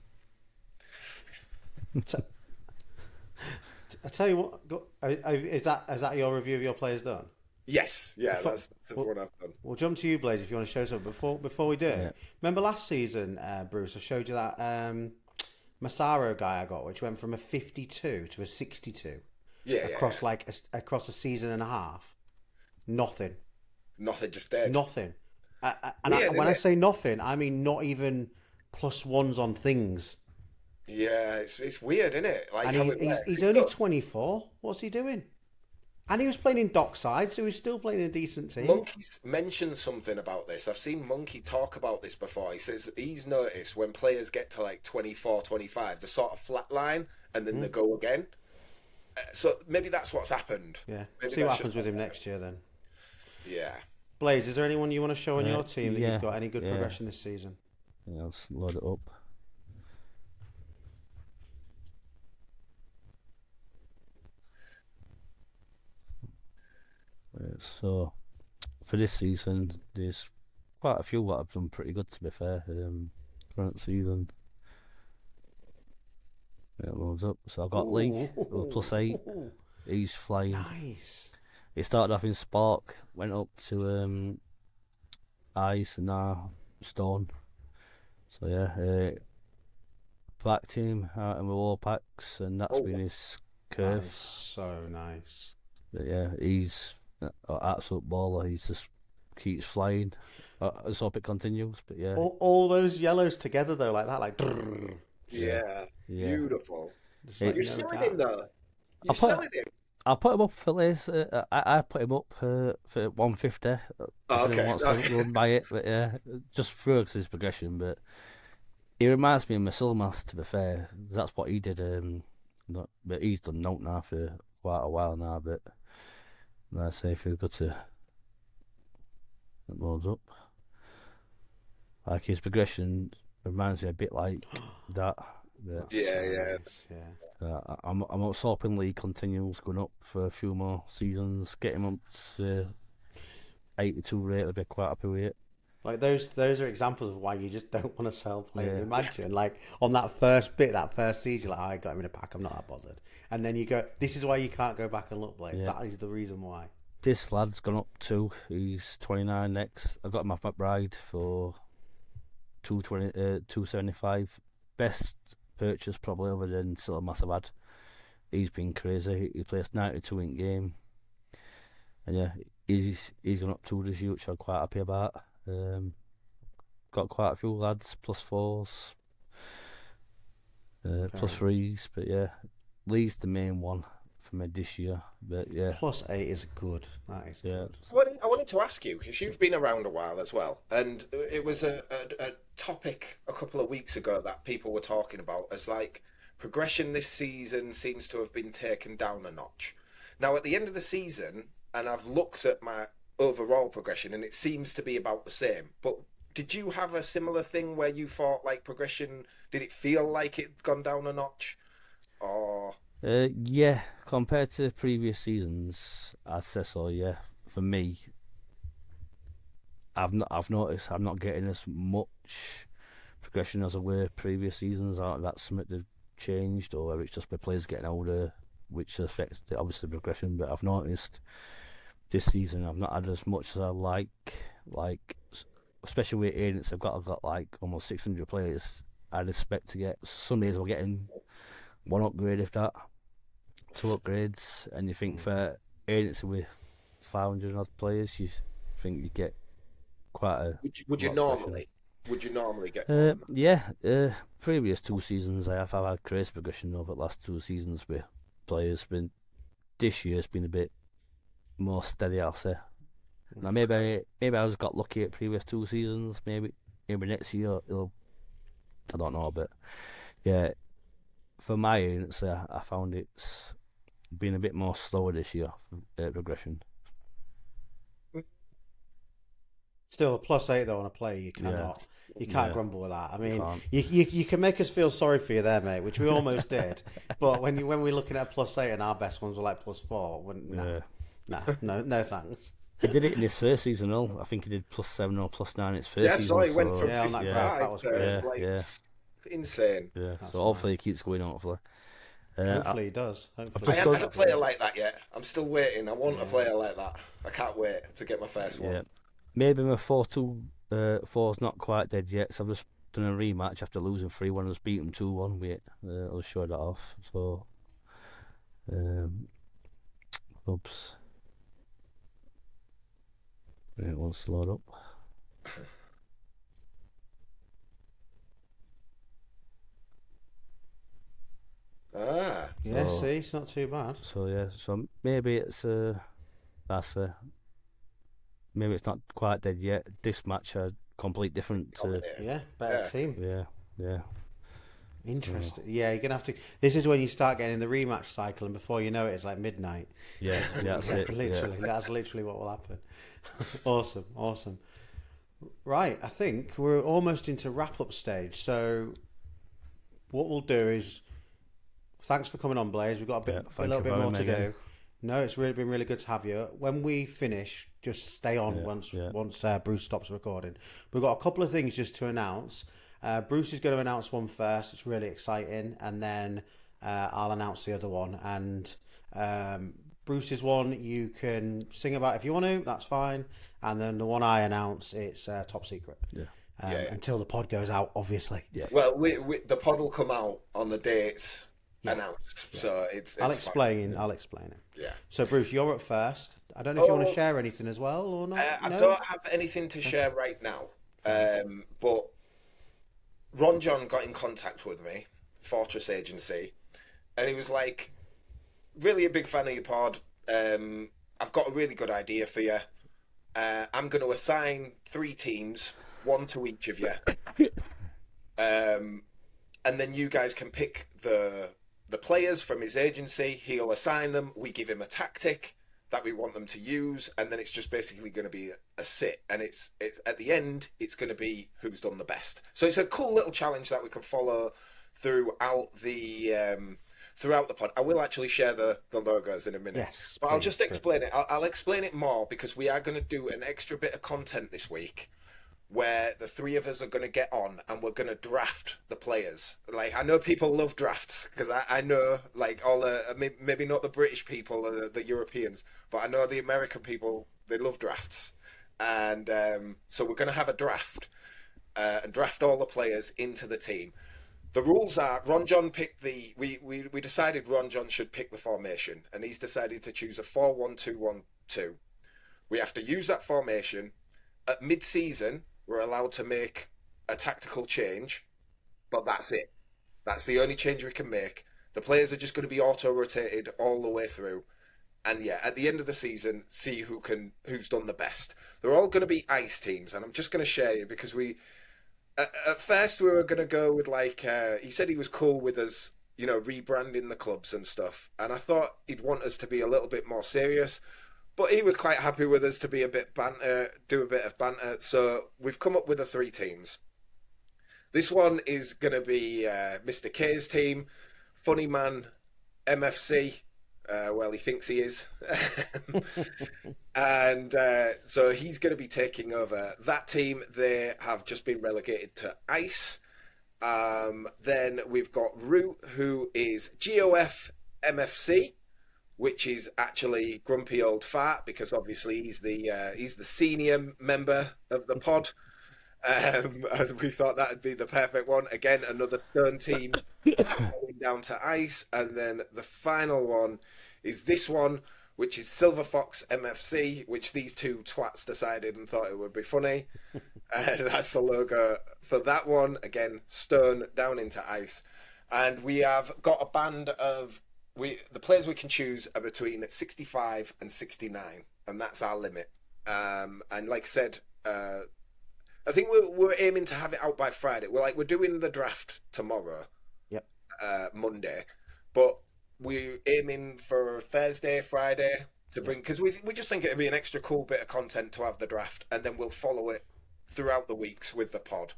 I tell you what, is that your review of your players done? Yes, yeah, that's the one I've done. We'll jump to you, Blaze, if you want to show something. Before we do, Yeah. Remember last season, Bruce, I showed you that Massaro guy I got, which went from a 52 to a 62. Yeah, across across a season and a half. Nothing, just dead. Nothing. When I say nothing, I mean not even +1s on things. Yeah, it's weird, isn't it? Like, and he's only 24. What's he doing? And he was playing in Dockside, so he's still playing a decent team. Monkey's mentioned something about this. I've seen Monkey talk about this before. He says he's noticed when players get to like 24, 25, they sort of flatline and then they go again. So maybe that's what's happened. Yeah. Maybe see what happens with him next year then. Yeah. Blaze, is there anyone you want to show on your team that you've got any good progression this season? Yeah, I'll load it up. So, for this season, there's quite a few that have done pretty good, to be fair. current season. It loads up. So I've got Lee, +8. He's flying. Nice. He started off in Spark, went up to Ice, and now Stone. So yeah, backed him out in the war packs, and that's been his curve. That is so nice. But yeah, he's an absolute baller. He just keeps flying. I just hope it continues. But yeah, All those yellows together though, like that, like. Yeah. Beautiful. Like, You're selling him though. You're selling him. I'll put him up for this. I put him up for 150. Okay. Wants to run by it, but yeah, just through his progression. But he reminds me of Masilmas, to be fair. That's what he did. But he's done note now for quite a while now. But let's say if we go to it loads up, like his progression reminds me a bit like that. But, Yeah. I'm also hoping Lee continues going up for a few more seasons, get him up to 82 rate. I'd be quite happy with it. Like those are examples of why you just don't want to sell players. Imagine like on that first season, like I got him in a pack, I'm not that bothered. And then you go, this is why you can't go back and look, Blake. Yeah. That is the reason why. This lad's gone up too. He's 29 next. I got him off McBride for 275. Best purchase probably other than Silla Massabad. He's been crazy. He placed 92 in game, and yeah, he's gone up 2 this year, which I'm quite happy about. Got quite a few lads +4s, +3s, but yeah, Lee's the main one for me this year. But yeah, +8 is good. That is good. I wanted to ask you, because you've been around a while as well, and it was a topic a couple of weeks ago that people were talking about as like progression this season seems to have been taken down a notch. Now at the end of the season, and I've looked at my overall progression and it seems to be about the same, but did you have a similar thing where you thought like progression, did it feel like it'd gone down a notch? Or yeah, compared to previous seasons, I'd say so. Yeah, for me, I've noticed I'm not getting as much progression as I were previous seasons. That's something they've changed, or whether it's just my players getting older, which affects obviously progression. But I've noticed this season I've not had as much as I like, especially with agents. I've got like almost 600 players. I'd expect to get some days we're getting 1 upgrade, if that, 2 upgrades, and you think for agency with 500 odd players, you think you get quite a. Would you normally get? Yeah, previous 2 seasons I've had crazy progression over the last 2 seasons with players. Been this year's been a bit more steady, I'll say. Now maybe I just got lucky at previous 2 seasons. Maybe next year I don't know, but yeah. For my agency, I found it's been a bit more slower this year for progression. Still a +8 though on a player. You can't grumble with that. I mean, you can make us feel sorry for you there, mate, which we almost did. But when we're looking at +8 and our best ones were like +4, no thanks. He did it in his first season. I think he did +7 or +9 in his first season. So he went from 55 on that graph, that was great. Insane. Yeah. So hopefully he keeps going. Hopefully he does. I haven't had a player like that yet. I'm still waiting. I want a player like that. I can't wait to get my first one. Maybe my 4-2 4's not quite dead yet. So I've just done a rematch after losing 3-1. I just beat him 2-1. I'll show that off. So, oops. It wants to load up. See, it's not too bad. So maybe it's maybe it's not quite dead yet. This match are complete different. Better team. Yeah. Interesting. Yeah, you're gonna have to. This is when you start getting in the rematch cycle, and before you know it, it's like midnight. Yeah, that's it. Literally, that's literally what will happen. Awesome. Right, I think we're almost into wrap-up stage. So, what we'll do is. Thanks for coming on, Blaze. We've got a little bit more to do. No, it's really been really good to have you. When we finish, just stay on once Bruce stops recording. We've got a couple of things just to announce, Bruce is going to announce one first. It's really exciting, and then I'll announce the other one. And Bruce's one you can sing about if you want to. That's fine. And then the one I announce, it's top secret. Yeah. Until the pod goes out, obviously. Yeah. Well, the pod will come out on the day it's announced, so it's I'll explain. fine. I'll explain it. Yeah. So Bruce, you're up first. I don't know if you want to share anything as well or not. I No? don't have anything to share right now, but Ron John got in contact with me, Fortress Agency, and he was like, "Really a big fan of your pod. I've got a really good idea for you. I'm going to assign 3 teams, 1 to each of you, and then you guys can pick the players from his agency. He'll assign them. We give him a tactic that we want them to use, and then it's just basically going to be a sit. And it's at the end, it's going to be who's done the best. So it's a cool little challenge that we can follow throughout the pod. I will actually share the logos in a minute. Yes, but I'll please, just explain it. I'll explain it more because we are going to do an extra bit of content this week where the 3 of us are going to get on and we're going to draft the players. Like, I know people love drafts because I know, like, all maybe not the British people or the Europeans, but I know the American people, they love drafts. And so we're going to have a draft and draft all the players into the team. The rules are Ron John picked we decided Ron John should pick the formation, and he's decided to choose a 4-1-2-1-2. We have to use that formation. At mid-season, we're allowed to make a tactical change, but that's it. That's the only change we can make. The players are just going to be auto-rotated all the way through. And yeah, at the end of the season, see who's done the best. They're all going to be ice teams, and I'm just going to share you because at first we were going to go with he said he was cool with us, rebranding the clubs and stuff. And I thought he'd want us to be a little bit more serious. But he was quite happy with us to be a bit banter, do a bit of banter. So we've come up with the 3 teams. This one is going to be Mr. K's team, Funny Man MFC. Well, he thinks he is. And so he's going to be taking over that team. They have just been relegated to ice. Then we've got Root, who is GOF MFC, which is actually Grumpy Old Fart, because obviously he's the senior member of the pod. And we thought that would be the perfect one. Again, another stone team going down to ice. And then the final one is this one, which is Silver Fox MFC, which these 2 twats decided and thought it would be funny. That's the logo for that one. Again, stone down into ice. And we have got a band of the players we can choose are between 65 and 69, and that's our limit. And like I said, I think we're aiming to have it out by Friday. We're doing the draft tomorrow. Yep. Monday, but we're aiming for Thursday, Friday to bring, because we just think it'd be an extra cool bit of content to have the draft, and then we'll follow it throughout the weeks with the pod.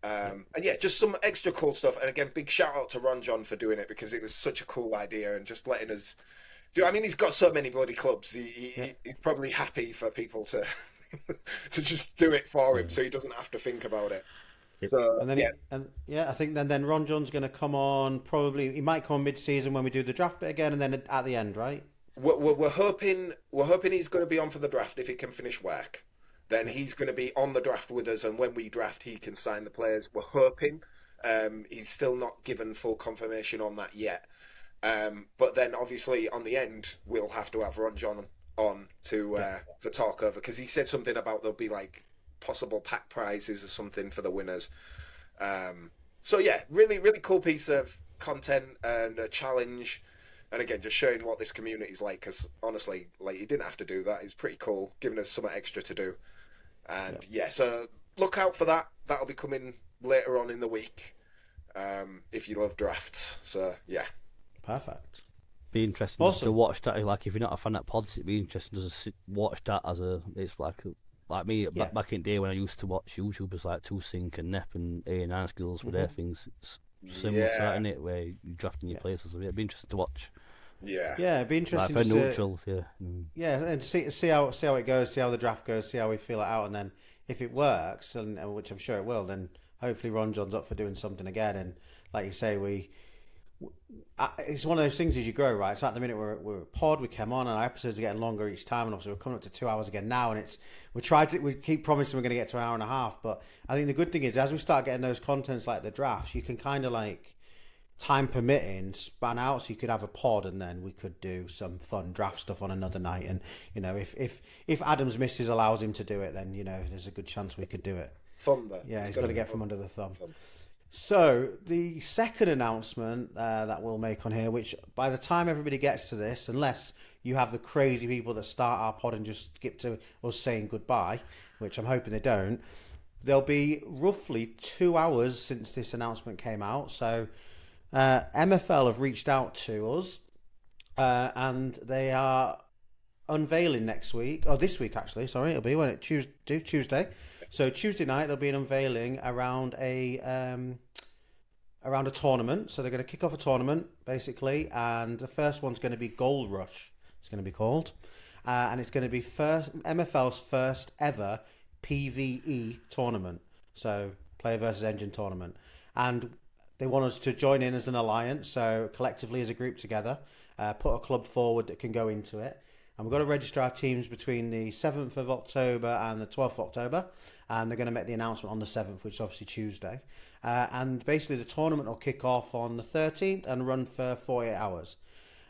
And yeah, just some extra cool stuff. And again, big shout out to Ron John for doing it, because it was such a cool idea and just letting us do. I mean, he's got so many bloody clubs. He's probably happy for people to to just do it for him, so he doesn't have to think about it. So, and then I think then Ron John's going to come on. Probably he might come on mid-season when we do the draft bit again, and then at the end, right? We're hoping he's going to be on for the draft if he can finish work. Then he's going to be on the draft with us, and when we draft, he can sign the players. We're hoping. He's still not given full confirmation on that yet. But then, obviously, on the end, we'll have to have Ron John on to talk over, because he said something about there'll be like possible pack prizes or something for the winners. So yeah, really, really cool piece of content and a challenge. And again, just showing what this community is like, because honestly, like, you didn't have to do that. It's pretty cool, giving us something extra to do. And yeah, so look out for that. That'll be coming later on in the week, if you love drafts. So yeah. Perfect. Be interesting just to watch that. Like, if you're not a fan of pods, it'd be interesting to watch that as it's like me back in the day when I used to watch YouTubers like Two Sync and Nep and A9 Skills with their things. It's similar to that, isn't it? Where you're drafting your places. It'd be interesting to watch. Yeah, it'd be interesting. Like for neutral, and see how it goes, see how the draft goes, see how we feel it out, and then if it works, and which I'm sure it will, then hopefully Ron John's up for doing something again. And like you say, it's one of those things as you grow, right? So at the minute we're a pod, we came on, and our episodes are getting longer each time, and obviously we're coming up to 2 hours again now, and we keep promising we're going to get to an hour and a half, but I think the good thing is as we start getting those contents like the drafts, you can kind of like, time permitting, span out, so you could have a pod, and then we could do some fun draft stuff on another night. And if Adam's missus allows him to do it, then there's a good chance we could do it. Fun though. Yeah, he's got to get from under the thumb. So the second announcement that we'll make on here, which by the time everybody gets to this, unless you have the crazy people that start our pod and just skip to us saying goodbye, which I'm hoping they don't, there'll be roughly 2 hours since this announcement came out. So MFL have reached out to us and they are unveiling next week, or this week actually, sorry, it'll be when it Tuesday. So Tuesday night there'll be an unveiling around a tournament. So they're going to kick off a tournament basically, and the first one's going to be Gold Rush. It's going to be called, and it's going to be MFL's first ever PvE tournament. So player versus engine tournament, and they want us to join in as an alliance. So collectively as a group together, put a club forward that can go into it. And we've got to register our teams between the 7th of October and the 12th of October. And they're going to make the announcement on the 7th, which is obviously Tuesday. And basically the tournament will kick off on the 13th and run for 48 hours.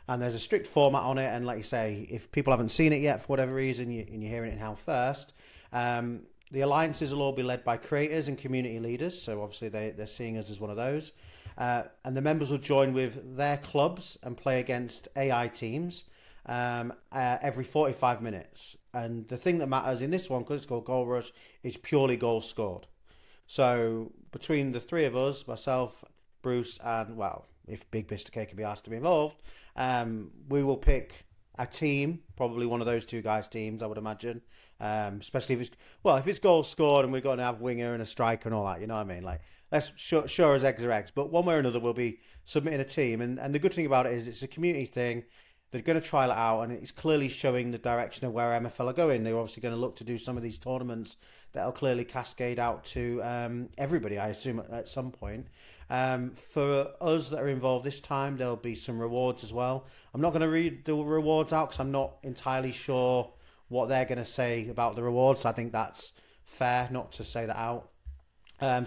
And there's a strict format on it. And like you say, if people haven't seen it yet for whatever reason, and you're hearing it now first, the alliances will all be led by creators and community leaders. So obviously they're seeing us as one of those. And the members will join with their clubs and play against AI teams every 45 minutes. And the thing that matters in this one, because it's called Goal Rush, is purely goals scored. So between the three of us, myself, Bruce, and, well, if Big Mr. K can be asked to be involved, we will pick a team, probably one of those two guys' teams, I would imagine. Especially if it's goals scored and we're going to have winger and a striker and all that, you know what I mean? Like, let's sure as eggs are eggs. But one way or another, we'll be submitting a team. And the good thing about it is it's a community thing. They're going to trial it out, and it's clearly showing the direction of where MFL are going. They're obviously going to look to do some of these tournaments that'll clearly cascade out to everybody, I assume, at some point. For us that are involved this time, there'll be some rewards as well. I'm not going to read the rewards out because I'm not entirely sure what they're going to say about the rewards. I think that's fair not to say that out.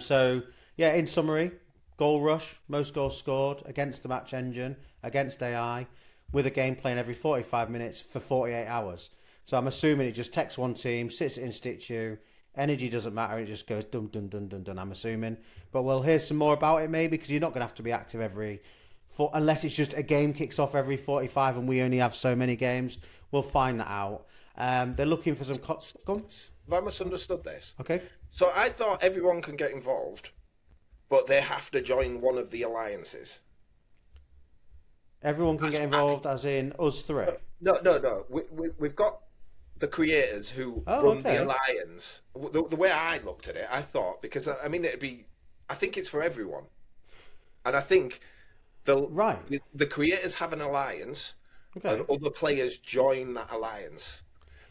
So, yeah, in summary, Goal Rush, most goals scored against the match engine, against AI, with a game playing every 45 minutes for 48 hours. So I'm assuming it just takes one team, sits it in situ, energy doesn't matter, it just goes dun dun dun dun dun, I'm assuming. But we'll hear some more about it maybe, because you're not going to have to be active unless it's just a game kicks off every 45 and we only have so many games. We'll find that out. They're looking for some... Have I misunderstood this? Okay. So I thought everyone can get involved, but they have to join one of the alliances. Everyone can get involved, as in us three? No. We've got the creators who run the alliance. The way I looked at it, I thought, because, I mean, I think it's for everyone. And I think the creators have an alliance, and other players join that alliance.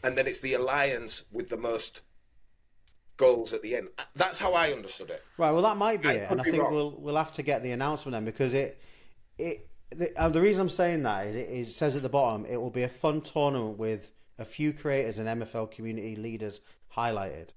And then it's the alliance with the most goals at the end. That's how I understood it. Right, well, that might be it. And I think we'll have to get the announcement then, because the reason I'm saying that is it says at the bottom, it will be a fun tournament with a few creators and MFL community leaders highlighted.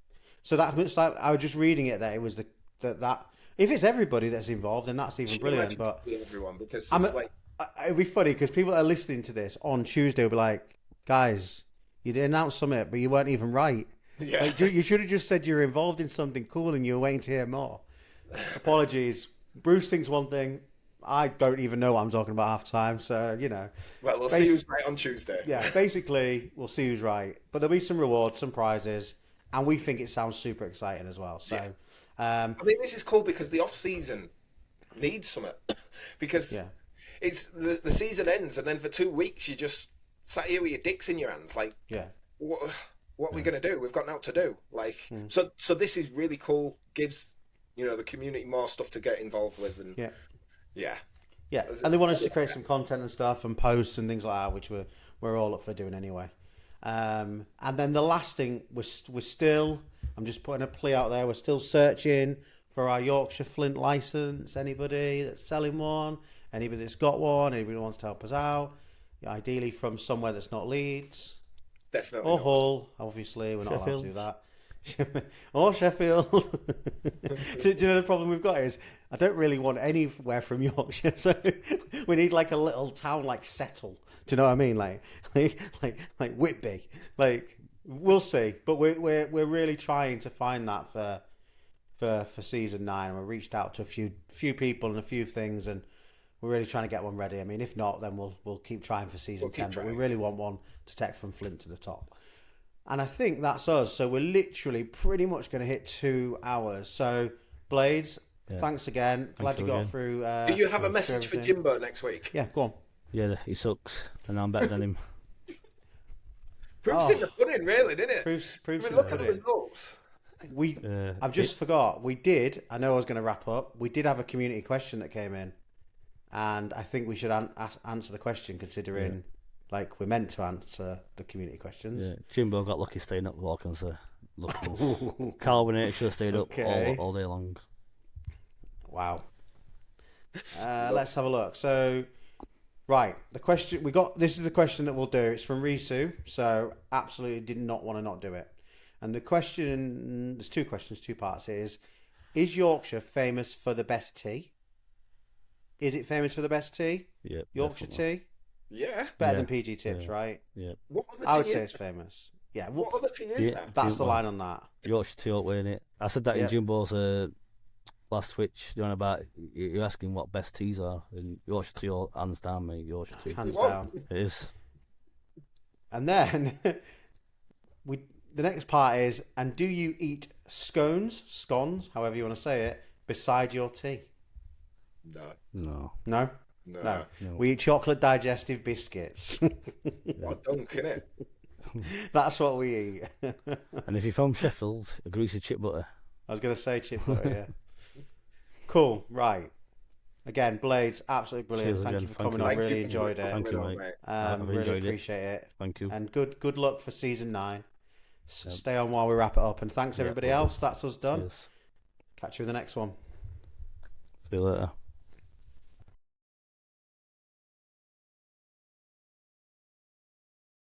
So that looks like, I was just reading it, that it was that if it's everybody that's involved, then that's even brilliant. But everyone, because it'd be funny because people that are listening to this on Tuesday will be like, guys, you did announce something, but you weren't even right. Yeah. Like, you should have just said you're involved in something cool and you were waiting to hear more. Apologies. Bruce thinks one thing. I don't even know what I'm talking about half the time, so, Well, we'll see who's right on Tuesday. Yeah, basically, we'll see who's right. But there'll be some rewards, some prizes, and we think it sounds super exciting as well. So, yeah. I mean, this is cool because the off-season needs something. Because it's the season ends, and then for 2 weeks, you just sat here with your dicks in your hands. Like, what are we going to do? We've got nothing to do. Like, so this is really cool. Gives, the community more stuff to get involved with. And Yeah, and they want us to create some content and stuff and posts and things like that, which we're all up for doing anyway. And then the last thing, we're still, I'm just putting a plea out there. We're still searching for our Yorkshire Flint license. Anybody that's selling one, anybody that's got one, anybody who wants to help us out. Ideally from somewhere that's not Leeds. Definitely. Or not. Hull, obviously. We're not allowed Sheffield. to do that. Or Sheffield. Do you know the problem we've got is I don't really want anywhere from Yorkshire, so we need like a little town like Settle. Do you know what I mean? Like Whitby. Like we'll see, but we're really trying to find that for season 9. We reached out to a few people and a few things, and we're really trying to get one ready. I mean, if not, then we'll keep trying for season 10. But we really want one to take from Flint to the top. And I think that's us. So we're literally pretty much going to hit 2 hours. So, Blades, thanks again. Glad you got through. Do you have a message for Jimbo next week? Yeah, go on. Yeah, he sucks, and I'm better than him. Proof's in the pudding, really, didn't it? Proof's I mean, in look the at the pudding. results. I've just forgot. We did. I know I was going to wrap up. We did have a community question that came in, and I think we should answer the question considering, like, we're meant to answer the community questions. Yeah, Jimbo got lucky staying up with all kinds of lucky. Calvin should have stayed up all day long. Wow. Let's have a look. So, right, the question we got. This is the question that we'll do. It's from Risu. So, absolutely did not want to not do it. And the question, there's 2 questions, 2 parts. Is Yorkshire famous for the best tea? Is it famous for the best tea? Yeah, Yorkshire definitely. tea? Yeah. Better than PG Tips, right? Yeah. What other I would tea say is it's famous. Yeah. What other tea is there? That's the line on that. Yorkshire tea up winning it. I said that in Jimbo's last Twitch, doing about you're asking what best teas are, and Yorkshire tea, hands down, mate. Yorkshire tea, Hands down. It is. And then the next part is, and do you eat scones, however you want to say it, beside your tea? No. No? No. We eat chocolate digestive biscuits. What dunk, innit? That's what we eat. And if you're from Sheffield, a greasy chip butter. I was going to say chip butter, yeah. Cool, right. Again, Blades, absolutely brilliant. Cheers Thank again. you for coming on. Really enjoyed it. Thank you, mate. I've Really enjoyed appreciate it. Thank you. And good luck for season 9. Stay on while we wrap it up. And thanks everybody else. That's us done. Cheers. Catch you in the next one. See you later.